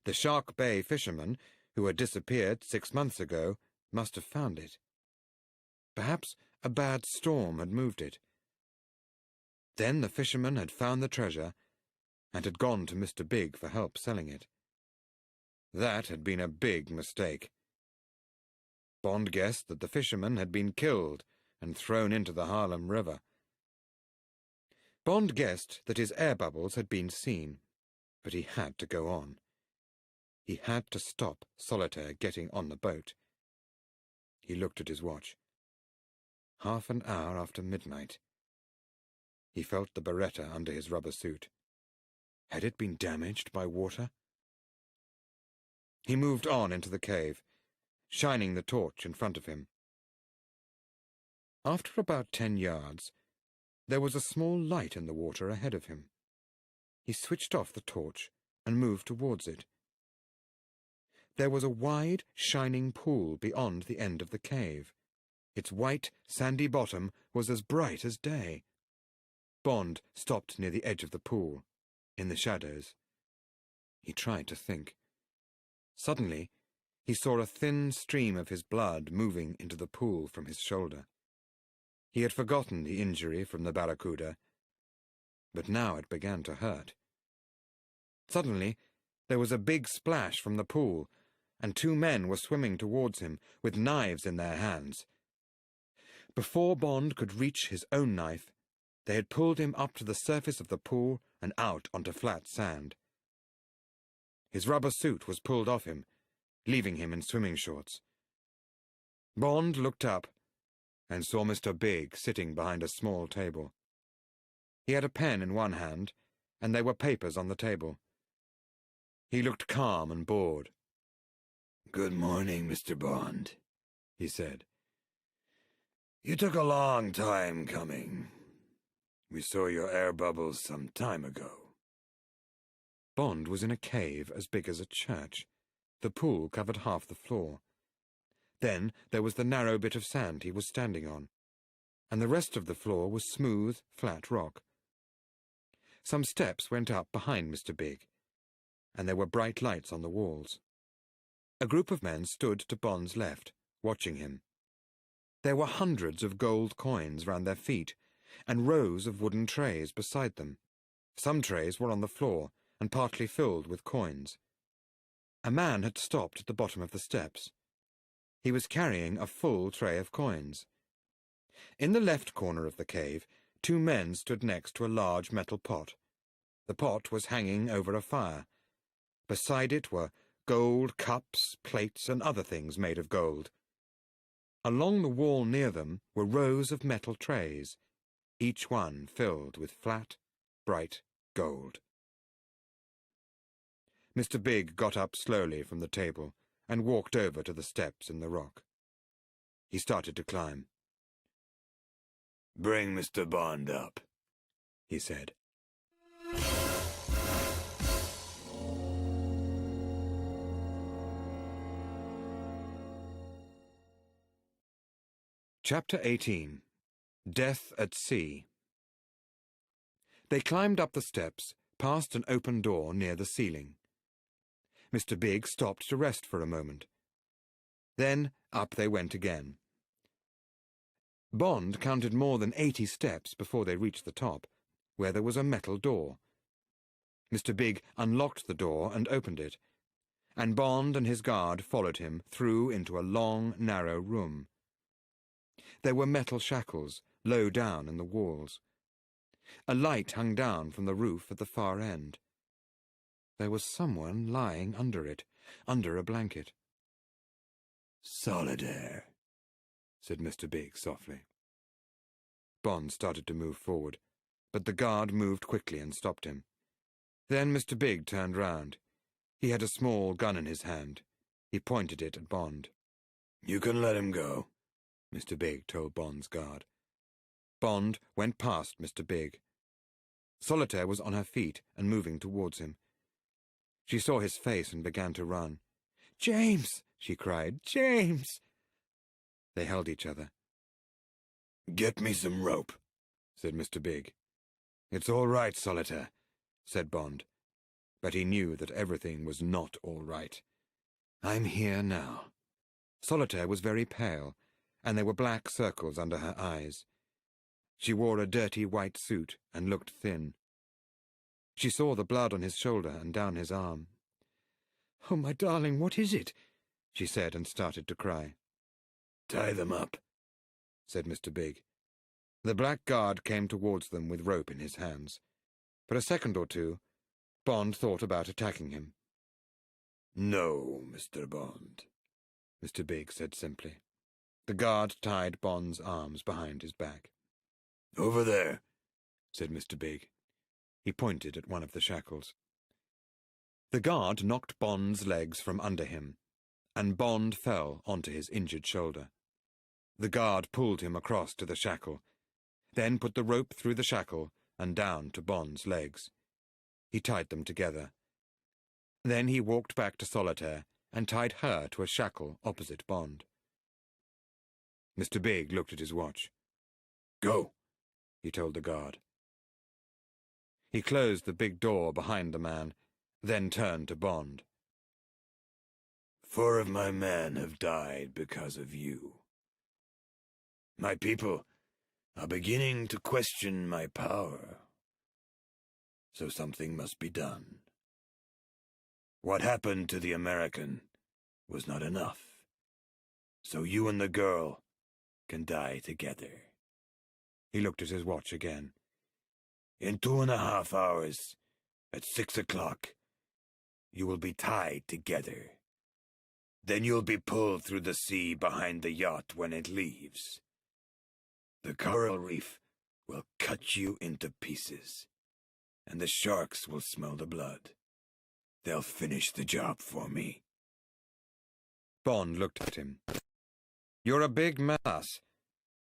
The Shark Bay fishermen, who had disappeared 6 months ago, must have found it. Perhaps a bad storm had moved it. Then the fishermen had found the treasure and had gone to Mr. Big for help selling it. That had been a big mistake. Bond guessed that the fishermen had been killed and thrown into the Harlem River. Bond guessed that his air bubbles had been seen, but he had to go on. He had to stop Solitaire getting on the boat. He looked at his watch. 1/2 an hour after midnight. He felt the Beretta under his rubber suit. Had it been damaged by water? He moved on into the cave, shining the torch in front of him. After about 10 yards, there was a small light in the water ahead of him. He switched off the torch and moved towards it. There was a wide, shining pool beyond the end of the cave. Its white, sandy bottom was as bright as day. Bond stopped near the edge of the pool, in the shadows. He tried to think. Suddenly, he saw a thin stream of his blood moving into the pool from his shoulder. He had forgotten the injury from the barracuda, but now it began to hurt. Suddenly, there was a big splash from the pool, and 2 men were swimming towards him with knives in their hands. Before Bond could reach his own knife, they had pulled him up to the surface of the pool and out onto flat sand. His rubber suit was pulled off him, leaving him in swimming shorts. Bond looked up and saw Mr. Big sitting behind a small table. He had a pen in one hand, and there were papers on the table. He looked calm and bored. "Good morning, Mr. Bond," he said. "You took a long time coming. We saw your air bubbles some time ago." Bond was in a cave as big as a church. The pool covered half the floor. Then there was the narrow bit of sand he was standing on, and the rest of the floor was smooth, flat rock. Some steps went up behind Mr. Big, and there were bright lights on the walls. A group of men stood to Bond's left, watching him. There were hundreds of gold coins round their feet, and rows of wooden trays beside them. Some trays were on the floor, and partly filled with coins. A man had stopped at the bottom of the steps. He was carrying a full tray of coins. In the left corner of the cave, 2 men stood next to a large metal pot. The pot was hanging over a fire. Beside it were gold cups, plates, and other things made of gold. Along the wall near them were rows of metal trays, each one filled with flat, bright gold. Mr. Big got up slowly from the table and walked over to the steps in the rock. He started to climb. "Bring Mr. Bond up," he said. Chapter 18. Death at Sea. They climbed up the steps, past an open door near the ceiling. Mr. Big stopped to rest for a moment. Then up they went again. Bond counted more than 80 steps before they reached the top, where there was a metal door. Mr. Big unlocked the door and opened it, and Bond and his guard followed him through into a long, narrow room. There were metal shackles low down in the walls. A light hung down from the roof at the far end. There was someone lying under it, under a blanket. "Solitaire," said Mr. Big softly. Bond started to move forward, but the guard moved quickly and stopped him. Then Mr. Big turned round. He had a small gun in his hand. He pointed it at Bond. "You can let him go," Mr. Big told Bond's guard. Bond went past Mr. Big. Solitaire was on her feet and moving towards him. She saw his face and began to run. "James!" she cried. "James!" They held each other. "Get me some rope," said Mr. Big. "It's all right, Solitaire," said Bond. But he knew that everything was not all right. "I'm here now." Solitaire was very pale, and there were black circles under her eyes. She wore a dirty white suit and looked thin. She saw the blood on his shoulder and down his arm. "Oh, my darling, what is it?" she said, and started to cry. "Tie them up," said Mr. Big. The black guard came towards them with rope in his hands. For a second or two, Bond thought about attacking him. "No, Mr. Bond," Mr. Big said simply. The guard tied Bond's arms behind his back. "Over there," said Mr. Big. He pointed at one of the shackles. The guard knocked Bond's legs from under him, and Bond fell onto his injured shoulder. The guard pulled him across to the shackle, then put the rope through the shackle and down to Bond's legs. He tied them together. Then he walked back to Solitaire and tied her to a shackle opposite Bond. Mr. Big looked at his watch. "Go," he told the guard. He closed the big door behind the man, then turned to Bond. 4 of my men have died because of you. My people are beginning to question my power, so something must be done. What happened to the American was not enough, so you and the girl can die together." He looked at his watch again. "In 2.5 hours, at 6 o'clock, you will be tied together. Then you'll be pulled through the sea behind the yacht when it leaves. The coral reef will cut you into pieces, and the sharks will smell the blood. They'll finish the job for me." Bond looked at him. "You're a big mass.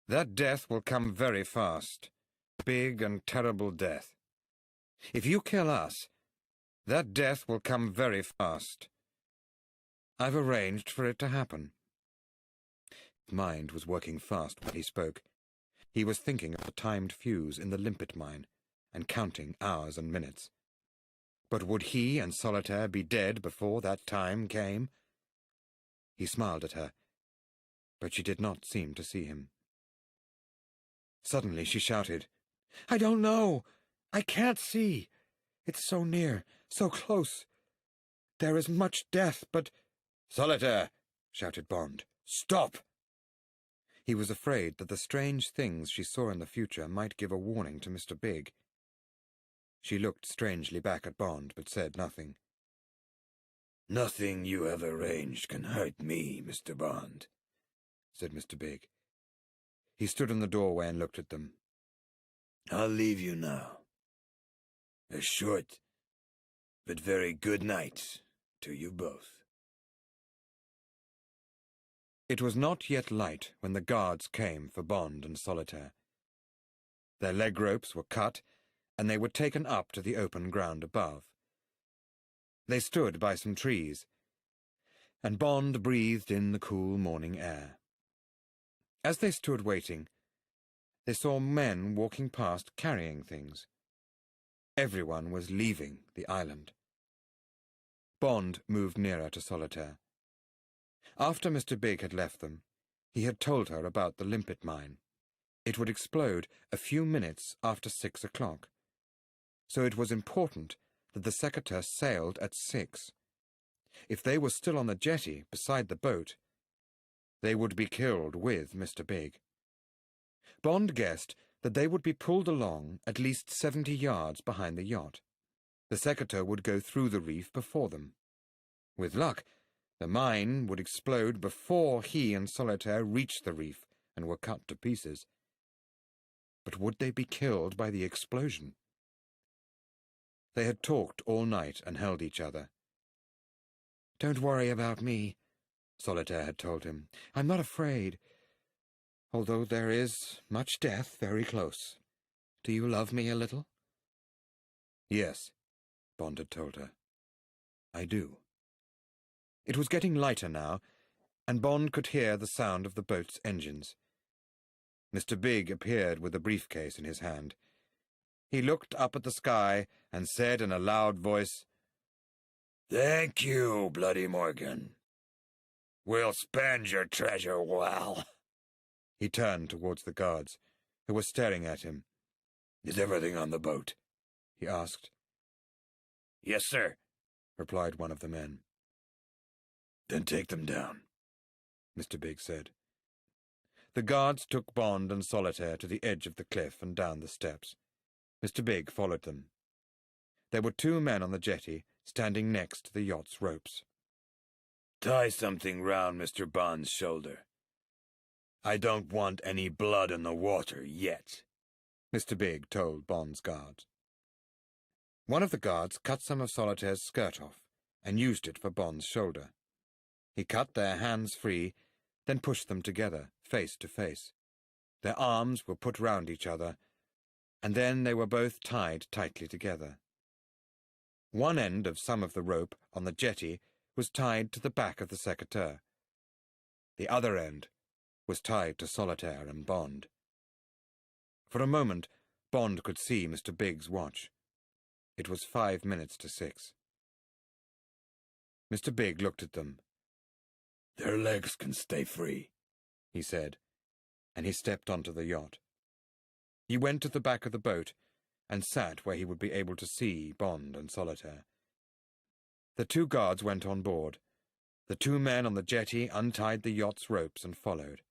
That death will come very fast. Big and terrible death. If you kill us, that death will come very fast. I've arranged for it to happen." His mind was working fast when he spoke. He was thinking of the timed fuse in the limpet mine and counting hours and minutes. But would he and Solitaire be dead before that time came? He smiled at her, but she did not seem to see him. Suddenly she shouted, "I don't know! I can't see! It's so near, so close! There is much death, but—" "Solitaire!" shouted Bond. "Stop!" He was afraid that the strange things she saw in the future might give a warning to Mr. Big. She looked strangely back at Bond, but said nothing. "Nothing you have arranged can hurt me, Mr. Bond," said Mr. Big. He stood in the doorway and looked at them. "I'll leave you now. A short but very good night to you both." It was not yet light when the guards came for Bond and Solitaire. Their leg ropes were cut, and they were taken up to the open ground above. They stood by some trees, and Bond breathed in the cool morning air. As they stood waiting, they saw men walking past carrying things. Everyone was leaving the island. Bond moved nearer to Solitaire. After Mr. Big had left them, he had told her about the limpet mine. It would explode a few minutes after 6 o'clock. So it was important that the Secateur sailed at 6. If they were still on the jetty beside the boat, they would be killed with Mr. Big. Bond guessed that they would be pulled along at least 70 yards behind the yacht. The Secateur would go through the reef before them. With luck, the mine would explode before he and Solitaire reached the reef and were cut to pieces. But would they be killed by the explosion? They had talked all night and held each other. "Don't worry about me," Solitaire had told him. "I'm not afraid, although there is much death very close. Do you love me a little?" "Yes," Bond had told her. "I do." It was getting lighter now, and Bond could hear the sound of the boat's engines. Mr. Big appeared with a briefcase in his hand. He looked up at the sky and said in a loud voice, "Thank you, Bloody Morgan. We'll spend your treasure well." He turned towards the guards, who were staring at him. "Is everything on the boat?" he asked. "Yes, sir," replied one of the men. "Then take them down," Mr. Big said. The guards took Bond and Solitaire to the edge of the cliff and down the steps. Mr. Big followed them. There were 2 men on the jetty, standing next to the yacht's ropes. "Tie something round Mr. Bond's shoulder. I don't want any blood in the water yet," Mr. Big told Bond's guards. One of the guards cut some of Solitaire's skirt off and used it for Bond's shoulder. He cut their hands free, then pushed them together, face to face. Their arms were put round each other, and then they were both tied tightly together. One end of some of the rope on the jetty was tied to the back of the secateurs. The other end was tied to Solitaire and Bond. For a moment, Bond could see Mr. Big's watch. It was 5 minutes to 6. Mr. Big looked at them. "Their legs can stay free," he said, and he stepped onto the yacht. He went to the back of the boat and sat where he would be able to see Bond and Solitaire. The 2 guards went on board. The 2 men on the jetty untied the yacht's ropes and followed.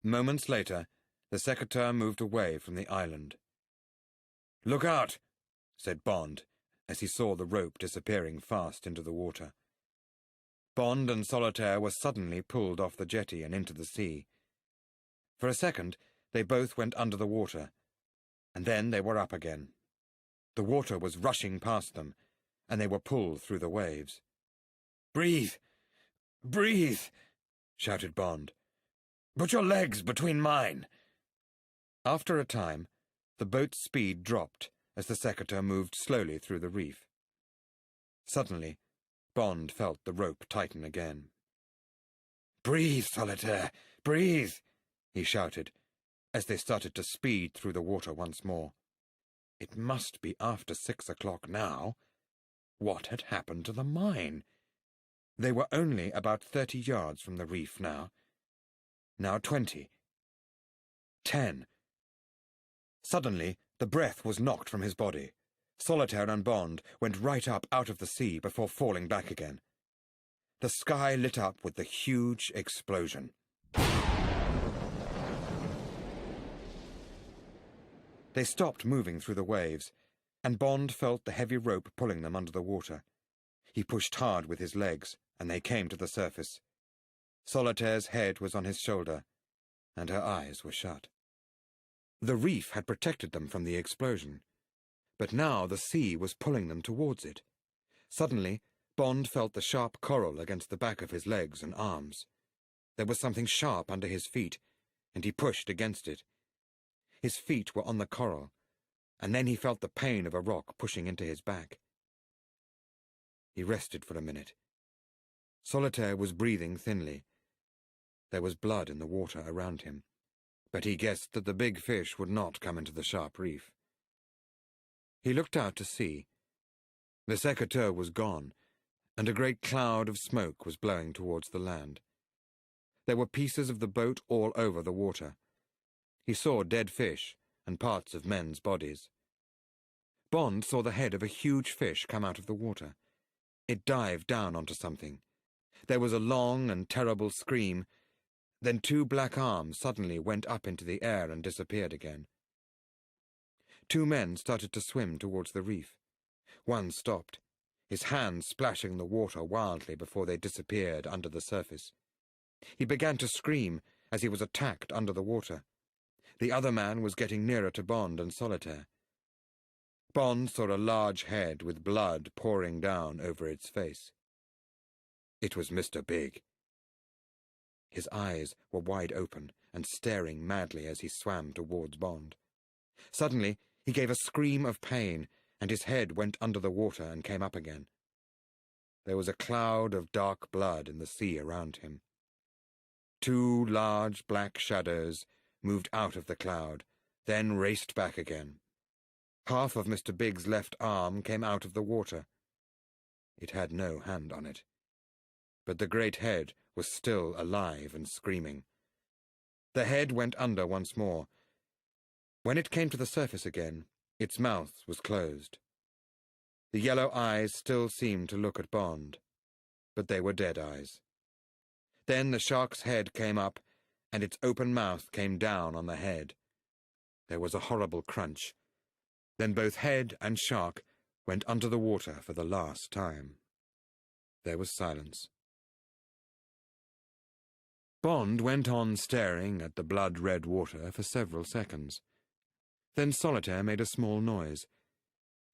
Moments later, the secateur moved away from the island. "Look out!" said Bond, as he saw the rope disappearing fast into the water. Bond and Solitaire were suddenly pulled off the jetty and into the sea. For a second, they both went under the water, and then they were up again. The water was rushing past them, and they were pulled through the waves. "Breathe! Breathe!" shouted Bond. "Put your legs between mine!" After a time, the boat's speed dropped as the secateur moved slowly through the reef. Suddenly, Bond felt the rope tighten again. "Breathe, Solitaire! Breathe!" he shouted, as they started to speed through the water once more. It must be after 6 o'clock now. What had happened to the mine? They were only about 30 yards from the reef now. Now 20. 10. Suddenly, the breath was knocked from his body. Solitaire and Bond went right up out of the sea before falling back again. The sky lit up with the huge explosion. They stopped moving through the waves, and Bond felt the heavy rope pulling them under the water. He pushed hard with his legs, and they came to the surface. Solitaire's head was on his shoulder, and her eyes were shut. The reef had protected them from the explosion, but now the sea was pulling them towards it. Suddenly, Bond felt the sharp coral against the back of his legs and arms. There was something sharp under his feet, and he pushed against it. His feet were on the coral, and then he felt the pain of a rock pushing into his back. He rested for a minute. Solitaire was breathing thinly. There was blood in the water around him, but he guessed that the big fish would not come into the sharp reef. He looked out to sea. The secateur was gone, and a great cloud of smoke was blowing towards the land. There were pieces of the boat all over the water. He saw dead fish and parts of men's bodies. Bond saw the head of a huge fish come out of the water. It dived down onto something. There was a long and terrible scream. Then 2 black arms suddenly went up into the air and disappeared again. 2 men started to swim towards the reef. One stopped, his hands splashing the water wildly before they disappeared under the surface. He began to scream as he was attacked under the water. The other man was getting nearer to Bond and Solitaire. Bond saw a large head with blood pouring down over its face. It was Mr. Big. His eyes were wide open and staring madly as he swam towards Bond. Suddenly, he gave a scream of pain, and his head went under the water and came up again. There was a cloud of dark blood in the sea around him. 2 large black shadows moved out of the cloud, then raced back again. Half of Mr. Big's left arm came out of the water. It had no hand on it, but the great head was still alive and screaming. The head went under once more. When it came to the surface again, its mouth was closed. The yellow eyes still seemed to look at Bond, but they were dead eyes. Then the shark's head came up, and its open mouth came down on the head. There was a horrible crunch. Then both head and shark went under the water for the last time. There was silence. Bond went on staring at the blood-red water for several seconds. Then Solitaire made a small noise,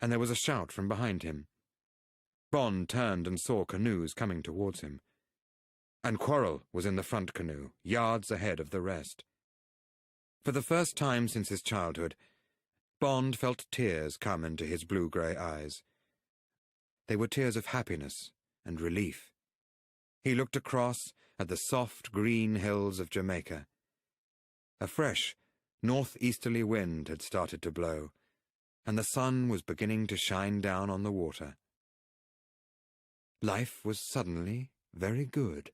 and there was a shout from behind him. Bond turned and saw canoes coming towards him, and Quarrel was in the front canoe, yards ahead of the rest. For the first time since his childhood, Bond felt tears come into his blue-grey eyes. They were tears of happiness and relief. He looked across at the soft green hills of Jamaica. A fresh, northeasterly wind had started to blow, and the sun was beginning to shine down on the water. Life was suddenly very good.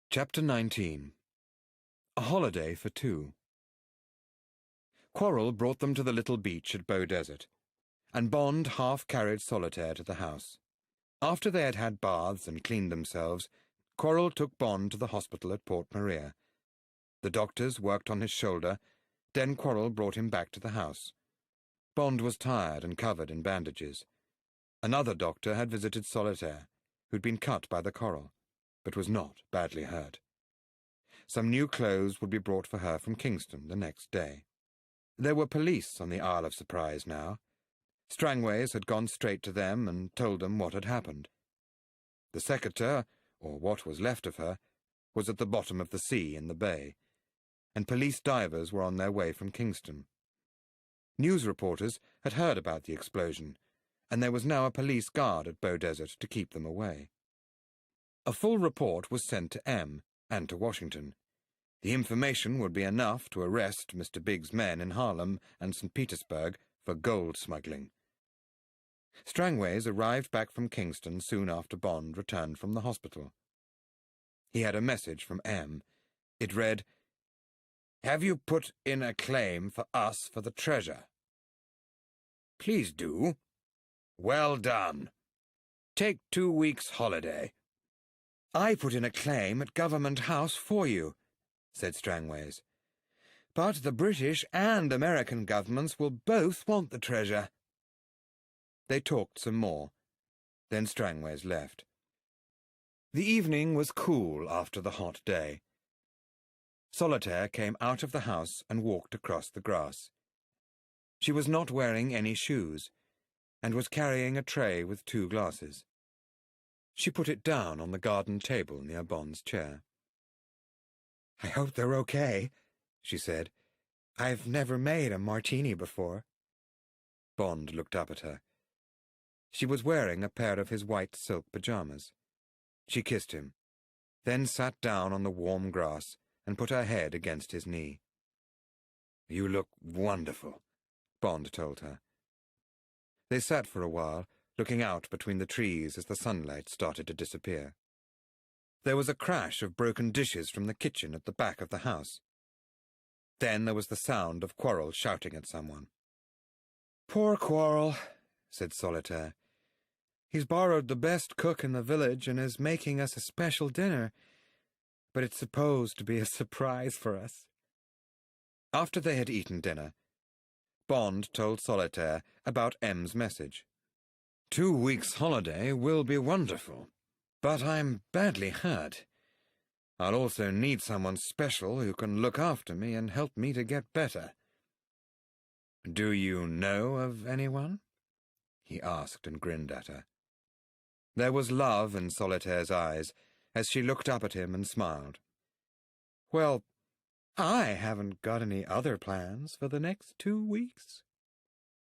Chapter 19. A Holiday for Two. Quarrel brought them to the little beach at Beaudesert, and Bond half-carried Solitaire to the house. After they had had baths and cleaned themselves, Quarrel took Bond to the hospital at Port Maria. The doctors worked on his shoulder, then Quarrel brought him back to the house. Bond was tired and covered in bandages. Another doctor had visited Solitaire, who'd been cut by the coral, but was not badly hurt. Some new clothes would be brought for her from Kingston the next day. There were police on the Isle of Surprise now. Strangways had gone straight to them and told them what had happened. The secretary, or what was left of her, was at the bottom of the sea in the bay, and police divers were on their way from Kingston. News reporters had heard about the explosion, and there was now a police guard at Beaudesert to keep them away. A full report was sent to M and to Washington. The information would be enough to arrest Mr. Big's men in Harlem and St. Petersburg for gold smuggling. Strangways arrived back from Kingston soon after Bond returned from the hospital. He had a message from M. It read, "Have you put in a claim for us for the treasure?" "Please do." "Well done. Take 2 weeks' holiday." "I put in a claim at Government House for you," said Strangways. "But the British and American governments will both want the treasure." They talked some more. Then Strangways left. The evening was cool after the hot day. Solitaire came out of the house and walked across the grass. She was not wearing any shoes, and was carrying a tray with 2 glasses. She put it down on the garden table near Bond's chair. "I hope they're okay," she said. "I've never made a martini before." Bond looked up at her. She was wearing a pair of his white silk pajamas. She kissed him, then sat down on the warm grass and put her head against his knee. "You look wonderful," Bond told her. They sat for a while, looking out between the trees as the sunlight started to disappear. There was a crash of broken dishes from the kitchen at the back of the house. Then there was the sound of Quarrel shouting at someone. "Poor Quarrel," said Solitaire. "He's borrowed the best cook in the village and is making us a special dinner, but it's supposed to be a surprise for us." After they had eaten dinner, Bond told Solitaire about M's message. 2 weeks' holiday will be wonderful, but I'm badly hurt. I'll also need someone special who can look after me and help me to get better." "Do you know of anyone?" he asked and grinned at her. There was love in Solitaire's eyes as she looked up at him and smiled. "Well, I haven't got any other plans for the next 2 weeks."